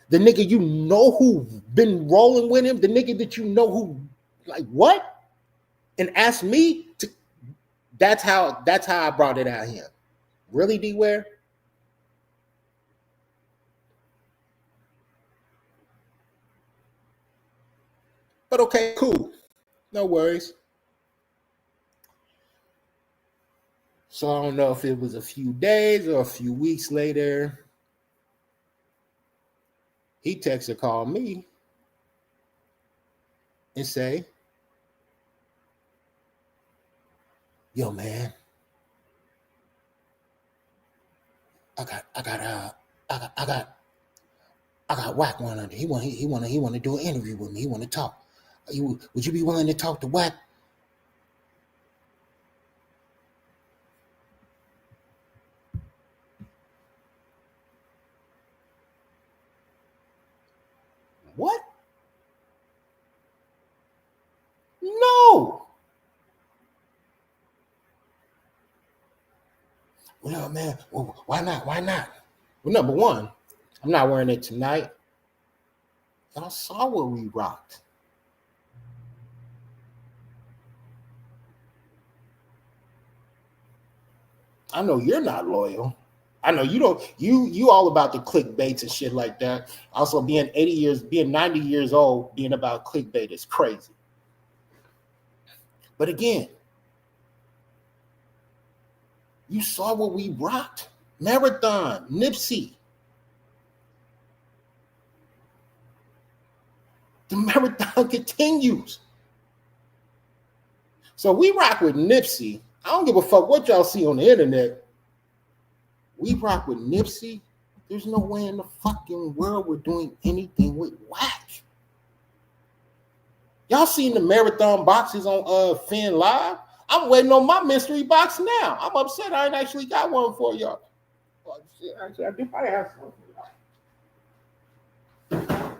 A: the nigga you know who been rolling with him, the nigga that you know who, like, what? And ask me to. That's how I brought it out here. Really, Dwear? But okay, cool. No worries. So I don't know if it was a few days or a few weeks later. He texts or called me and say, yo, man, I got Wack one under. He want to do an interview with me. He want to talk. Would you be willing to talk to Wack? What? No. Well, man, well, why not? Why not? Well, number one, I'm not wearing it tonight. Y'all saw what we rocked. I know you're not loyal. I know you don't. You all about the clickbaits and shit like that. Also, being 90 years old, being about clickbait is crazy. But again, you saw what we rocked. Marathon, Nipsey. The marathon continues. So we rock with Nipsey. I don't give a fuck what y'all see on the internet. We rock with Nipsey. There's no way in the fucking world we're doing anything with Wack. Y'all seen the marathon boxes on Finn Live? I'm waiting on my mystery box now. I'm upset I ain't actually got one for y'all. Oh, shit, actually, I do probably have some for y'all.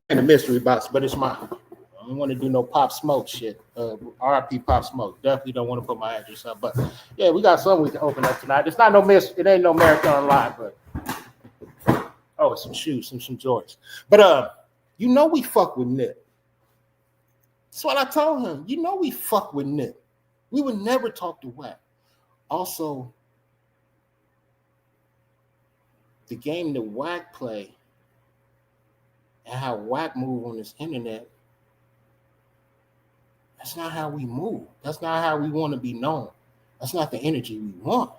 A: And a mystery box, but it's mine. I don't want to do no Pop Smoke shit. RIP Pop Smoke. Definitely don't want to put my address up. But yeah, we got something we can open up tonight. It's not no it ain't no marathon live, but it's some shoes, some Jordans. But you know we fuck with Nip. That's what I told him. You know we fuck with Nip. We would never talk to Wack. Also, the game that Wack play and how Wack move on this internet, that's not how we move. That's not how we want to be known. That's not the energy we want.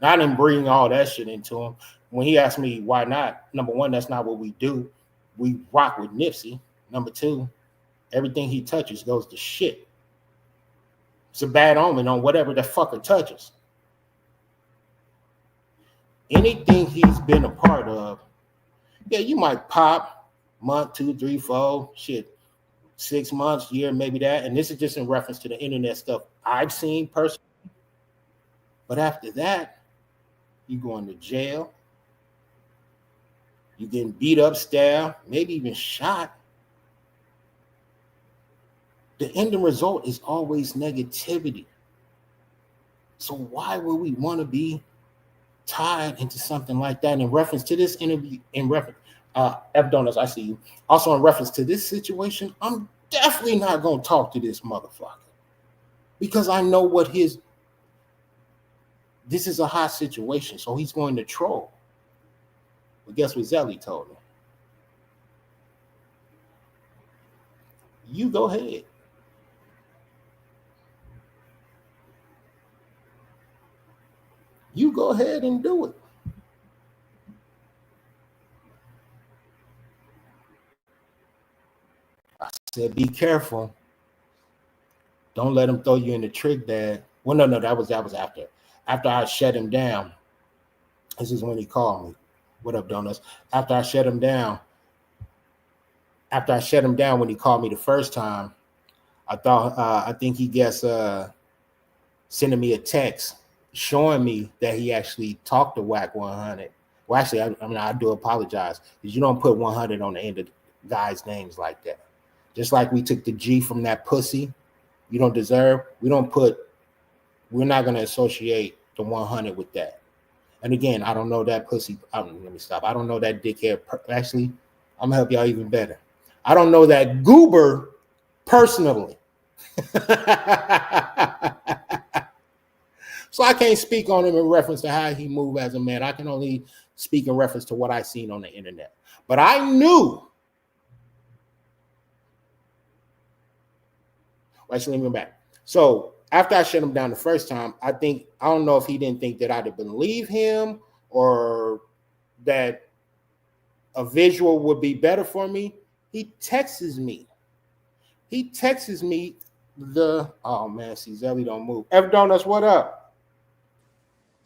A: Now, I didn't bring all that shit into him. when he asked me why not, number one, that's not what we do. We rock with Nipsey. Number two, everything he touches goes to shit. It's a bad omen on whatever the fucker touches. Anything he's been a part of, yeah, you might pop month, 2, 3, 4, shit, 6 months, year, maybe that. And this is just in reference to the internet stuff I've seen personally. But after that, you going to jail. You getting beat up, stabbed, maybe even shot. The ending result is always negativity. So why would we want to be tied into something like that? In reference to this interview, in reference, F Donuts, I see you. Also in reference to this situation, I'm definitely not going to talk to this motherfucker because I know what this is a hot situation, so he's going to troll. But guess what Zelly told me? You go ahead. You go ahead and do it. I said, be careful. Don't let him throw you in the trick bag. Well, no, that was after. After I shut him down, this is when he called me. What up, Donuts? After I shut him down when he called me the first time, I think he guessed sending me a text showing me that he actually talked to Wack 100. Well, actually, I do apologize because you don't put 100 on the end of guys' names like that. Just like we took the G from that pussy, you don't deserve. We're not going to associate the 100 with that. And again, I don't know that pussy. Let me stop. I don't know that dickhead. Actually, I'm gonna help y'all even better. I don't know that goober personally. So I can't speak on him in reference to how he moved as a man. I can only speak in reference to what I seen on the internet. But I knew. Actually, let me back. So after I shut him down the first time, I don't know if he didn't think that I'd believe him or that a visual would be better for me. He texts me. Oh man, see Zelly don't move. F Donuts, what up?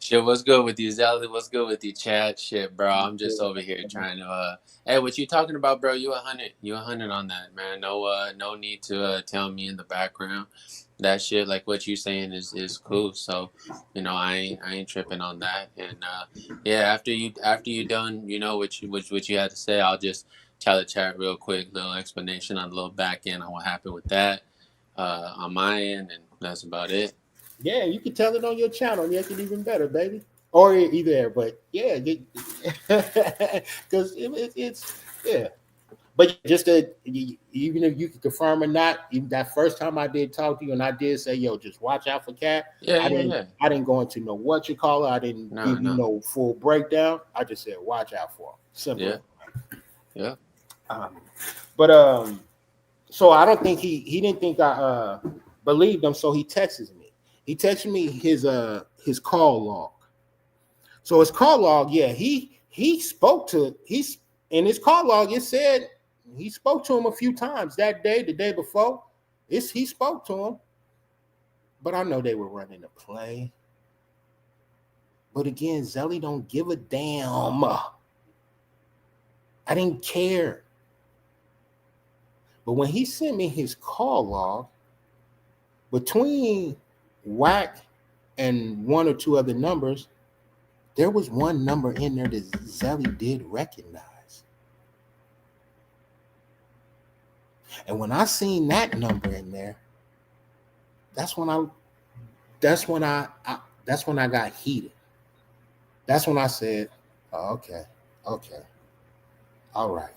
G: Shit, what's good with you, Zelly? What's good with you, Chad? Shit, bro, I'm just over here trying to. Hey, what you talking about, bro? You 100. You 100 on that, man. No need to tell me in the background. That shit, like what you saying, is cool. So, I ain't tripping on that. And yeah, after you done, what you had to say, I'll just tell the chat real quick, little explanation on the little back end on what happened with that on my end, and that's about it.
A: Yeah, you can tell it on your channel. Make it even better, baby. Or either, but yeah, because it's yeah. But just to, even if you can confirm or not, even that first time I did talk to you and I did say, yo, just watch out for Cat.
G: Yeah,
A: I didn't go into no what you call it. I didn't give you no full breakdown. I just said watch out for him. Simple.
G: Yeah.
A: So I don't think he didn't think I believed him. So he texted me. He texted me his call log. So his call log, yeah, he spoke to in his call log. It said he spoke to him a few times that day, the day before. He spoke to him, but I know they were running a play. But again, Zelly don't give a damn. I didn't care. But when he sent me his call log, between Wack and one or two other numbers, there was one number in there that Zelly did recognize. And when I seen that number in there, that's when I got heated. That's when I said, oh, okay, all right.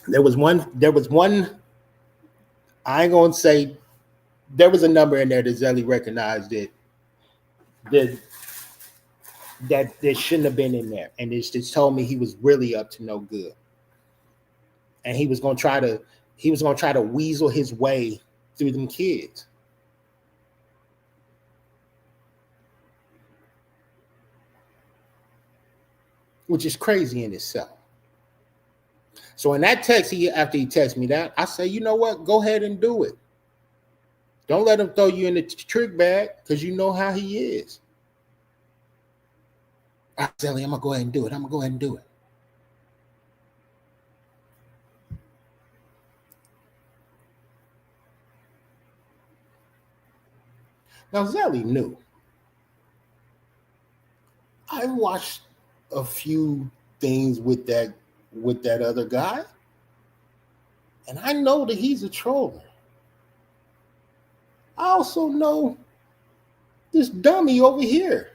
A: There was one, I ain't gonna say, there was a number in there that Zelly recognized that shouldn't have been in there. And it just told me he was really up to no good. And he was gonna try to weasel his way through them kids. which is crazy in itself. So in that text, after he texted me that, I say, you know what? Go ahead and do it. Don't let him throw you in the trick bag, because you know how he is. All right, Zelly, I'm going to go ahead and do it. Now, Zelly knew. I watched a few things with that other guy, and I know that he's a troller. I also know this dummy over here.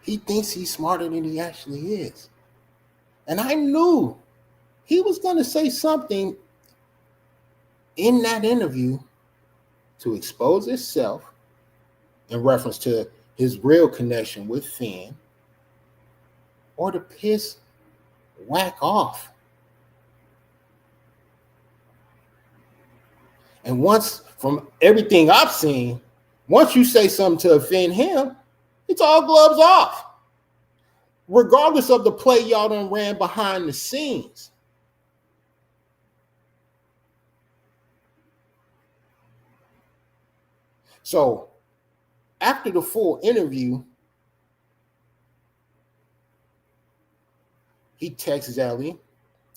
A: He thinks he's smarter than he actually is. And I knew he was going to say something in that interview to expose himself in reference to his real connection with Finn, or to piss Wack off. And once, from everything I've seen, once you say something to offend him, it's all gloves off. Regardless of the play y'all done ran behind the scenes. So, after the full interview, he texts Zelly,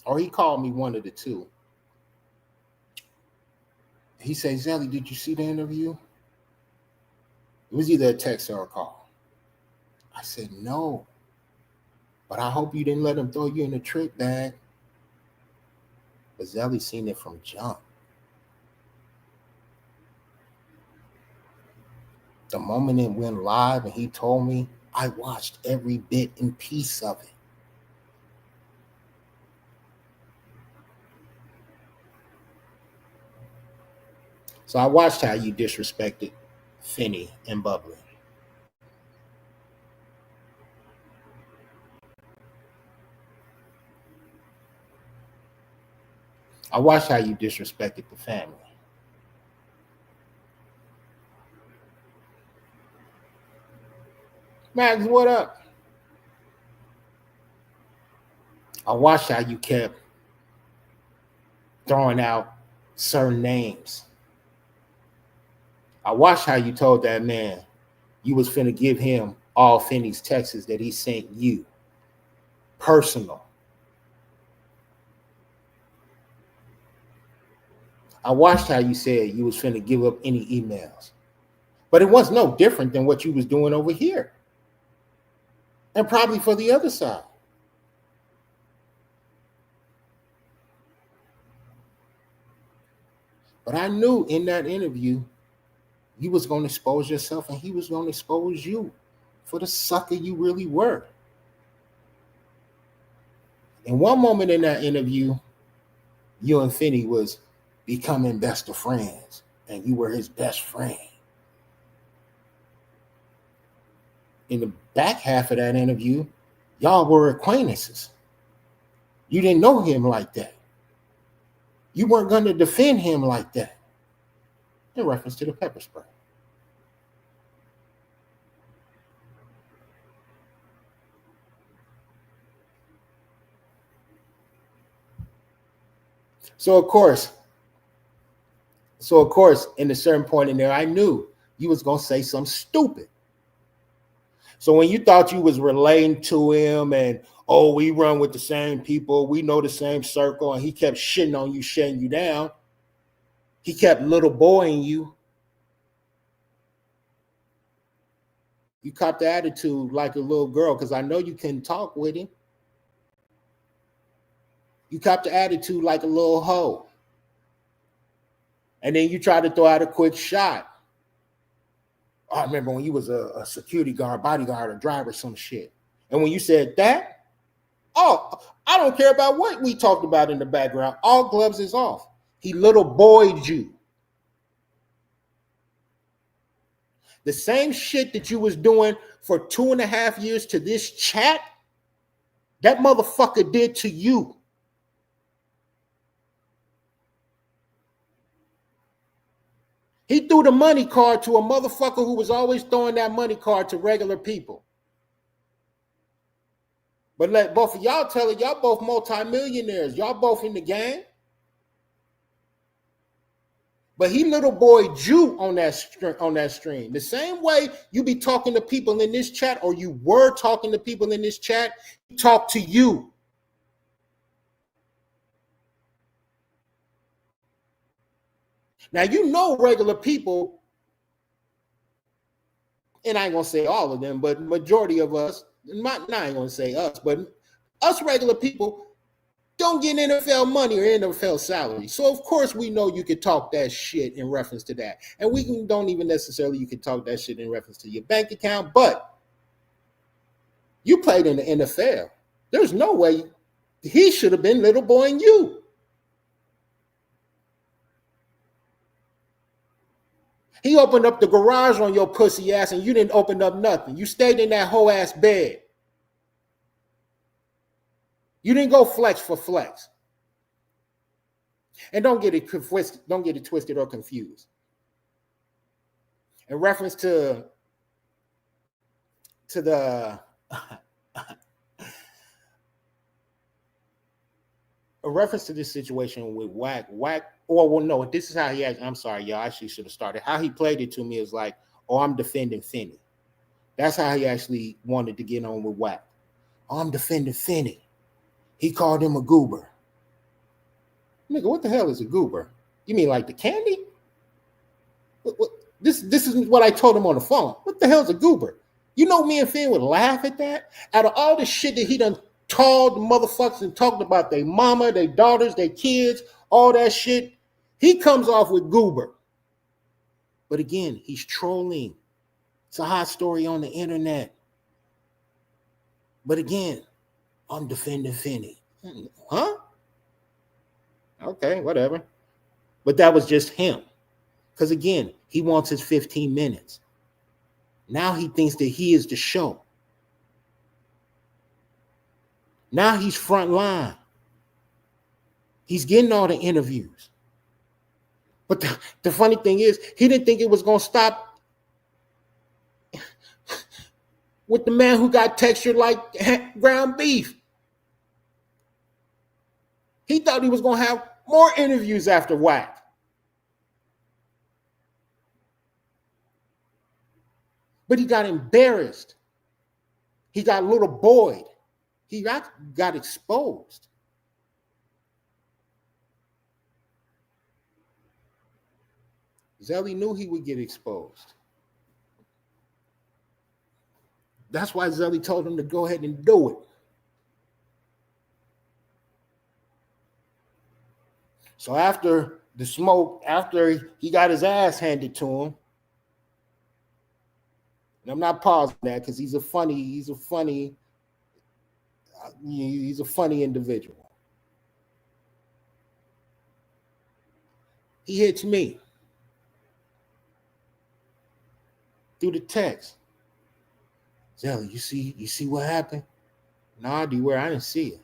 A: or he called me, one of the two. He says, Zelly, did you see the interview? It was either a text or a call. I said, no. But I hope you didn't let him throw you in the trick bag. But Zelly seen it from jump. The moment it went live and he told me, I watched every bit and piece of it. So I watched how you disrespected Finny and Bubbly. I watched how you disrespected the family. Max, what up? I watched how you kept throwing out certain names. I watched how you told that man you was finna give him all Finney's texts that he sent you. Personal. I watched how you said you was finna give up any emails. But it was no different than what you was doing over here. And probably for the other side. But I knew in that interview, you was going to expose yourself and he was going to expose you for the sucker you really were. In one moment in that interview, you and Finney was becoming best of friends and you were his best friend. In the back half of that interview, y'all were acquaintances. You didn't know him like that. You weren't going to defend him like that. In reference to the pepper spray. So of course, in a certain point in there, I knew you was going to say something stupid. So when you thought you was relating to him and, oh, we run with the same people, we know the same circle, and he kept shitting on you, shutting you down, he kept little boying you. You copped the attitude like a little girl because I know you couldn't talk with him. You copped the attitude like a little hoe. And then you tried to throw out a quick shot. I remember when you was a security guard, bodyguard, or driver, some shit. And when you said that, oh, I don't care about what we talked about in the background. All gloves is off. He little boyed you. The same shit that you was doing for 2.5 years to this chat, that motherfucker did to you. He threw the money card to a motherfucker who was always throwing that money card to regular people. But let both of y'all tell it, y'all both multimillionaires. Y'all both in the game. But he little boy Jew on that stream. The same way you be talking to people in this chat, or you were talking to people in this chat, he talk to you. Now, you know regular people, and I ain't gonna say all of them, but majority of us, I ain't gonna say us, but us regular people don't get NFL money or NFL salary. So of course we know you could talk that shit in reference to that. And don't even necessarily you could talk that shit in reference to your bank account, but you played in the NFL. There's no way he should have been little boy and you. He opened up the garage on your pussy ass and you didn't open up nothing. You stayed in that whole ass bed. You didn't go flex for flex. And don't get it twisted or confused. In reference to the a reference to this situation with Wack, no, this is how he actually, I'm sorry, y'all, I actually should have started. How he played it to me is like, oh, I'm defending Finney. That's how he actually wanted to get on with Wack. Oh, I'm defending Finney. He called him a goober. Nigga, what the hell is a goober? You mean like the candy? This is what I told him on the phone. What the hell is a goober? You know me and Finn would laugh at that? Out of all the shit that he done told the motherfuckers and talked about their mama, their daughters, their kids, all that shit, he comes off with goober. But again, he's trolling. It's a hot story on the internet. But again, I'm defending Finney. Huh? Okay, whatever. But that was just him. Because again, he wants his 15 minutes. Now he thinks that he is the show. Now he's front line. He's getting all the interviews. But the funny thing is, he didn't think it was going to stop with the man who got textured like ground beef. He thought he was going to have more interviews after Wack. But he got embarrassed. He got little boyed. He got exposed. Zelly knew he would get exposed. That's why Zelly told him to go ahead and do it. So after the smoke, after he got his ass handed to him, and I'm not pausing that because he's a funny individual. He hits me through the text. Zelly, you see what happened? Nah, Dwear, I didn't see it.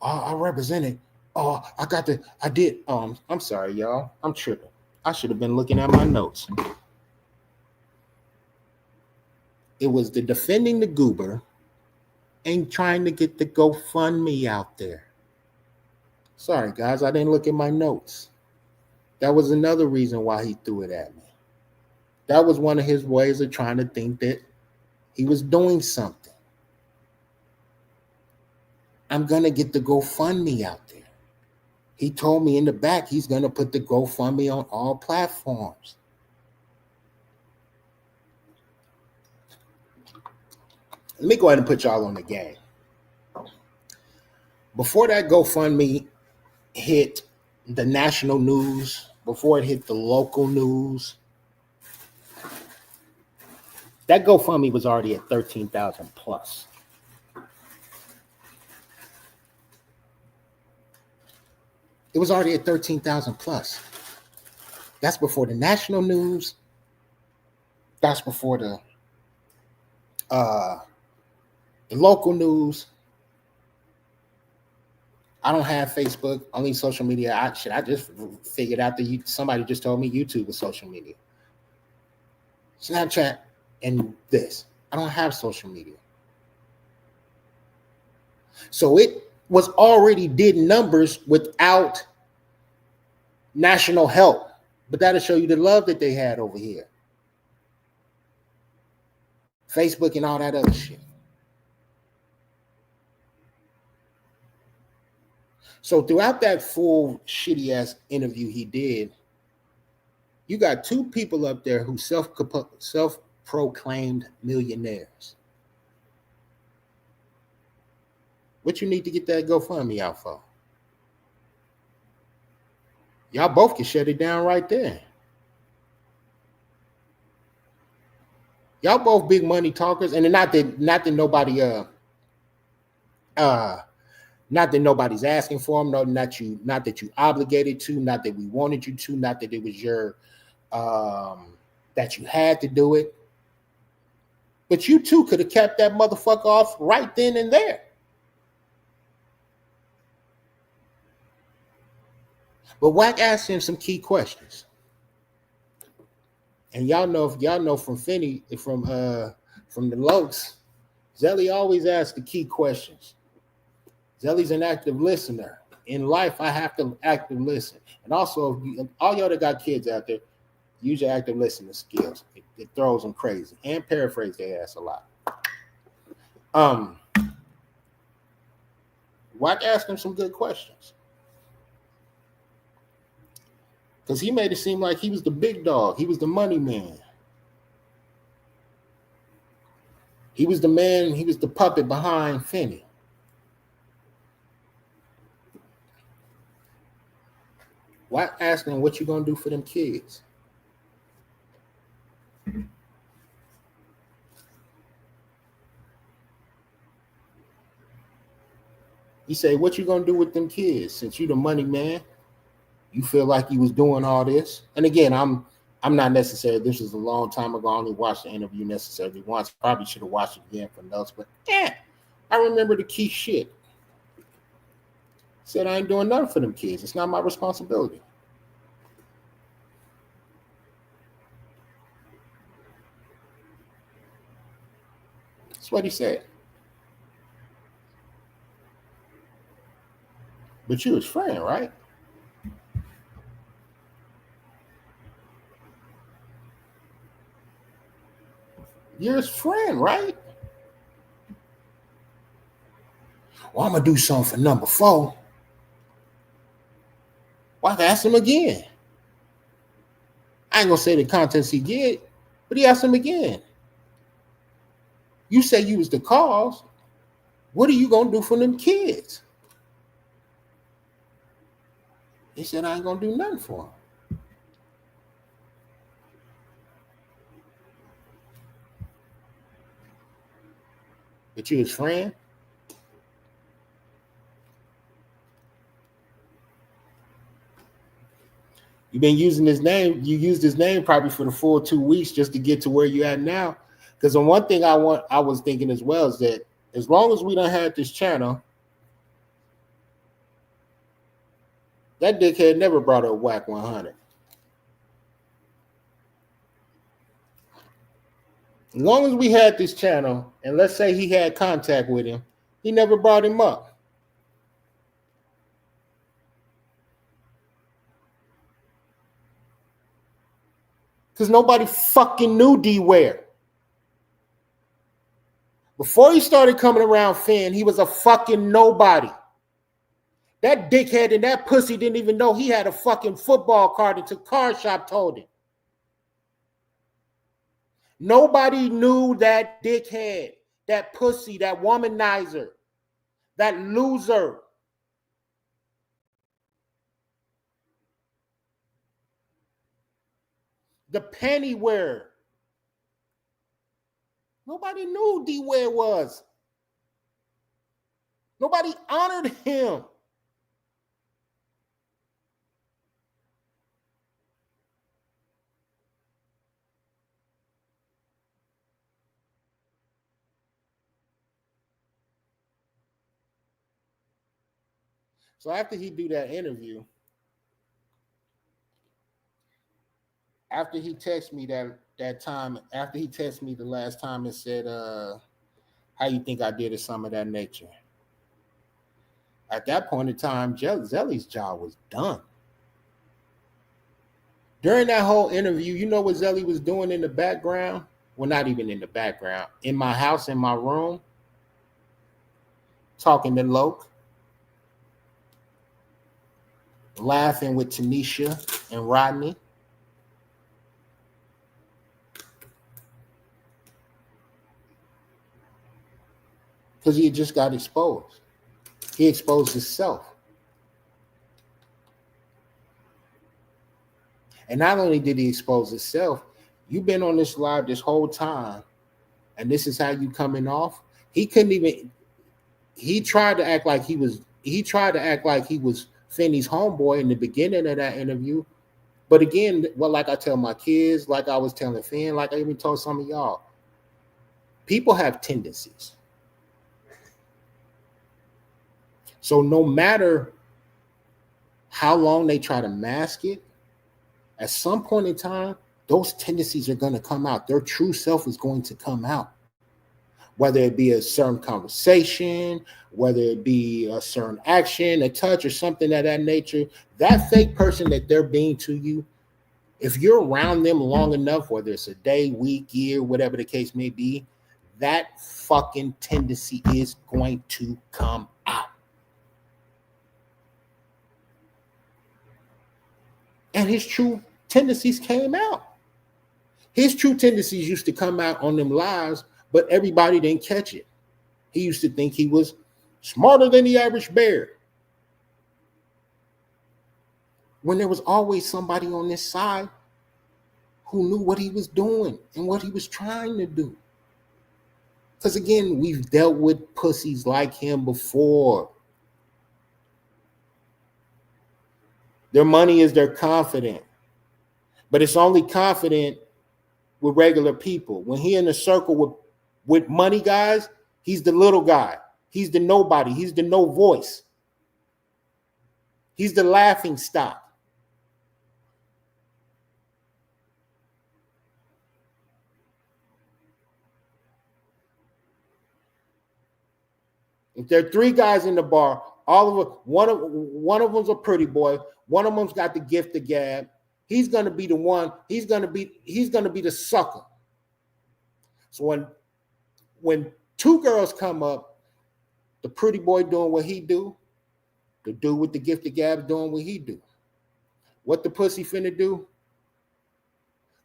A: Oh, I represented. Oh, I did. I'm sorry, y'all. I'm tripping. I should have been looking at my notes. It was the defending the goober and trying to get the GoFundMe out there. Sorry, guys, I didn't look at my notes. That was another reason why he threw it at me. That was one of his ways of trying to think that he was doing something. I'm going to get the GoFundMe out there. He told me in the back he's going to put the GoFundMe on all platforms. Let me go ahead and put y'all on the game. Before that GoFundMe hit the national news, before it hit the local news, that GoFundMe was already at 13,000 plus. It was already at 13,000 plus. That's before the national news. That's before the local news. I don't have Facebook, only social media. I just figured out that somebody just told me YouTube was social media. Snapchat and this. I don't have social media. So it was already did numbers without national help. But that'll show you the love that they had over here. Facebook and all that other shit. So throughout that full shitty ass interview he did, you got two people up there who self-proclaimed millionaires. What you need to get that GoFundMe out for? Y'all both can shut it down right there. Y'all both big money talkers, and not that nobody's asking for them, not that you obligated to, not that we wanted you to, not that it was your that you had to do it. But you too could have kept that motherfucker off right then and there. But Wack asked him some key questions. And y'all know from Finney, from the Lokes, Zelly always asks the key questions. Zelly's an active listener. In life, I have to active listen. And also, all y'all that got kids out there, use your active listening skills. It throws them crazy. And paraphrase their ass a lot. Wack asked him some good questions. Because he made it seem like he was the big dog. He was the money man. He was the man. He was the puppet behind Finney. Why asking him what you gonna do for them kids? He said, what you gonna do with them kids since you the money man? You feel like you was doing all this. And again, I'm not necessarily, this was a long time ago. I only watched the interview necessarily once. Probably should have watched it again for notes, but I remember the key shit. Said I ain't doing nothing for them kids. It's not my responsibility. That's what he said. But you his friend, right? You're his friend, right? Well, I'm going to do something for number 4. Well, I asked him again. I ain't going to say the contents he get, but he asked him again. You say you was the cause. What are you going to do for them kids? He said, I ain't going to do nothing for them. But you his friend? You've been using his name. You used his name probably for the full 2 weeks just to get to where you're at now. Because the one thing I was thinking as well is that as long as we don't have this channel, that dickhead never brought up Wack 100. As long as we had this channel, and let's say he had contact with him, he never brought him up. Because nobody fucking knew Dwear. Before he started coming around Finn, he was a fucking nobody. That dickhead and that pussy didn't even know he had a fucking football card until Car Shop told him. Nobody knew that dickhead, that pussy, that womanizer, that loser. The penny wearer. Nobody knew who Dwear was. Nobody honored him. So after he do that interview, after he texted me that time, after he texted me the last time and said, how you think I did or some of that nature? At that point in time, Zelly's job was done. During that whole interview, you know what Zelly was doing in the background? Well, not even in the background. In my house, in my room, talking to Loke, laughing with Tanisha and Rodney. Because he had just got exposed. He exposed himself. And not only did he expose himself, you've been on this live this whole time, and this is how you coming off. He couldn't even, he tried to act like he was Finney's homeboy in the beginning of that interview. But again, well, like I tell my kids, like I was telling Finn, like I even told some of y'all, people have tendencies. So no matter how long they try to mask it, at some point in time, those tendencies are going to come out. Their true self is going to come out. Whether it be a certain conversation, whether it be a certain action, a touch, or something of that nature, that fake person that they're being to you, if you're around them long enough, whether it's a day, week, year, whatever the case may be, that fucking tendency is going to come out. And his true tendencies came out. His true tendencies used to come out on them lives, but everybody didn't catch it. He used to think he was smarter than the average bear, when there was always somebody on this side who knew what he was doing and what he was trying to do. Because again, we've dealt with pussies like him before. Their money is their confident, but it's only confident with regular people. When he in a circle with money guys, he's the little guy. He's the nobody. He's the no voice. He's the laughing stock. If there are three guys in the bar, all of them, one of them's a pretty boy, one of them's got the gift of gab. He's gonna be the one. He's gonna be the sucker. So when two girls come up, the pretty boy doing what he do, the dude with the gift of gab doing what he do. What the pussy finna do?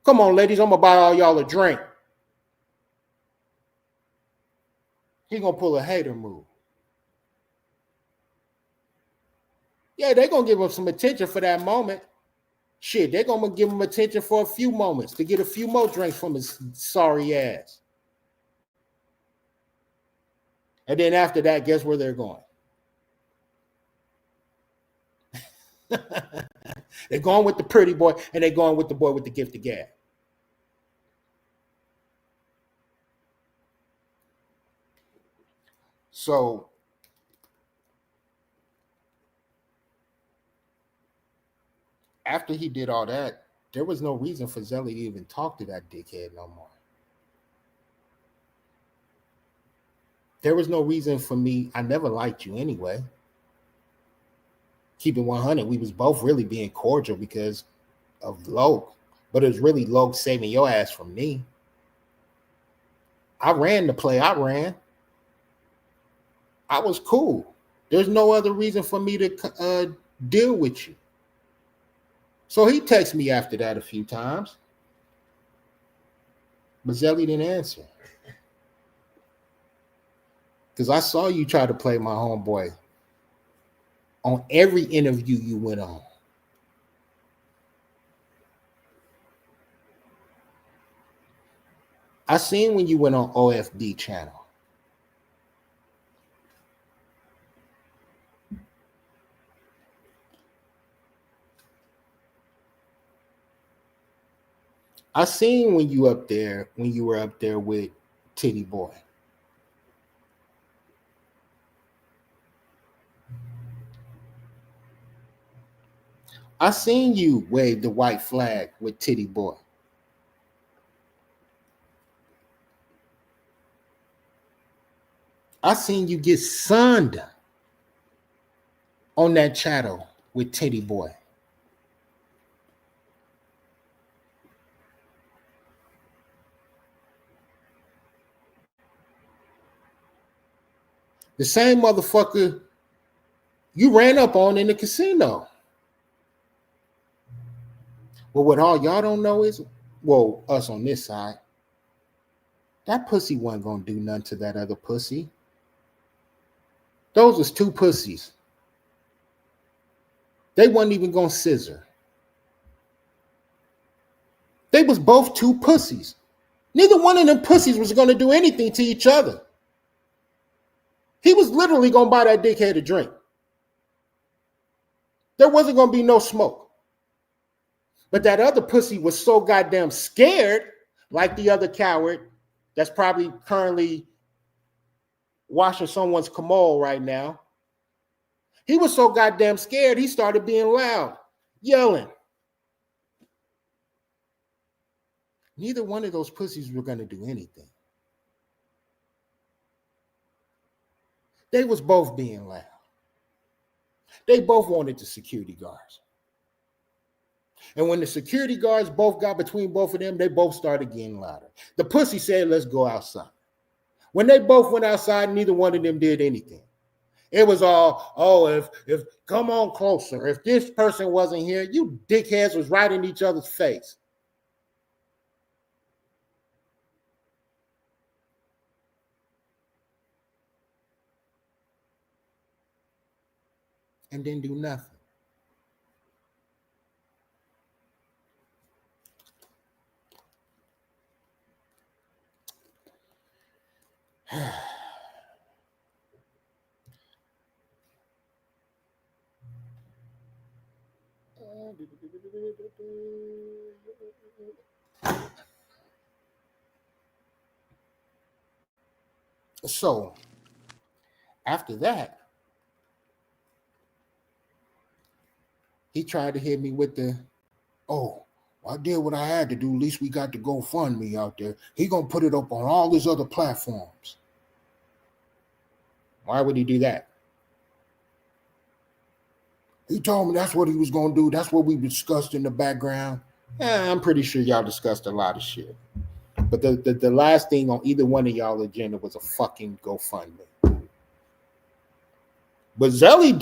A: Come on, ladies, I'm gonna buy all y'all a drink. He gonna pull a hater move. Yeah, they're gonna give him some attention for that moment. Shit, they're gonna give him attention for a few moments to get a few more drinks from his sorry ass. And then after that, guess where they're going? They're going with the pretty boy, and they're going with the boy with the gift of gab. So after he did all that, there was no reason for Zelly to even talk to that dickhead no more. There was no reason for me. I never liked you anyway. Keep it 100. We was both really being cordial because of Loke, but it was really Loke saving your ass from me. I ran the play I ran. I was cool. There's no other reason for me to deal with you. So he texted me after that a few times, but Zelly didn't answer. Because I saw you try to play my homeboy on every interview you went on. I seen when you went on OFD channel. I seen when you were up there with Titty Boy. I seen you wave the white flag with Titty Boy. I seen you get sunned on that channel with Titty Boy. The same motherfucker you ran up on in the casino. Well, what all y'all don't know is, well, us on this side, that pussy wasn't gonna do nothing to that other pussy. Those was two pussies. They wasn't even gonna scissor. They was both two pussies. Neither one of them pussies was gonna do anything to each other. He was literally gonna buy that dickhead a drink. There wasn't gonna be no smoke. But that other pussy was so goddamn scared, like the other coward that's probably currently washing someone's commode right now. He was so goddamn scared, he started being loud, yelling. Neither one of those pussies were going to do anything. They was both being loud. They both wanted the security guards. And when the security guards both got between both of them, they both started getting louder. The pussy said, let's go outside. When they both went outside, neither one of them did anything. It was all, oh, if come on closer. If this person wasn't here, you dickheads was right in each other's face. And didn't do nothing. So, after that, he tried to hit me with the, oh, I did what I had to do. At least we got the GoFundMe out there. He gonna put it up on all his other platforms. Why would he do that? He told me that's what he was gonna do. That's what we discussed in the background. I'm pretty sure y'all discussed a lot of shit. But the last thing on either one of y'all agenda was a fucking GoFundMe. But Zelly's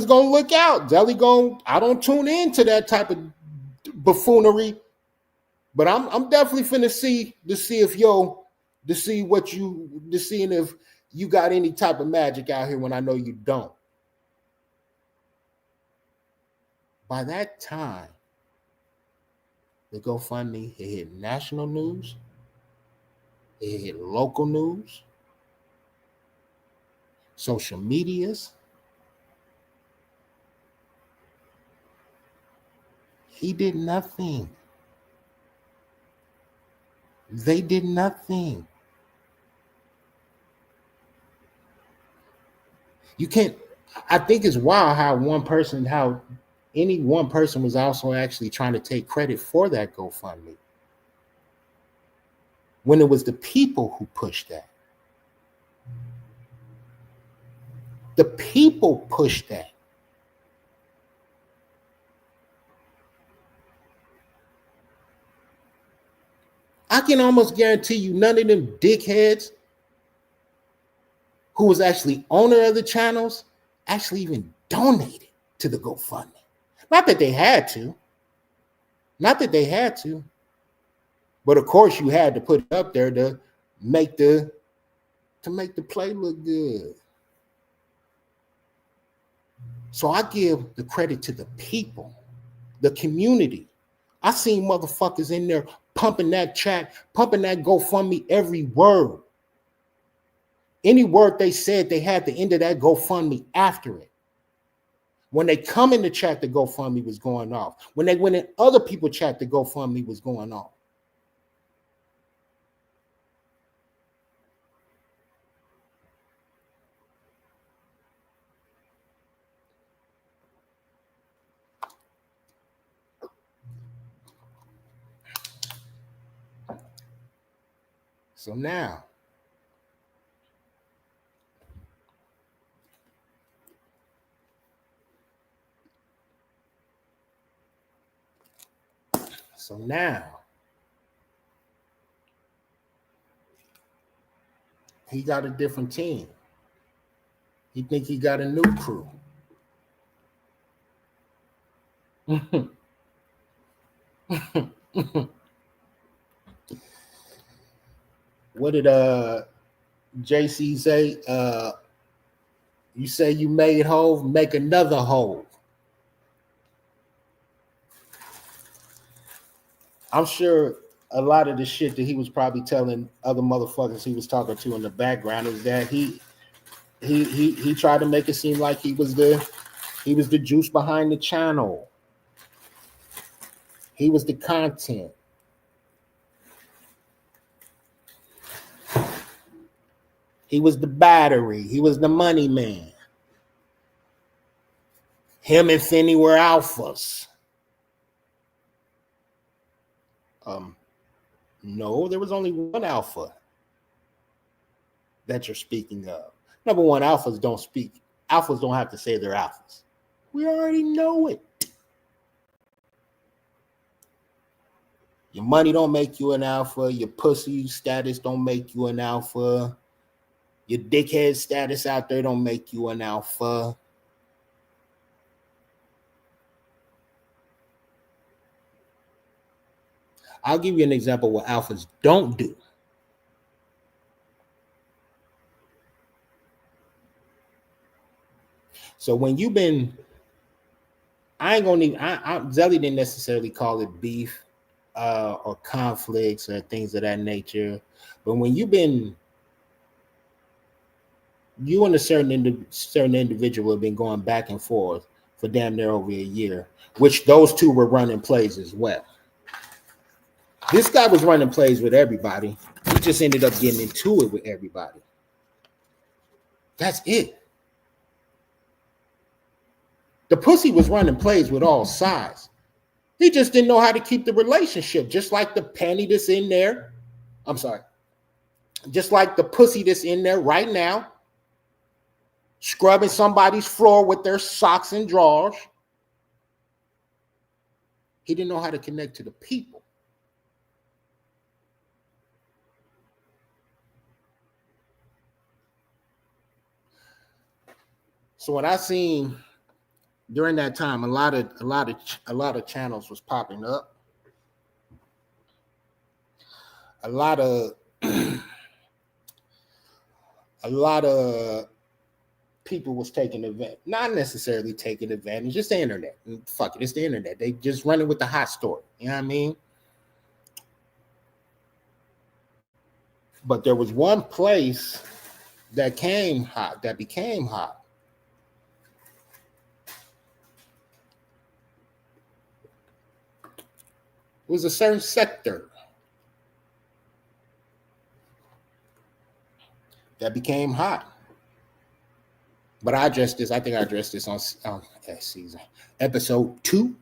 A: gonna look out. I don't tune in to that type of buffoonery, but I'm definitely finna see if you got any type of magic out here when I know you don't. By that time, the GoFundMe, it hit national news, it hit local news, social medias. He did nothing. They did nothing. You can't, I think it's wild how any one person was also actually trying to take credit for that GoFundMe, when it was the people who pushed that. The people pushed that. I can almost guarantee you none of them dickheads who was actually owner of the channels actually even donated to the GoFundMe. Not that they had to. But of course you had to put it up there to make the play look good. So I give the credit to the people, the community. I seen motherfuckers in there pumping that chat, pumping that GoFundMe every word. Any word they said, they had the end of that GoFundMe after it. When they come in the chat, the GoFundMe was going off. When they went in other people chat, the GoFundMe was going off. So now, So now he got a different team. He think he got a new crew. What did JC say? You say you made Hove, make another Hove. I'm sure a lot of the shit that he was probably telling other motherfuckers he was talking to in the background is that he tried to make it seem like he was the juice behind the channel. He was the content. He was the battery. He was the money man. Him and Finney were alphas. No, there was only one alpha that you're speaking of. Number one, alphas don't speak. Alphas don't have to say they're alphas. We already know it. Your money don't make you an alpha. Your pussy status don't make you an alpha. Your dickhead status out there don't make you an alpha. I'll give you an example of what alphas don't do. So when you've been, Zelly didn't necessarily call it beef or conflicts or things of that nature. But when you and a certain individual have been going back and forth for damn near over a year, which those two were running plays as well. This guy was running plays with everybody. He just ended up getting into it with everybody. That's it. The pussy was running plays with all sides. He just didn't know how to keep the relationship, just like the panty that's in there. I'm sorry. Just like the pussy that's in there right now, scrubbing somebody's floor with their socks and drawers. He didn't know how to connect to the people. So when I seen during that time, a lot of channels was popping up. A lot of people was taking advantage, not necessarily taking advantage, just the internet. Fuck it, it's the internet. They just running with the hot story. You know what I mean? But there was one place that became hot. It was a certain sector that became hot. But I think I addressed this on season episode 2.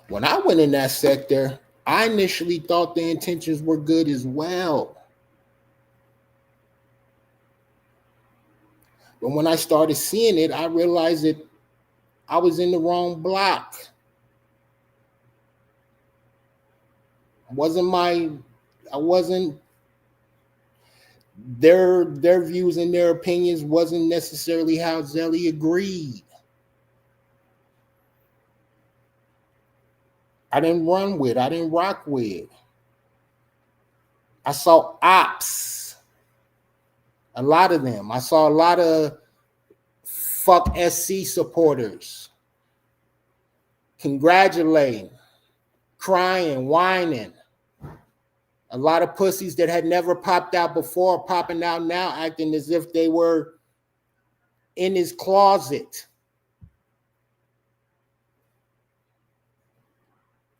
A: When I went in that sector, I initially thought the intentions were good as well. But when I started seeing it, I realized that I was in the wrong block. Their views and their opinions wasn't necessarily how Zelly agreed. I didn't rock with. I saw ops. A lot of them. I saw a lot of fuck SC supporters congratulating, crying, whining. A lot of pussies that had never popped out before popping out now, acting as if they were in his closet.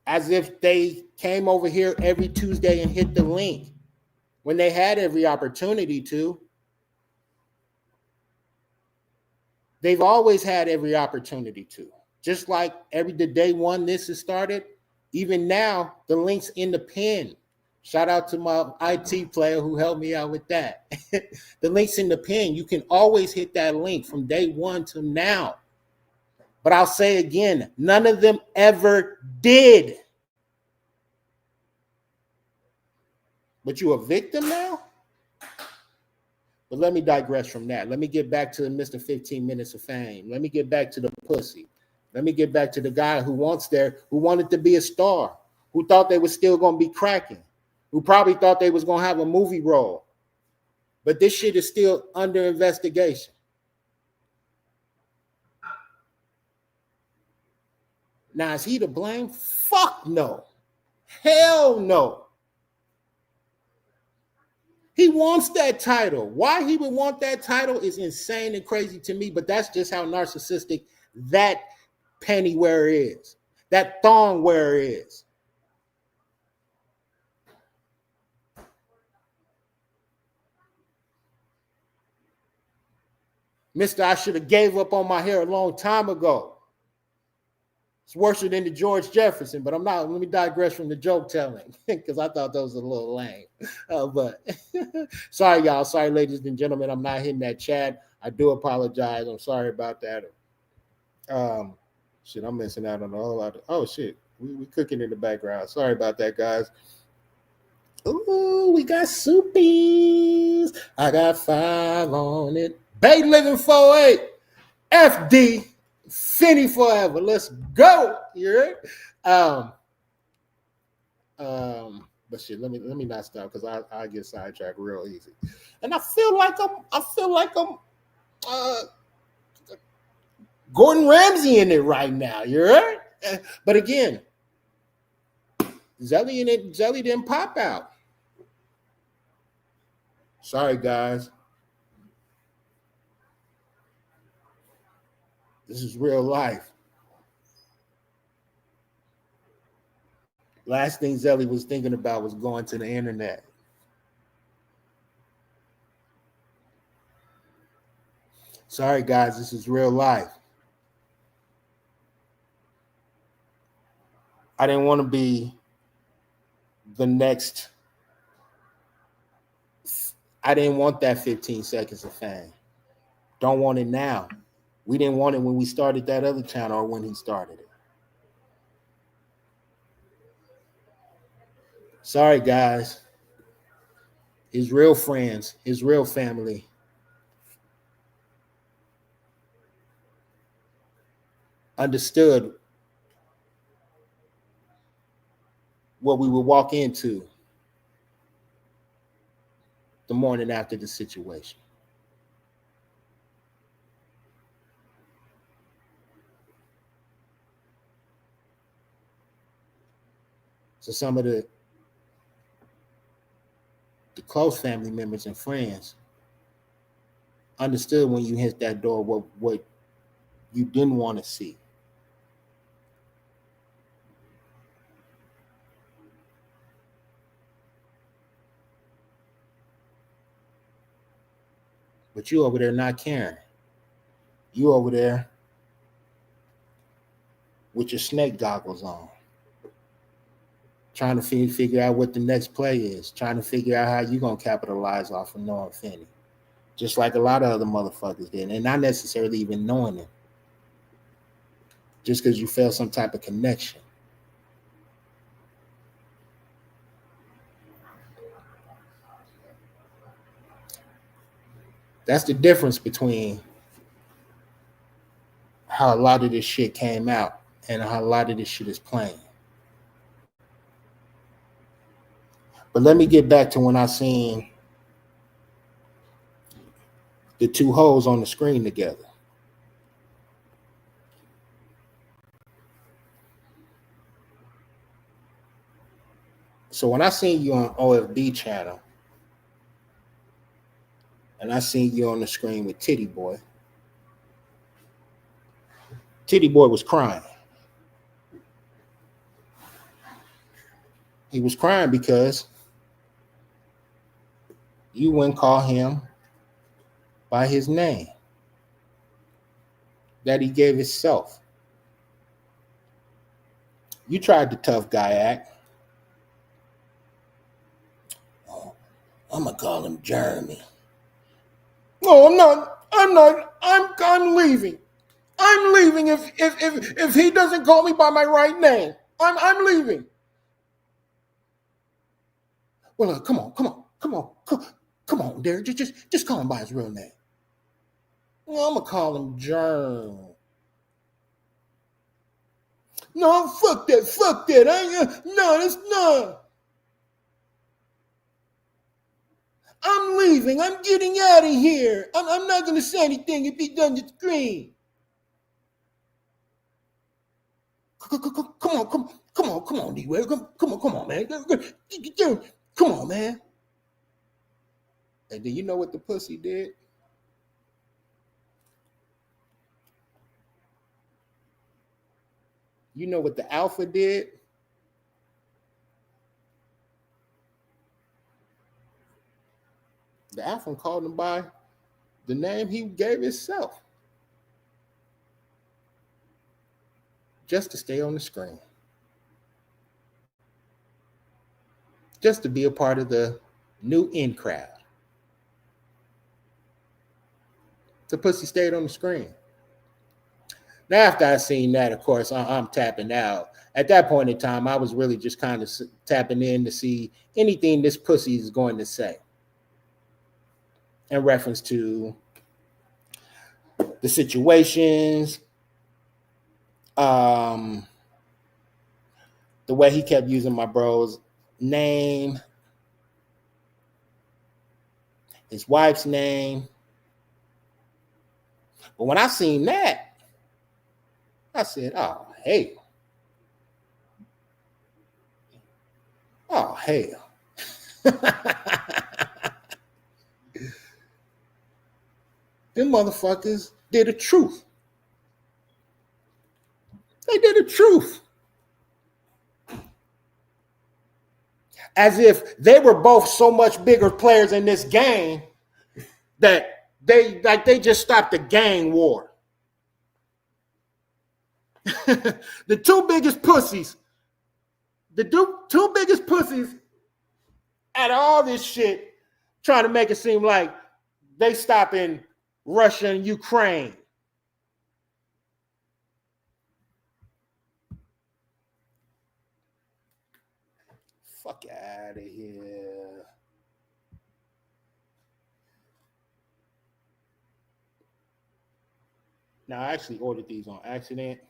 A: As if they came over here every Tuesday and hit the link when they had every opportunity to. They've always had every opportunity to. Just like the day one this has started, even now, the link's in the pin. Shout out to my IT player who helped me out with that. The link's in the pin. You can always hit that link from day one to now. But I'll say again, none of them ever did. But you a victim now? But let me digress from that. Let me get back to Mr. 15 Minutes of Fame. Let me get back to the pussy. Let me get back to the guy who wanted to be a star, who thought they were still going to be cracking, who probably thought they was going to have a movie role. But this shit is still under investigation. Now, is he to blame? Fuck no. Hell no. He wants that title. Why he would want that title is insane and crazy to me, but that's just how narcissistic that penny wearer is, that thong wearer is. Mister, I should have gave up on my hair a long time ago. It's worse than the George Jefferson, but I'm not. Let me digress from the joke telling because I thought those were a little lame. But sorry, y'all. Sorry, ladies and gentlemen. I'm not hitting that chat. I do apologize. I'm sorry about that. Shit, I'm missing out on a whole lot. Oh shit, we cooking in the background. Sorry about that, guys. Ooh, we got soupies. I got 5 on it. Bay Living 48. FD. Finny forever. Let's go. You heard? But shit, let me not stop because I get sidetracked real easy. And I feel like I'm Gordon Ramsay in it right now. You heard? But again, Zelly didn't pop out. Sorry, guys. This is real life. Last thing Zelly was thinking about was going to the internet. Sorry, guys, this is real life. I didn't want to be the next. I didn't want that 15 seconds of fame. Don't want it now. We didn't want it when we started that other channel or when he started it. Sorry, guys. His real friends, his real family understood what we would walk into the morning after the situation. So some of the close family members and friends understood when you hit that door what you didn't want to see. But you over there not caring. You over there with your snake goggles on, trying to figure out what the next play is, trying to figure out how you're going to capitalize off of knowing Finney. Just like a lot of other motherfuckers did, and not necessarily even knowing him. Just because you felt some type of connection. That's the difference between how a lot of this shit came out and how a lot of this shit is playing. But let me get back to when I seen the two hoes on the screen together. So when I seen you on OFB channel, and I seen you on the screen with Titty Boy, Titty Boy was crying. He was crying because you wouldn't call him by his name that he gave himself. You tried the tough guy act. Oh, I'm gonna call him Jeremy. No, I'm not. I'm leaving. I'm leaving if he doesn't call me by my right name. I'm leaving. Well, come on, Derek. Just call him by his real name. Well, I'm gonna call him Jern. No, fuck that. No, that's not. I'm leaving. I'm getting out of here. I'm not gonna say anything if he doesn't scream. Come on, Dwear. Come on, man. Come on, man. And do you know what the pussy did? You know what the alpha did? The alpha called him by the name he gave himself. Just to stay on the screen. Just to be a part of the new in crowd. The pussy stayed on the screen. Now, after I seen that, of course, I'm tapping out. At that point in time, I was really just kind of tapping in to see anything this pussy is going to say in reference to the situations, the way he kept using my bro's name, his wife's name. But when I seen that, I said, oh, hell. Oh, hell. Them motherfuckers did the truth. They did the truth. As if they were both so much bigger players in this game that they just stopped the gang war. The two biggest pussies out of all this shit trying to make it seem like they stopping Russia and Ukraine. Fuck out of here. Now, I actually ordered these on accident.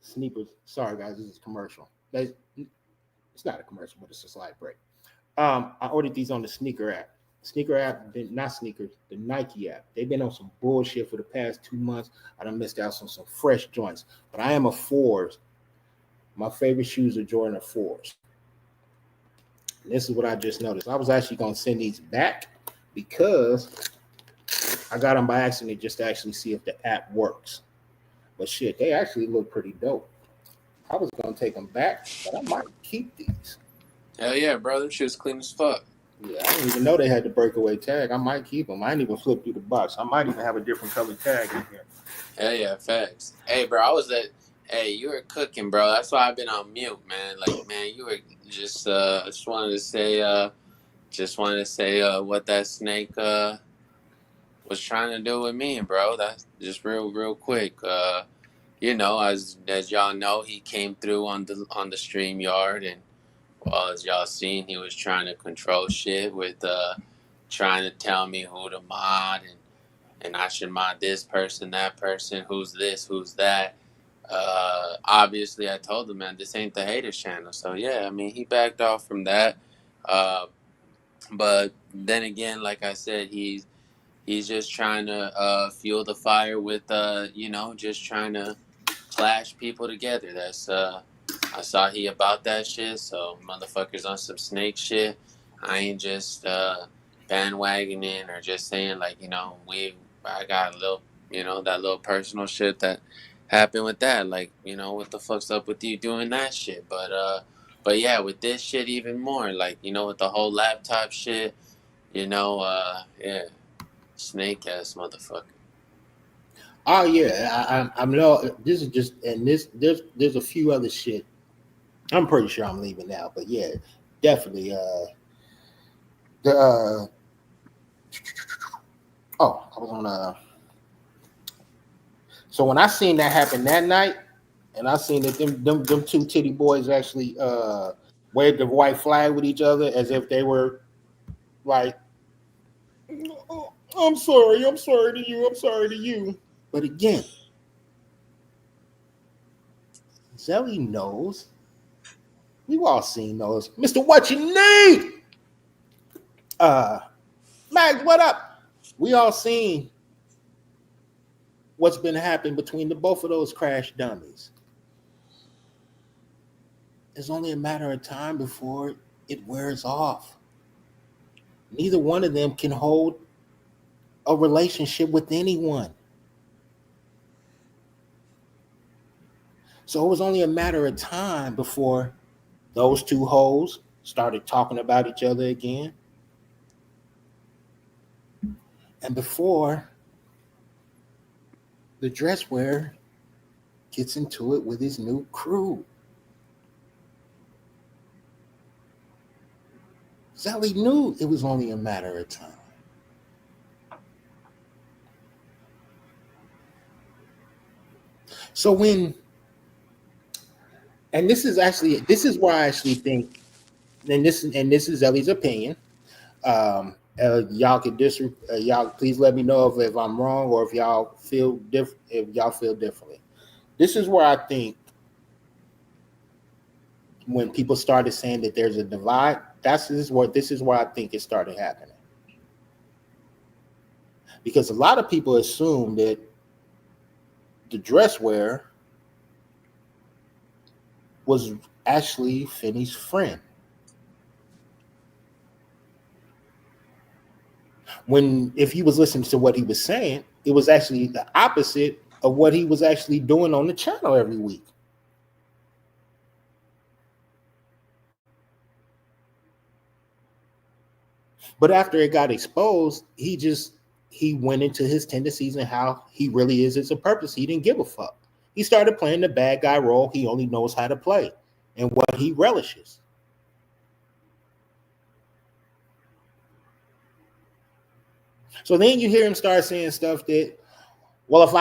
A: Sneakers. Sorry, guys, this is commercial. It's not a commercial, but it's a slight break. I ordered these on the sneaker app. Sneaker app, not sneakers, the Nike app. They've been on some bullshit for the past 2 months. I done missed out on some fresh joints. But I am a fours. My favorite shoes are Jordan 4s. And this is what I just noticed. I was actually going to send these back because I got them by accident just to actually see if the app works. But shit, they actually look pretty dope. I was going to take them back, but I might keep these.
G: Hell yeah, bro. Them shit's clean as fuck.
A: Yeah, I didn't even know they had the breakaway tag. I might keep them. I didn't even flip through the box. I might even have a different color tag in here.
G: Hell yeah, facts. Hey, bro, you were cooking, bro. That's why I've been on mute, man. Like, man, you were just wanted to say what that snake was trying to do with me, bro. That's just real quick. You know, as y'all know, he came through on the StreamYard, and well, as y'all seen, he was trying to control shit with trying to tell me who to mod and I should mod this person, that person, who's this, who's that. Obviously, I told him, man, this ain't the haters channel. So yeah, I mean, he backed off from that. But then again, like I said, he's just trying to fuel the fire with just trying to clash people together. That's I saw he about that shit, so motherfuckers on some snake shit. I ain't just bandwagoning or just saying like, I got a little, that little personal shit that happened with that. Like, what the fuck's up with you doing that shit? But yeah, with this shit even more, like, with the whole laptop shit, yeah, snake ass motherfucker.
A: Oh yeah, I'm no. This is just, and there's a few other shit. I'm pretty sure I'm leaving now, but yeah, definitely. I was on So when I seen that happen that night, and I seen that them two titty boys actually waved the white flag with each other as if they were like, oh, I'm sorry to you. But again, Zelly knows. We've all seen those. Mr. What You Need? Mags, what up? We all seen what's been happening between the both of those crash dummies. It's only a matter of time before it wears off. Neither one of them can hold a relationship with anyone. So it was only a matter of time before those two hoes started talking about each other again. And before the DressWare gets into it with his new crew. Zelly knew it was only a matter of time. So when, and this is where I actually think, and this is Zelly's opinion. Y'all please let me know if I'm wrong or if y'all feel differently. This is where I think when people started saying that there's a divide, this is where I think it started happening. Because a lot of people assume that the DressWare was actually Finney's friend. When, if you was listening to what he was saying, it was actually the opposite of what he was actually doing on the channel every week. But after it got exposed, he went into his tendencies and how he really is as a purpose. He didn't give a fuck. He started playing the bad guy role he only knows how to play and what he relishes. So then you hear him start saying stuff that, well, if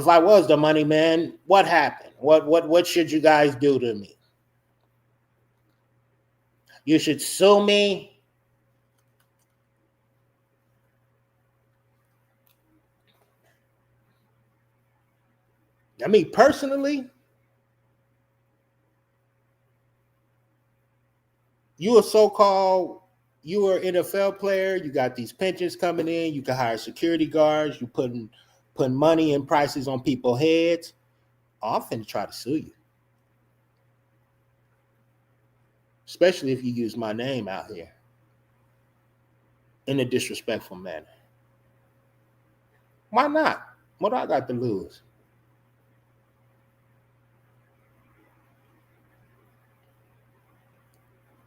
A: I was the money man, what happened? What should you guys do to me? You should sue me. I mean, personally, you're an NFL player, you got these pensions coming in, you can hire security guards, you putting money and prices on people's heads. I'm finna try to sue you. Especially if you use my name out here in a disrespectful manner. Why not? What do I got to lose?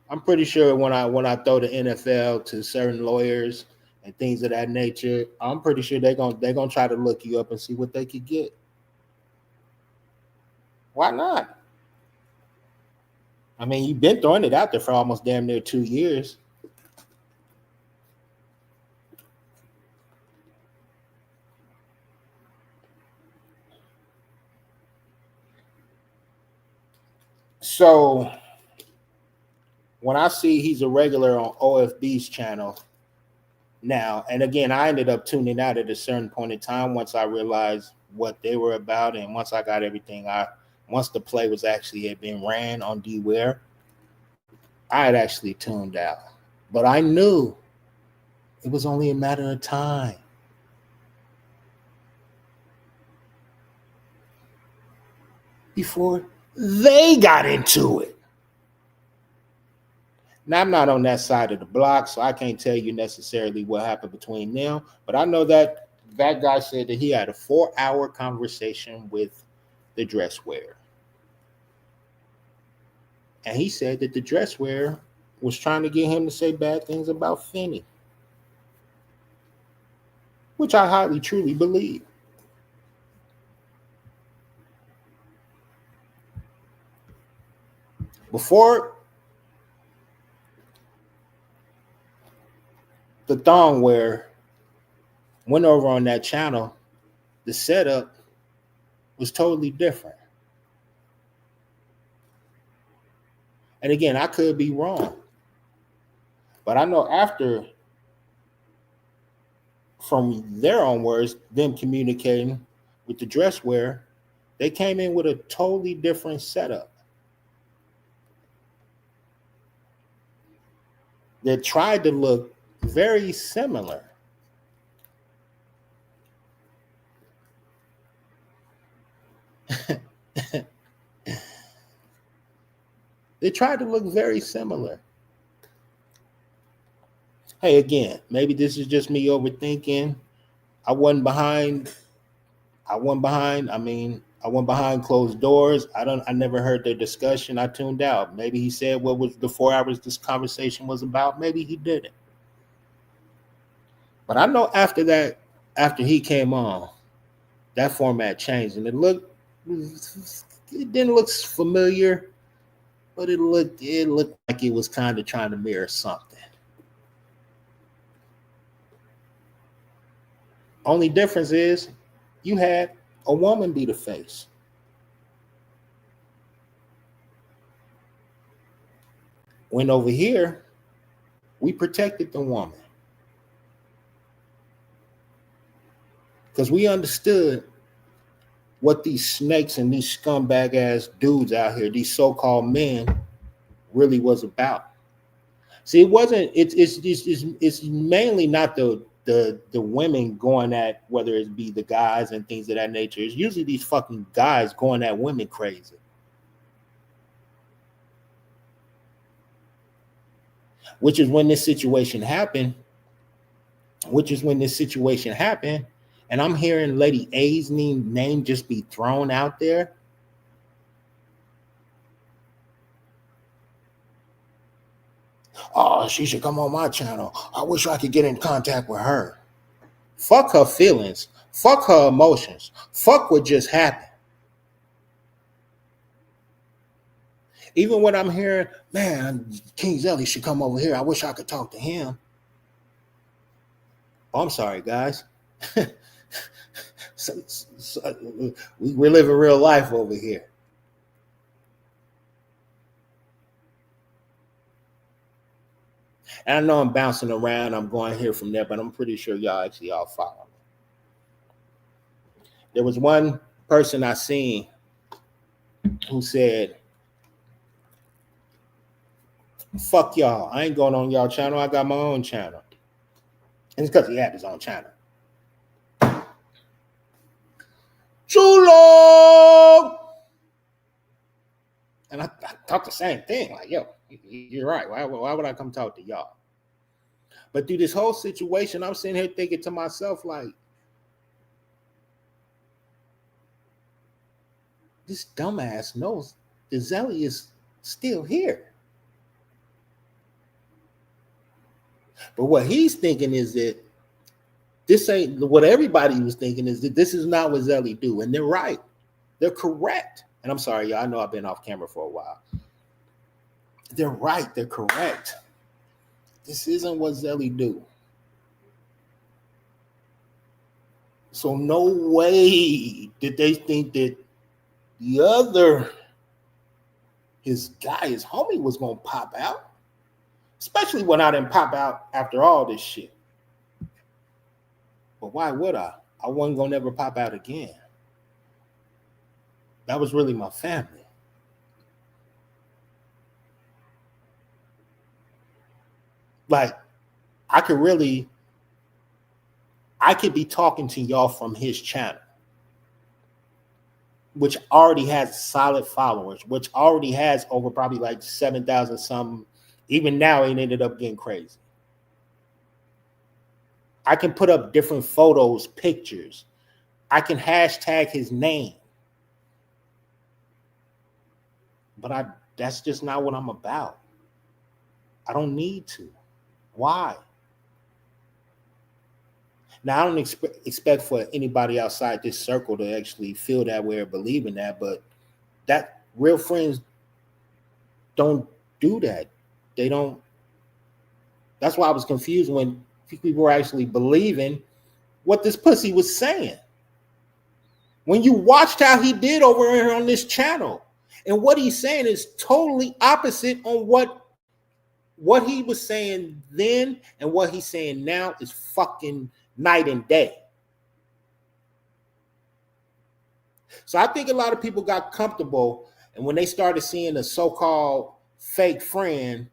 A: I'm pretty sure when I throw the NFL to certain lawyers and things of that nature, I'm pretty sure they're gonna try to look you up and see what they could get. Why not? I mean, you've been throwing it out there for almost damn near 2 years. So when I see he's a regular on OFB's channel now, and again, I ended up tuning out at a certain point in time once I realized what they were about, and once I got everything, once the play was actually had been ran on Dwear, I had actually tuned out. But I knew it was only a matter of time. Before they got into it. Now, I'm not on that side of the block, so I can't tell you necessarily what happened between them. But I know that that guy said that he had a 4-hour conversation with the DressWare. And he said that the DressWare was trying to get him to say bad things about Finney, which I highly, truly believe. Before the thong wear went over on that channel, the setup was totally different. And again, I could be wrong. But I know after, from their own words, them communicating with the DressWare, they came in with a totally different setup. That tried to look very similar. They tried to look very similar. Hey, again, maybe this is just me overthinking. I wasn't behind. I went behind closed doors. I never heard their discussion. I tuned out. Maybe he said what was the 4 hours this conversation was about. Maybe he didn't. But I know after that, after he came on, that format changed, and it didn't look familiar, but it looked like it was kind of trying to mirror something. Only difference is you had a woman be the face. When over here, we protected the woman. Because we understood what these snakes and these scumbag ass dudes out here, these so-called men, really was about. See, it wasn't. It's mainly not the women going at, whether it be the guys and things of that nature. It's usually these fucking guys going at women crazy. Which is when this situation happened. And I'm hearing Lady A's name just be thrown out there. Oh, she should come on my channel. I wish I could get in contact with her. Fuck her feelings. Fuck her emotions. Fuck what just happened. Even when I'm hearing, man, King Zelly should come over here. I wish I could talk to him. Oh, I'm sorry, guys. We're living real life over here. And I know I'm bouncing around. I'm going here from there, but I'm pretty sure y'all follow me. There was one person I seen who said, fuck y'all. I ain't going on y'all channel. I got my own channel. And it's because he had his own channel. Chulo! And I thought the same thing. Like, yo, you're right. Why would I come talk to y'all? But through this whole situation, I'm sitting here thinking to myself, like, this dumbass knows the Zelly is still here. But what he's thinking is that this ain't what everybody was thinking, is that this is not what Zelly do. And they're right. They're correct. And I'm sorry, y'all. I know I've been off camera for a while. They're right. They're correct. This isn't what Zelly do. So no way did they think that the other, his homie was going to pop out. Especially when I didn't pop out after all this shit. But why would I? I wasn't going to never pop out again. That was really my family. Like, I could be talking to y'all from his channel, which already has solid followers, which already has over probably like 7,000 something. Even now, it ended up getting crazy. I can put up different photos, pictures. I can hashtag his name. But that's just not what I'm about. I don't need to. Why? Now, I don't expect for anybody outside this circle to actually feel that way or believe in that, but that real friends don't do that. They don't. That's why I was confused when people were actually believing what this pussy was saying. When you watched how he did over here on this channel, and what he's saying is totally opposite on what he was saying then and what he's saying now is fucking night and day. So I think a lot of people got comfortable, and when they started seeing a so-called fake friend,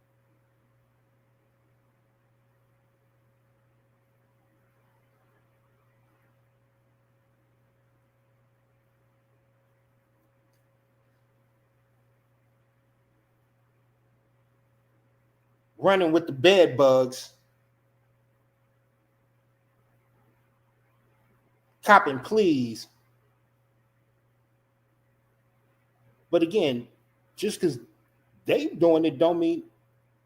A: running with the bed bugs, copping please. But again, just because they doing it don't mean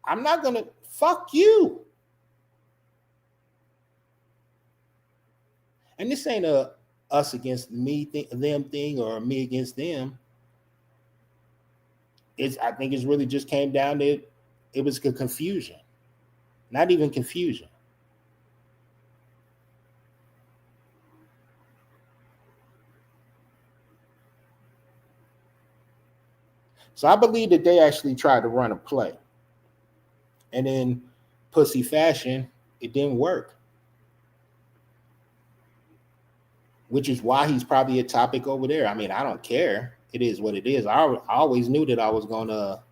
A: I'm not gonna fuck you. And this ain't a us against me them thing or me against them. I think it's really just came down to it was confusion, not even confusion. So I believe that they actually tried to run a play. And in pussy fashion, it didn't work. Which is why he's probably a topic over there. I mean, I don't care. It is what it is. I always knew that I was gonna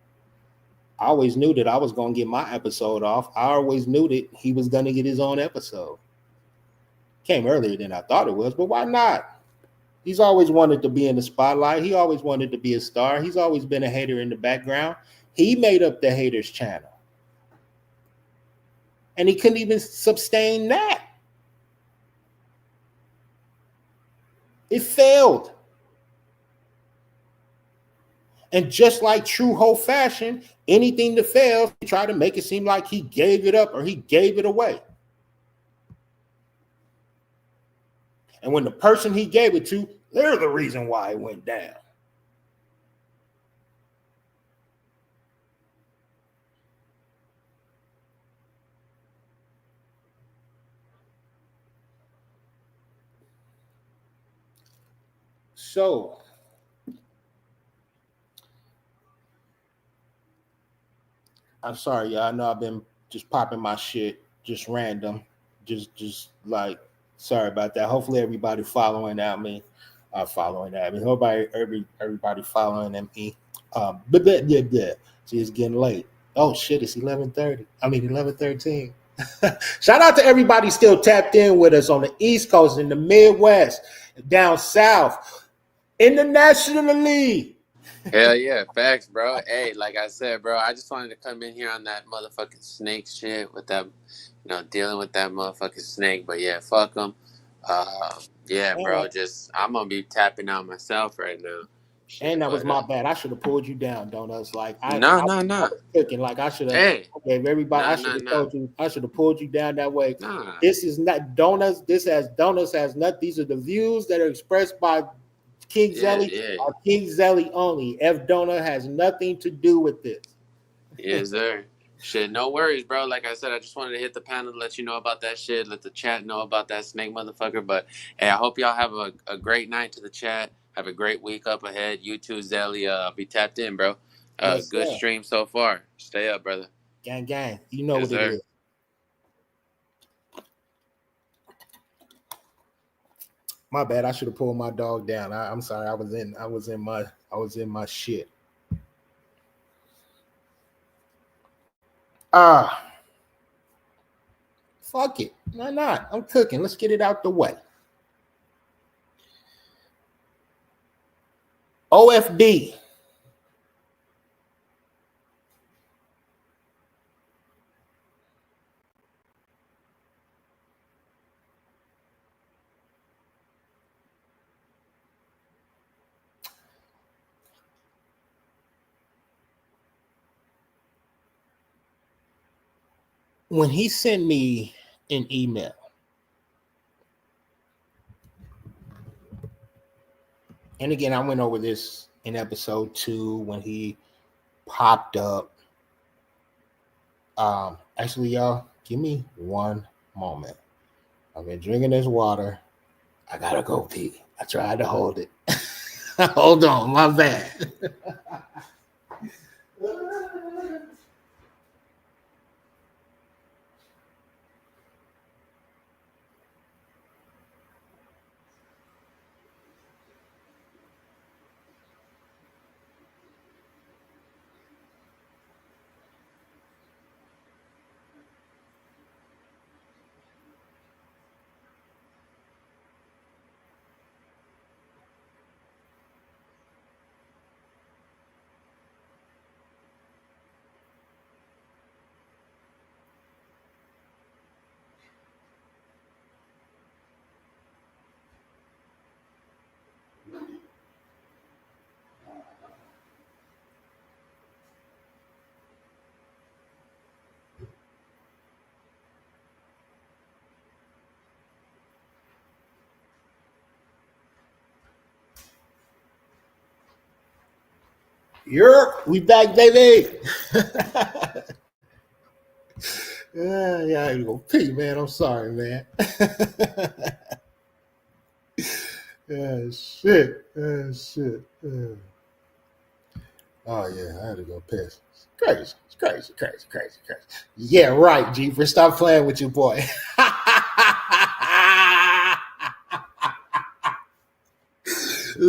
A: get my episode off. I always knew that he was gonna get his own episode. Came earlier than I thought it was, but why not? He's always wanted to be in the spotlight. He always wanted to be a star. He's always been a hater in the background. He made up the haters channel. And he couldn't even sustain that. It failed. And just like true hoe fashion, anything that fails, he tried to make it seem like he gave it up or he gave it away. And when the person he gave it to, they're the reason why it went down. So, I'm sorry, y'all. I know I've been just popping my shit, just random, just like, sorry about that. Hopefully, everybody following at me, following at me. Everybody following at me. See, it's getting late. Oh shit, it's 11:30. I mean 11:13. Shout out to everybody still tapped in with us on the East Coast, in the Midwest, down south, internationally.
G: Hell yeah, facts, bro. Hey, like I said, bro, I just wanted to come in here on that motherfucking snake shit with that, dealing with that motherfucking snake. But yeah, fuck them. Yeah, bro, I'm gonna be tapping out myself right now. Shit,
A: and that was my bad. I should have pulled you down, donuts. Like I
G: No.
A: cooking. Like I should have.
G: Hey,
A: gave everybody. I should have told you. I should have pulled you down that way.
G: Nah.
A: This is not donuts. Donuts has not. These are the views that are expressed by King Zelly. Are King Zelly only. F Donut has nothing to do with this.
G: Yes, sir. Shit, no worries, bro. Like I said, I just wanted to hit the panel to let you know about that shit, let the chat know about that snake motherfucker. But hey, I hope y'all have a great night to the chat. Have a great week up ahead. You too, Zelly. I'll be tapped in, bro.
A: Yes,
G: good stream so far. Stay up, brother.
A: Gang. You know what it is. My bad. I should have pulled my dog down. I'm sorry. I was in my shit. Fuck it. Why not? I'm cooking. Let's get it out the way. OFD. When he sent me an email, and again, I went over this in episode 2 when he popped up. Actually, y'all, give me one moment. I've been drinking this water. I gotta go pee. I tried to hold it. Hold on, my bad. We back, baby. Yeah, I go pee, man. I'm sorry, man. Shit. Shit. Oh yeah, I had to go piss. It's crazy. Yeah, right, Jeeper. Stop playing with your boy.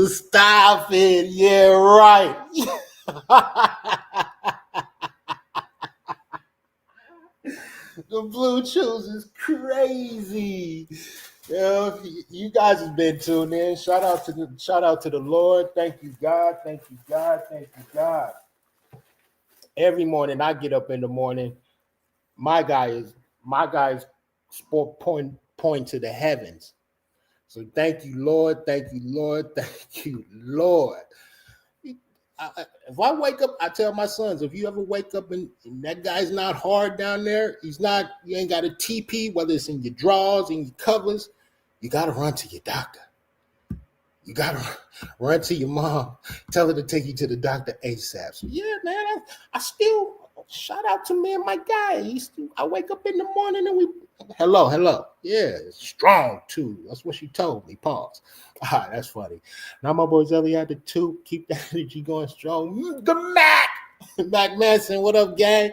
A: Stop it. Yeah, right. The Blue Chews is crazy. You guys have been tuned in. Shout out to the Lord. Thank you, God. Thank you, God. Every morning I get up in the morning. My guys point to the heavens. So thank you, Lord. Thank you, Lord. If I wake up, I tell my sons, if you ever wake up and that guy's not hard down there, you ain't got a TP, whether it's in your drawers, in your covers, you got to run to your doctor. You got to run to your mom, tell her to take you to the doctor ASAP. So yeah, man, I still, shout out to me and my guy. I wake up in the morning and hello. Yeah, strong too. That's what she told me. Pause. That's funny. Now my boy Zelly had the two. Keep that energy going strong. The Mac Manson. What up, gang?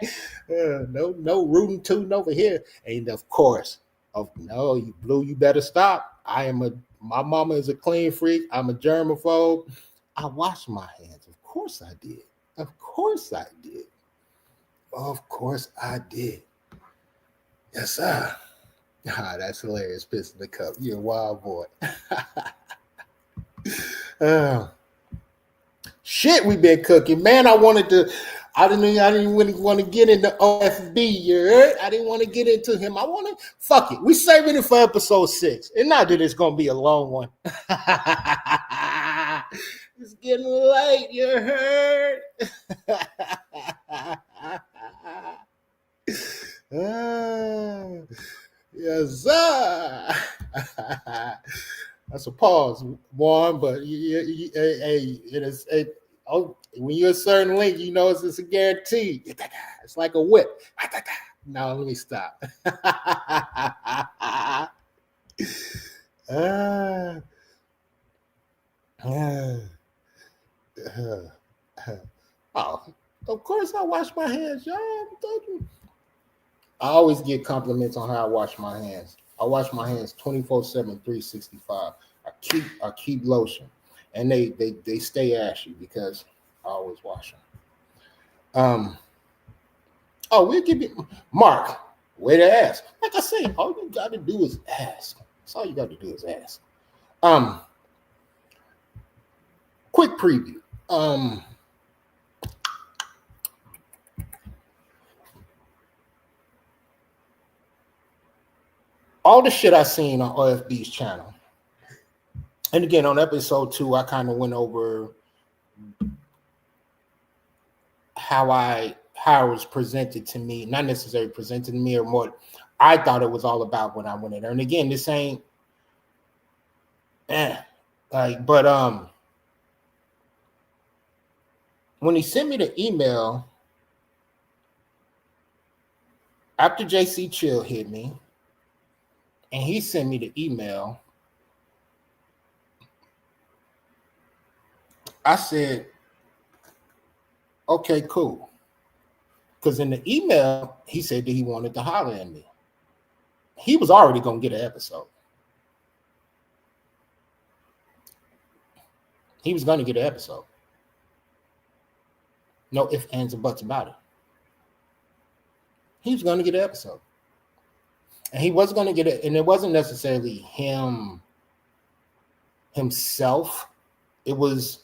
A: No rooting tooting over here. And of course, you Blue, you better stop. My mama is a clean freak. I'm a germaphobe. I wash my hands. Of course I did. Yes, sir. That's hilarious. Piss in the cup. You're a wild boy. Shit, we been cooking, man. I didn't really want to get into OFB. You heard? I didn't want to get into him. Fuck it. We saving it for episode 6, and not that it's gonna be a long one. It's getting late. You heard? Yes, sir. That's a pause, one, but when you're a certain length, you know it's a guarantee. It's like a whip. Now let me stop. Oh, of course I wash my hands, y'all. I always get compliments on how I wash my hands. I wash my hands 24/7, 365. I keep lotion, and they stay ashy because I always wash them. We'll give you Mark. Way to ask. Like I said, all you got to do is ask. That's all you got to do is ask. Quick preview. All the shit I seen on OFB's channel. And again, on episode 2, I kind of went over how it was presented to me, not necessarily presented to me, or what I thought it was all about when I went in there. And again, this ain't but when he sent me the email after JC Chill hit me, and he sent me the email, I said, okay, cool. Because in the email, he said that he wanted to holler at me. He was already going to get an episode. He was going to get an episode. No ifs, ands, or buts about it. He was going to get an episode. And he was going to get it. And it wasn't necessarily himself. It was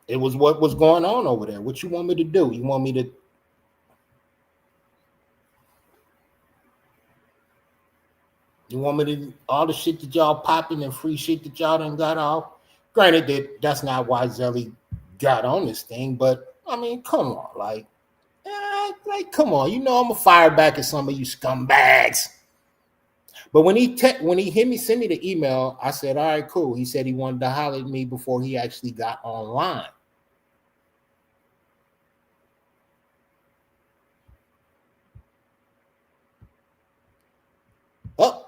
A: what was going on over there. What you want me to do? You want me to all the shit that y'all popping and free shit that y'all done got off? Granted, that's not why Zelly got on this thing, but I mean, come on, like come on. You know I'm gonna fire back at some of you scumbags. But when he sent me the email, I said, all right, cool. He said he wanted to holler at me before he actually got online. Oh.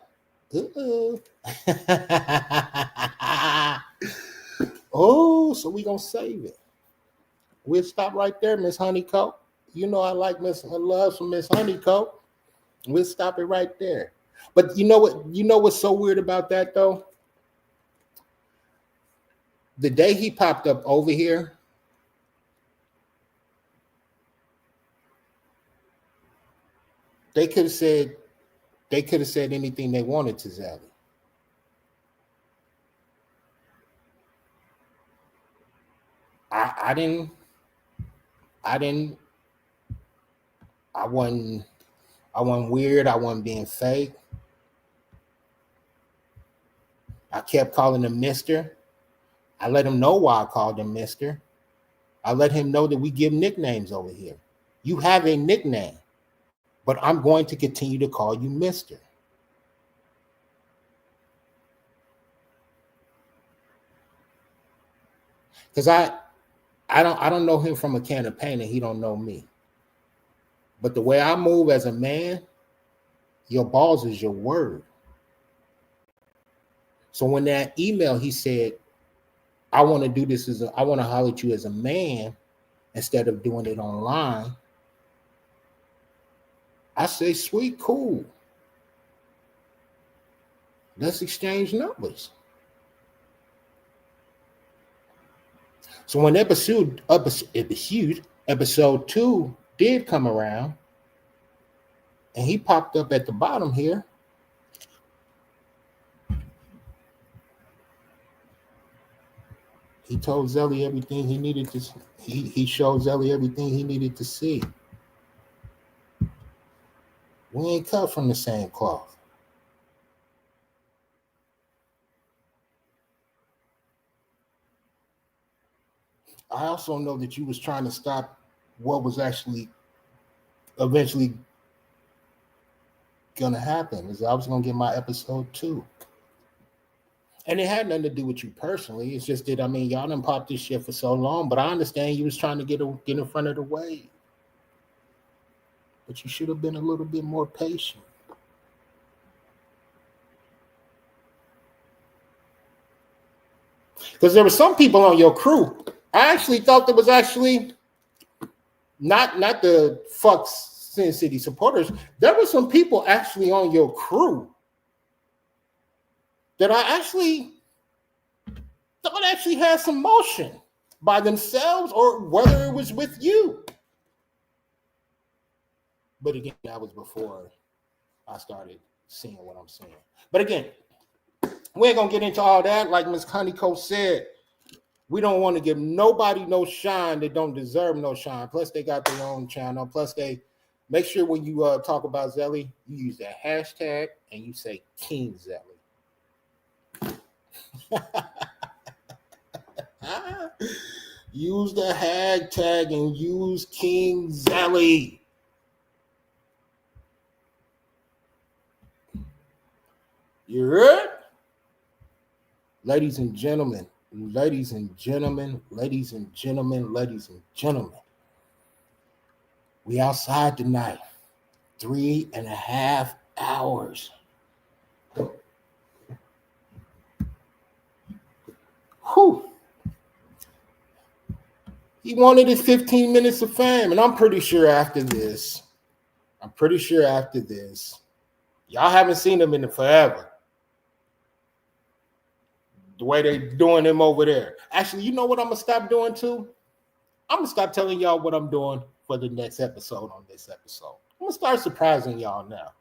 A: Oh, so we gonna save it. We'll stop right there, Miss Honeycoat. You know I like love from Miss Honeycoat. We'll stop it right there. But you know what's so weird about that though? The day he popped up over here, they could have said anything they wanted to Zelly. I wasn't weird. I wasn't being fake. I kept calling him Mister. I let him know why I called him Mister. I let him know that we give nicknames over here. You have a nickname, but I'm going to continue to call you Mister. Because I don't know him from a can of paint and he don't know me. But the way I move as a man, your balls is your word. So when that email, he said, I want to do this I want to holler at you as a man instead of doing it online. I say, sweet, cool. Let's exchange numbers. So when episode 2 did come around, and he popped up at the bottom here, he told Zelly everything he needed to. He showed Zelly everything he needed to see. We ain't cut from the same cloth. I also know that you was trying to stop what was actually eventually gonna happen. Is I was gonna get my episode 2. And it had nothing to do with you personally. It's just that, I mean, y'all done popped this shit for so long, but I understand you was trying to get in front of the wave. But you should have been a little bit more patient. Because there were some people on your crew. I actually thought there was actually not the fuck Sin City supporters. There were some people actually on your crew that I actually thought actually had some motion by themselves or whether it was with you. But again, that was before I started seeing what I'm seeing. But again, we ain't gonna get into all that. Like Ms. Honeycoat said, we don't want to give nobody no shine that don't deserve no shine. Plus, they got their own channel. Plus, they make sure when you talk about Zelly, you use that hashtag and you say King Zelly. Use the hashtag and use King Zelly. You heard? Ladies and gentlemen, ladies and gentlemen, ladies and gentlemen, ladies and gentlemen. We outside tonight. 3.5 hours. Whew. He wanted his 15 minutes of fame. And I'm pretty sure after this, y'all haven't seen him in forever. The way they doing him over there. Actually, you know what I'm going to stop doing too? I'm going to stop telling y'all what I'm doing for the next episode on this episode. I'm going to start surprising y'all now.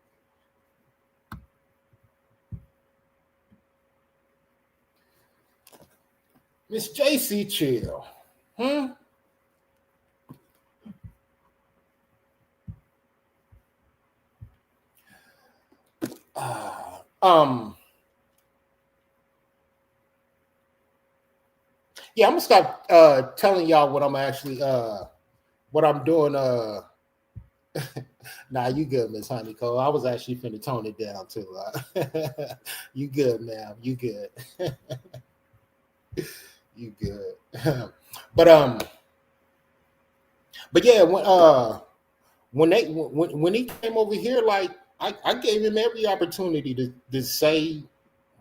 A: Miss JC Chill. Yeah, I'm gonna stop telling y'all what I'm actually what I'm doing. Nah, you good, Miss Honeycomb. I was actually finna tone it down too. You good, ma'am. You good. You good. But yeah, when he came over here, like I gave him every opportunity to say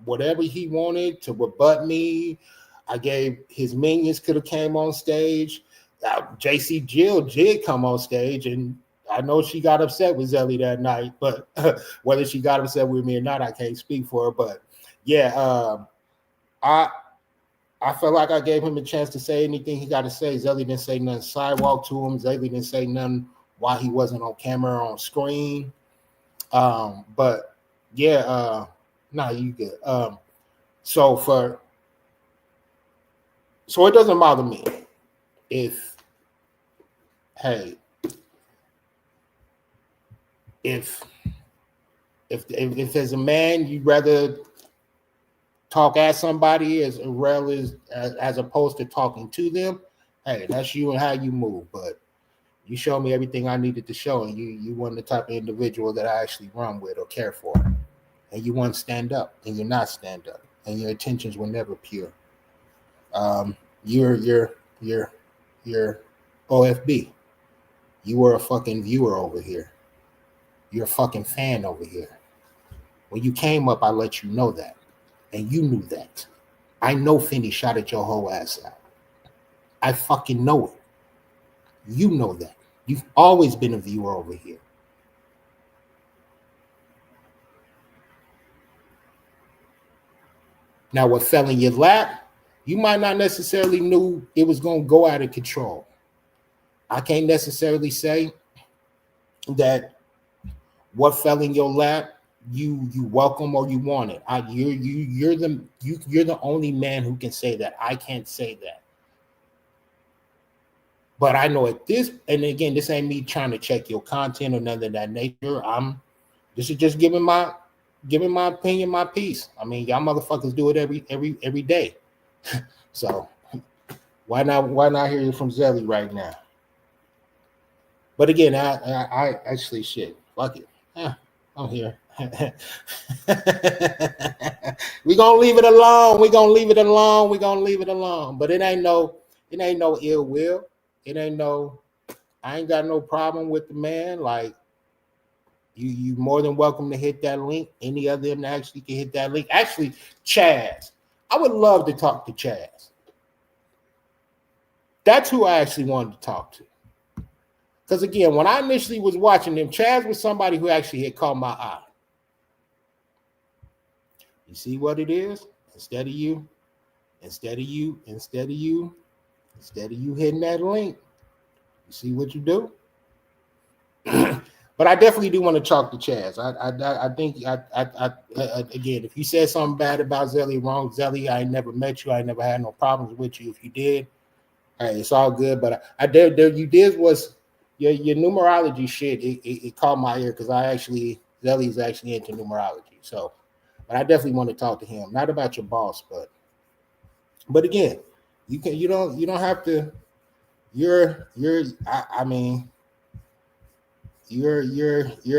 A: whatever he wanted, to rebut me. I gave his minions could have came on stage. JC Jill did come on stage, and I know she got upset with Zelly that night, but whether she got upset with me or not, I can't speak for her. But yeah, I felt like I gave him a chance to say anything he got to say. Zelly didn't say nothing sidewalk to him. Zelly didn't say nothing while he wasn't on camera or on screen. But yeah, nah, you good. So it doesn't bother me if there's a man you'd rather talk at somebody as well as opposed to talking to them, hey, that's you and how you move. But you showed me everything I needed to show, and you weren't the type of individual that I actually run with or care for. And you want to stand up, and you're not stand up, and your intentions were never pure. You're OFB. You were a fucking viewer over here. You're a fucking fan over here. When you came up, I let you know that. And you knew that. I know Finney shot at your whole ass out. I fucking know it. You know that. You've always been a viewer over here. Now, what fell in your lap, you might not necessarily knew it was going to go out of control. I can't necessarily say that what fell in your lap you welcome or you want it. You're the only man who can say that. I can't say that. But I know at this, and again, this ain't me trying to check your content or none of that nature. This is just giving my opinion, my piece. I mean, y'all motherfuckers do it every day. So why not hear it from Zelly right now? But again, I actually shit. Fuck it. I'm here. We're gonna leave it alone. But it ain't no ill will. I ain't got no problem with the man. Like you more than welcome to hit that link. Any of them actually can hit that link. Actually, Chaz. I would love to talk to Chaz. That's who I actually wanted to talk to. Because again, when I initially was watching him, Chaz was somebody who actually had caught my eye. You see what it is? Instead of you hitting that link, you see what you do? But I definitely do want to talk to Chaz. I think again, if you said something bad about Zelly, wrong Zelly, I never met you. I never had no problems with you. If you did, hey, it's all good. But you did was your numerology shit. It caught my ear because Zelly's actually into numerology. So, but I definitely want to talk to him, not about your boss, but again, you don't have to. You're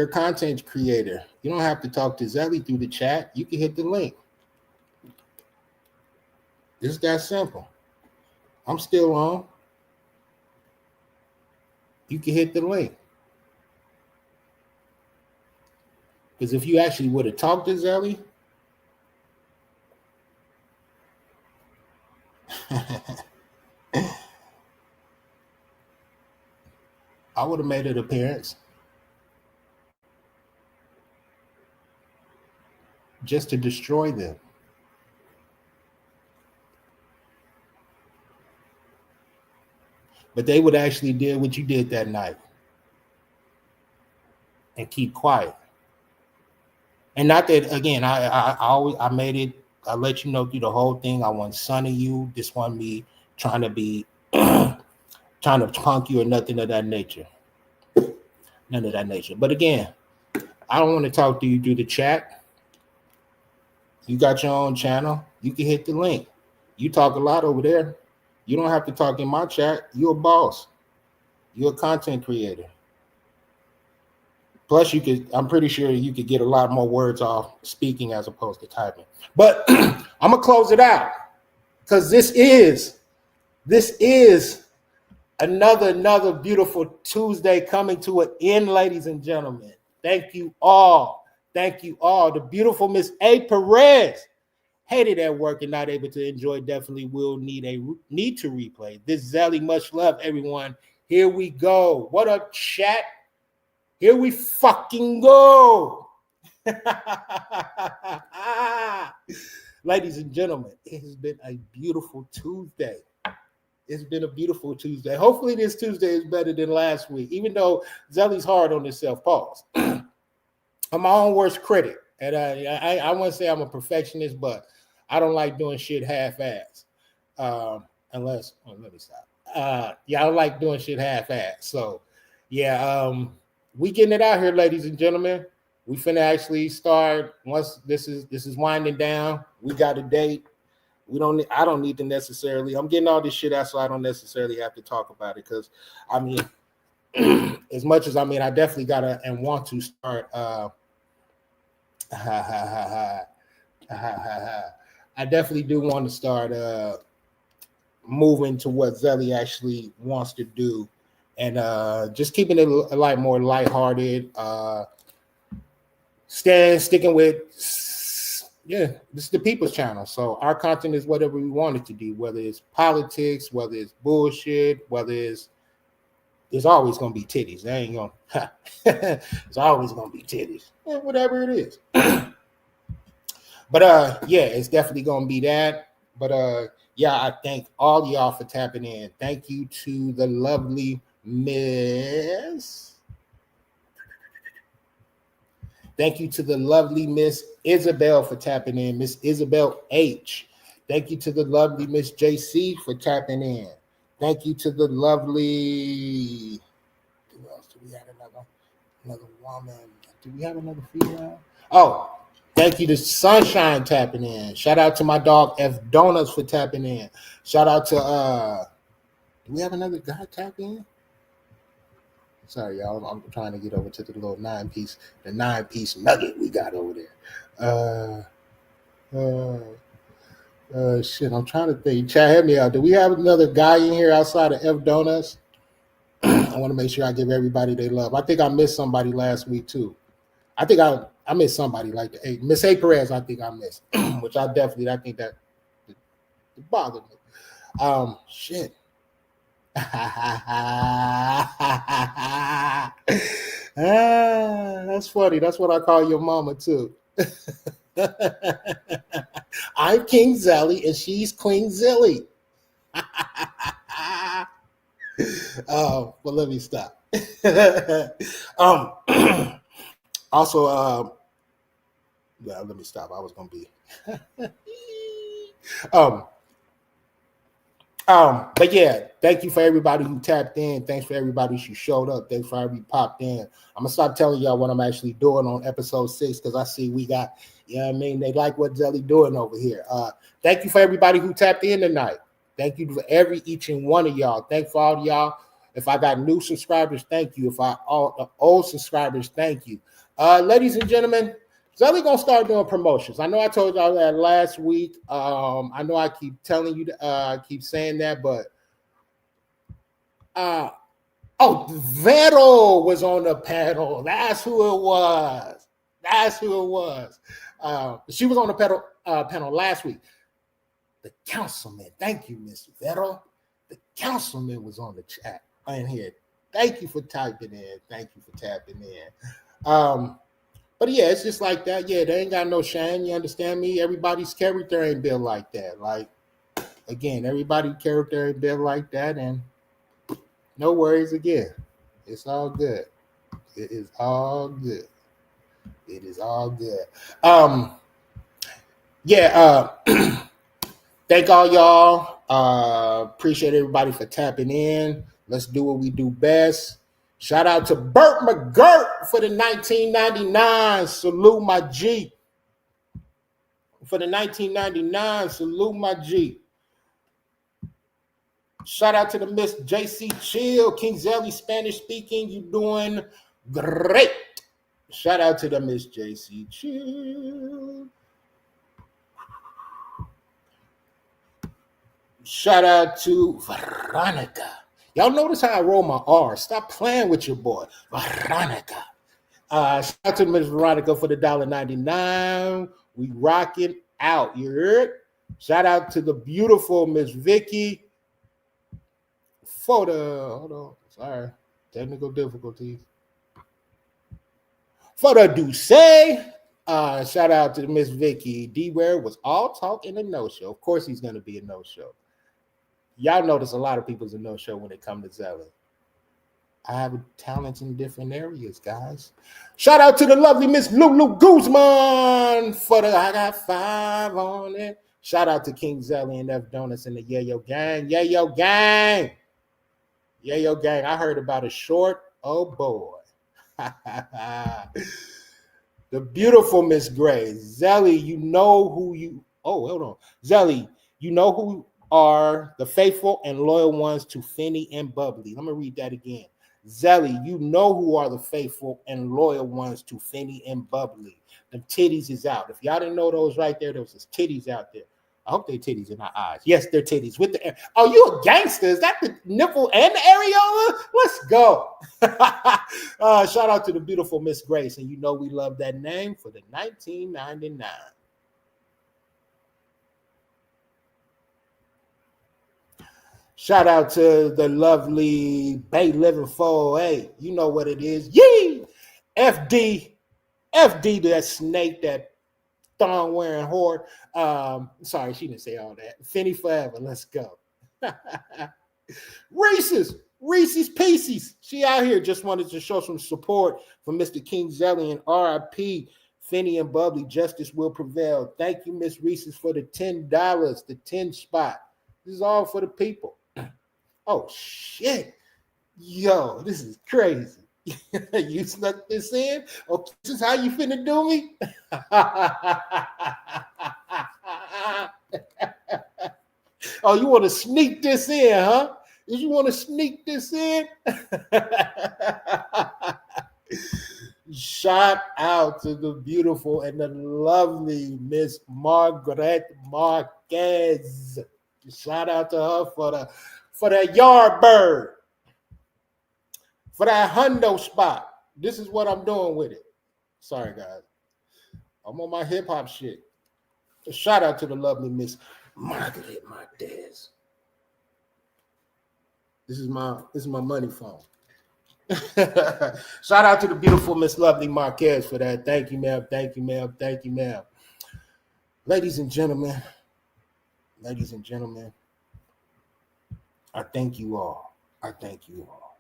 A: a content creator. You don't have to talk to Zelly through the chat. You can hit the link. It's that simple. I'm still on. You can hit the link. Because if you actually would have talked to Zelly, I would have made an appearance. Just to destroy them. But they would actually do what you did that night and keep quiet. And not that, again, I made it, I let you know through the whole thing. I wasn't sunning you. This wasn't me trying to be, trying to punk you or nothing of that nature. None of that nature. But again, I don't want to talk to you through the chat. You got your own channel. You can hit the link. You talk a lot over there. You don't have to talk in my chat. You're a boss. You're a content creator. Plus, I'm pretty sure you could get a lot more words off speaking as opposed to typing. But I'm gonna close it out because this is another beautiful Tuesday coming to an end, ladies and gentlemen. Thank you all. Thank you all. The beautiful Miss A. Perez. Hated at work and not able to enjoy. Definitely will need to replay. This Zelly, much love, everyone. Here we go. What up, chat? Here we fucking go. Ladies and gentlemen, it has been a beautiful Tuesday. It's been a beautiful Tuesday. Hopefully this Tuesday is better than last week, even though Zelly's hard on himself. Pause. I'm my own worst critic. And I wouldn't say I'm a perfectionist, but I don't like doing shit half-ass. Unless, let me stop. I don't like doing shit half-ass. So, yeah, we getting it out here, ladies and gentlemen. We finna actually start once this is winding down. We got a date. I don't need to necessarily. I'm getting all this shit out, so I don't necessarily have to talk about it. Because I mean, as much as I definitely gotta and want to start. I definitely do want to start moving to what Zelly actually wants to do, and just keeping it a lot more lighthearted. Sticking with, this is the people's channel, so our content is whatever we want it to be, whether it's politics, whether it's bullshit, whether it's there's always gonna be titties. They ain't gonna. It's always gonna be titties. Yeah, whatever it is. But yeah, it's definitely gonna be that. But yeah, I thank all y'all for tapping in. Thank you to the lovely Miss. Thank you to the lovely Miss Isabelle for tapping in. Miss Isabelle H. Thank you to the lovely Miss JC for tapping in. Thank you to the lovely. Who else? Do we have another woman? Do we have another female? Oh, thank you to Sunshine tapping in. Shout out to my dog F Donuts for tapping in. Shout out to do we have another guy tapping in? Sorry, y'all. I'm trying to get over to the little 9-piece nugget we got over there. Shit, I'm trying to think. Chat, help me out. Do we have another guy in here outside of F Donuts? I want to make sure I give everybody their love. I think I missed somebody last week too. I think I missed somebody like Miss A Perez. I think I missed, which I think that it bothered me. Shit. That's funny. That's what I call your mama too. I'm King Zelly and she's Queen Zilly. Well, let me stop. Also, yeah, let me stop. I was gonna be. But yeah, thank you for everybody who tapped in. Thanks for everybody who showed up. Thanks for everybody who popped in. I'm gonna stop telling y'all what I'm actually doing on episode 6 because I see we got, you know what I mean? They like what Zelly doing over here. Thank you for everybody who tapped in tonight. Thank you for each and one of y'all. Thank for all y'all. If I got new subscribers, thank you. If all the old subscribers, thank you. Ladies and gentlemen, Zelly gonna start doing promotions. I know I told y'all that last week. I know I keep telling you, I keep saying that, but Vero was on the panel. That's who it was. She was on the panel last week. The councilman, thank you, Miss Vero. The councilman was on the chat in here Thank you for typing in. Thank you for tapping in. But yeah, it's just like that. Yeah, they ain't got no shame. You understand me? Everybody's character ain't built like that. Like, again, everybody's character ain't built like that. And no worries again. It's all good. It is all good. It is all good. Yeah, thank all y'all. Appreciate everybody for tapping in. Let's do what we do best. Shout out to Burt McGirt for the 1999. Salute my G. For the 1999, salute my G. Shout out to the Miss JC Chill, Kingsley Spanish speaking. You doing great. Shout out to the Miss JC Chill. Shout out to Veronica. Y'all notice how I roll my R. Stop playing with your boy. Veronica. Shout out to Miss Veronica for the $1.99. We rocking out. You heard? Shout out to the beautiful Miss Vicky for the, hold on, sorry, technical difficulties. For the Douce. Shout out to Miss Vicky. Dwear was all talk in a no-show. Of course he's going to be a no-show. Y'all notice a lot of people's a no-show when it comes to Zelly. I have talents in different areas, guys. Shout out to the lovely Miss Lulu Guzman for the I got 5 on it. Shout out to King Zelly and F Donuts and the Yayo Gang. Yayo Gang. Yayo Gang. I heard about a short. Oh boy. The beautiful Miss Gray. Zelly, you know who you. Oh, hold on. Zelly, you know who are the faithful and loyal ones to Finny and Bubbly. Let me read that again. Zelly, you know who are the faithful and loyal ones to Finny and Bubbly. Them titties is out. If y'all didn't know those right there, was just titties out there. I hope they're titties in our eyes. Yes, they're titties. With the oh, you a gangster? Is that the nipple and the areola? Let's go. Shout out to the beautiful Miss Grace, and you know we love that name for the 1999. Shout out to the lovely Bay Living 408. You know what it is. Yee! FD, that snake, that thong wearing whore. Sorry, she didn't say all that. Finny forever. Let's go. Reese's Pieces. She out here just wanted to show some support for Mr. King Zelly and RIP. Finny and Bubbly. Justice will prevail. Thank you, Miss Reese's, for the $10, the 10 spot. This is all for the people. Oh, shit. Yo, this is crazy. You snuck this in? Okay, this is how you finna do me? Oh, you want to sneak this in, huh? Did you want to sneak this in? Shout out to the beautiful and the lovely Miss Margaret Marquez. Shout out to her for that yard bird. For that hundo spot. This is what I'm doing with it. Sorry, guys. I'm on my hip-hop shit. Shout out to the lovely Miss Margaret Marquez. This is my money phone. Shout out to the beautiful Miss Lovely Marquez for that. Thank you, ma'am. Thank you, ma'am. Thank you, ma'am. Ladies and gentlemen, I thank you all. I thank you all.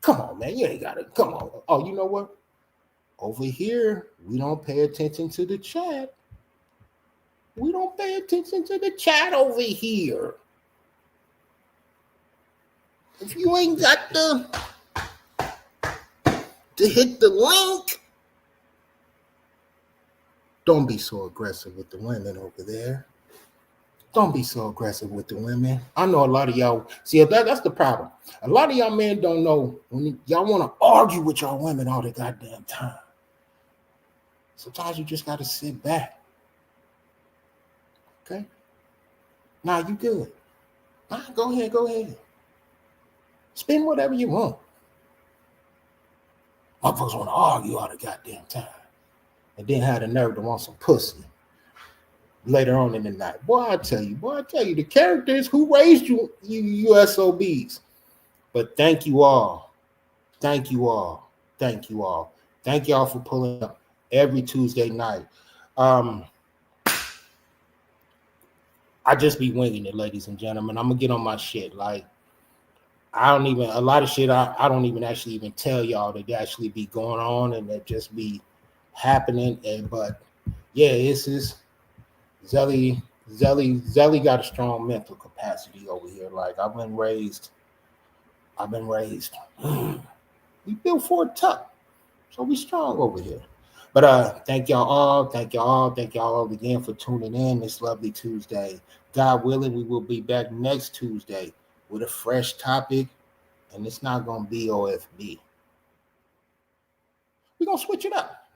A: Come on, man. You ain't got to. Come on. Oh, you know what? Over here, we don't pay attention to the chat. We don't pay attention to the chat over here. If you ain't got to hit the link, don't be so aggressive with the women over there. Don't be so aggressive with the women. I know a lot of y'all, see, that's the problem. A lot of y'all men don't know when y'all want to argue with y'all women all the goddamn time. Sometimes you just got to sit back. Okay? Nah, you good. Nah, go ahead. Spend whatever you want. Motherfuckers want to argue all the goddamn time. And then have the nerve to want some pussy later on in the night. Boy, I tell you, the characters who raised you SOBs. But thank you all. Thank you all. Thank you all. Thank y'all for pulling up every Tuesday night. I just be winging it, ladies and gentlemen. I'm gonna get on my shit. Like, a lot of shit I don't even actually even tell y'all that actually be going on and that just be happening. But yeah, it's just Zelly got a strong mental capacity over here. Like, I've been raised. We built for it tough. So we strong over here. But thank y'all all again for tuning in this lovely Tuesday. God willing, we will be back next Tuesday with a fresh topic, and it's not gonna be OFB. We're gonna switch it up.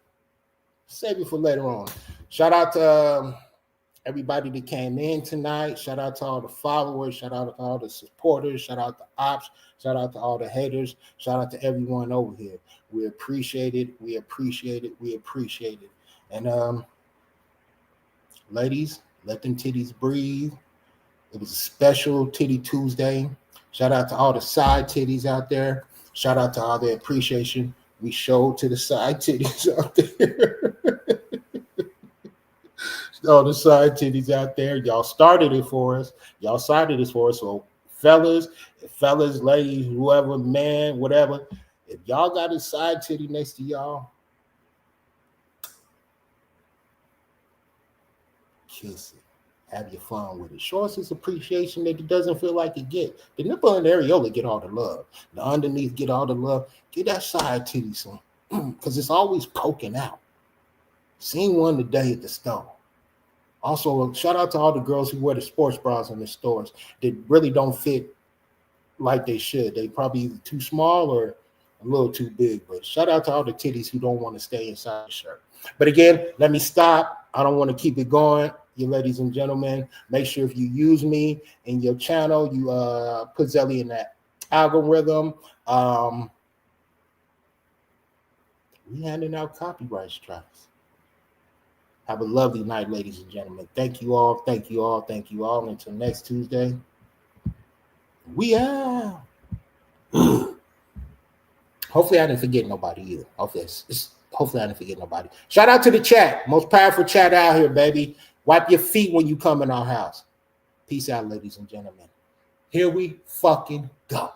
A: Save it for later on. Shout out to everybody that came in tonight. Shout out to all the followers. Shout out to all the supporters. Shout out to ops. Shout out to all the haters. Shout out to everyone over here. We appreciate it. We appreciate it. We appreciate it. And ladies, let them titties breathe. It was a special Titty Tuesday. Shout out to all the side titties out there. Shout out to all the appreciation we showed to the side titties out there. All the side titties out there. Y'all started it for us. Y'all started this for us. So fellas, ladies, whoever, man, whatever, if y'all got a side titty next to y'all, kiss it. Have your fun with it. Show us this appreciation that it doesn't feel like it get. The nipple and the areola get all the love. The underneath get all the love. Get that side titty some, because it's always poking out. Seen one today at the store. Also, shout out to all the girls who wear the sports bras in the stores that really don't fit like they should. They probably either too small or a little too big. But shout out to all the titties who don't want to stay inside the shirt. But again, let me stop. I don't want to keep it going. You ladies and gentlemen, make sure if you use me in your channel, you put Zelly in that algorithm. We handing out copyright strikes. Have a lovely night, ladies and gentlemen. Thank you all. Thank you all. Thank you all. Until next Tuesday, we out. Hopefully, I didn't forget nobody either. Hopefully, I didn't forget nobody. Shout out to the chat. Most powerful chat out here, baby. Wipe your feet when you come in our house. Peace out, ladies and gentlemen. Here we fucking go.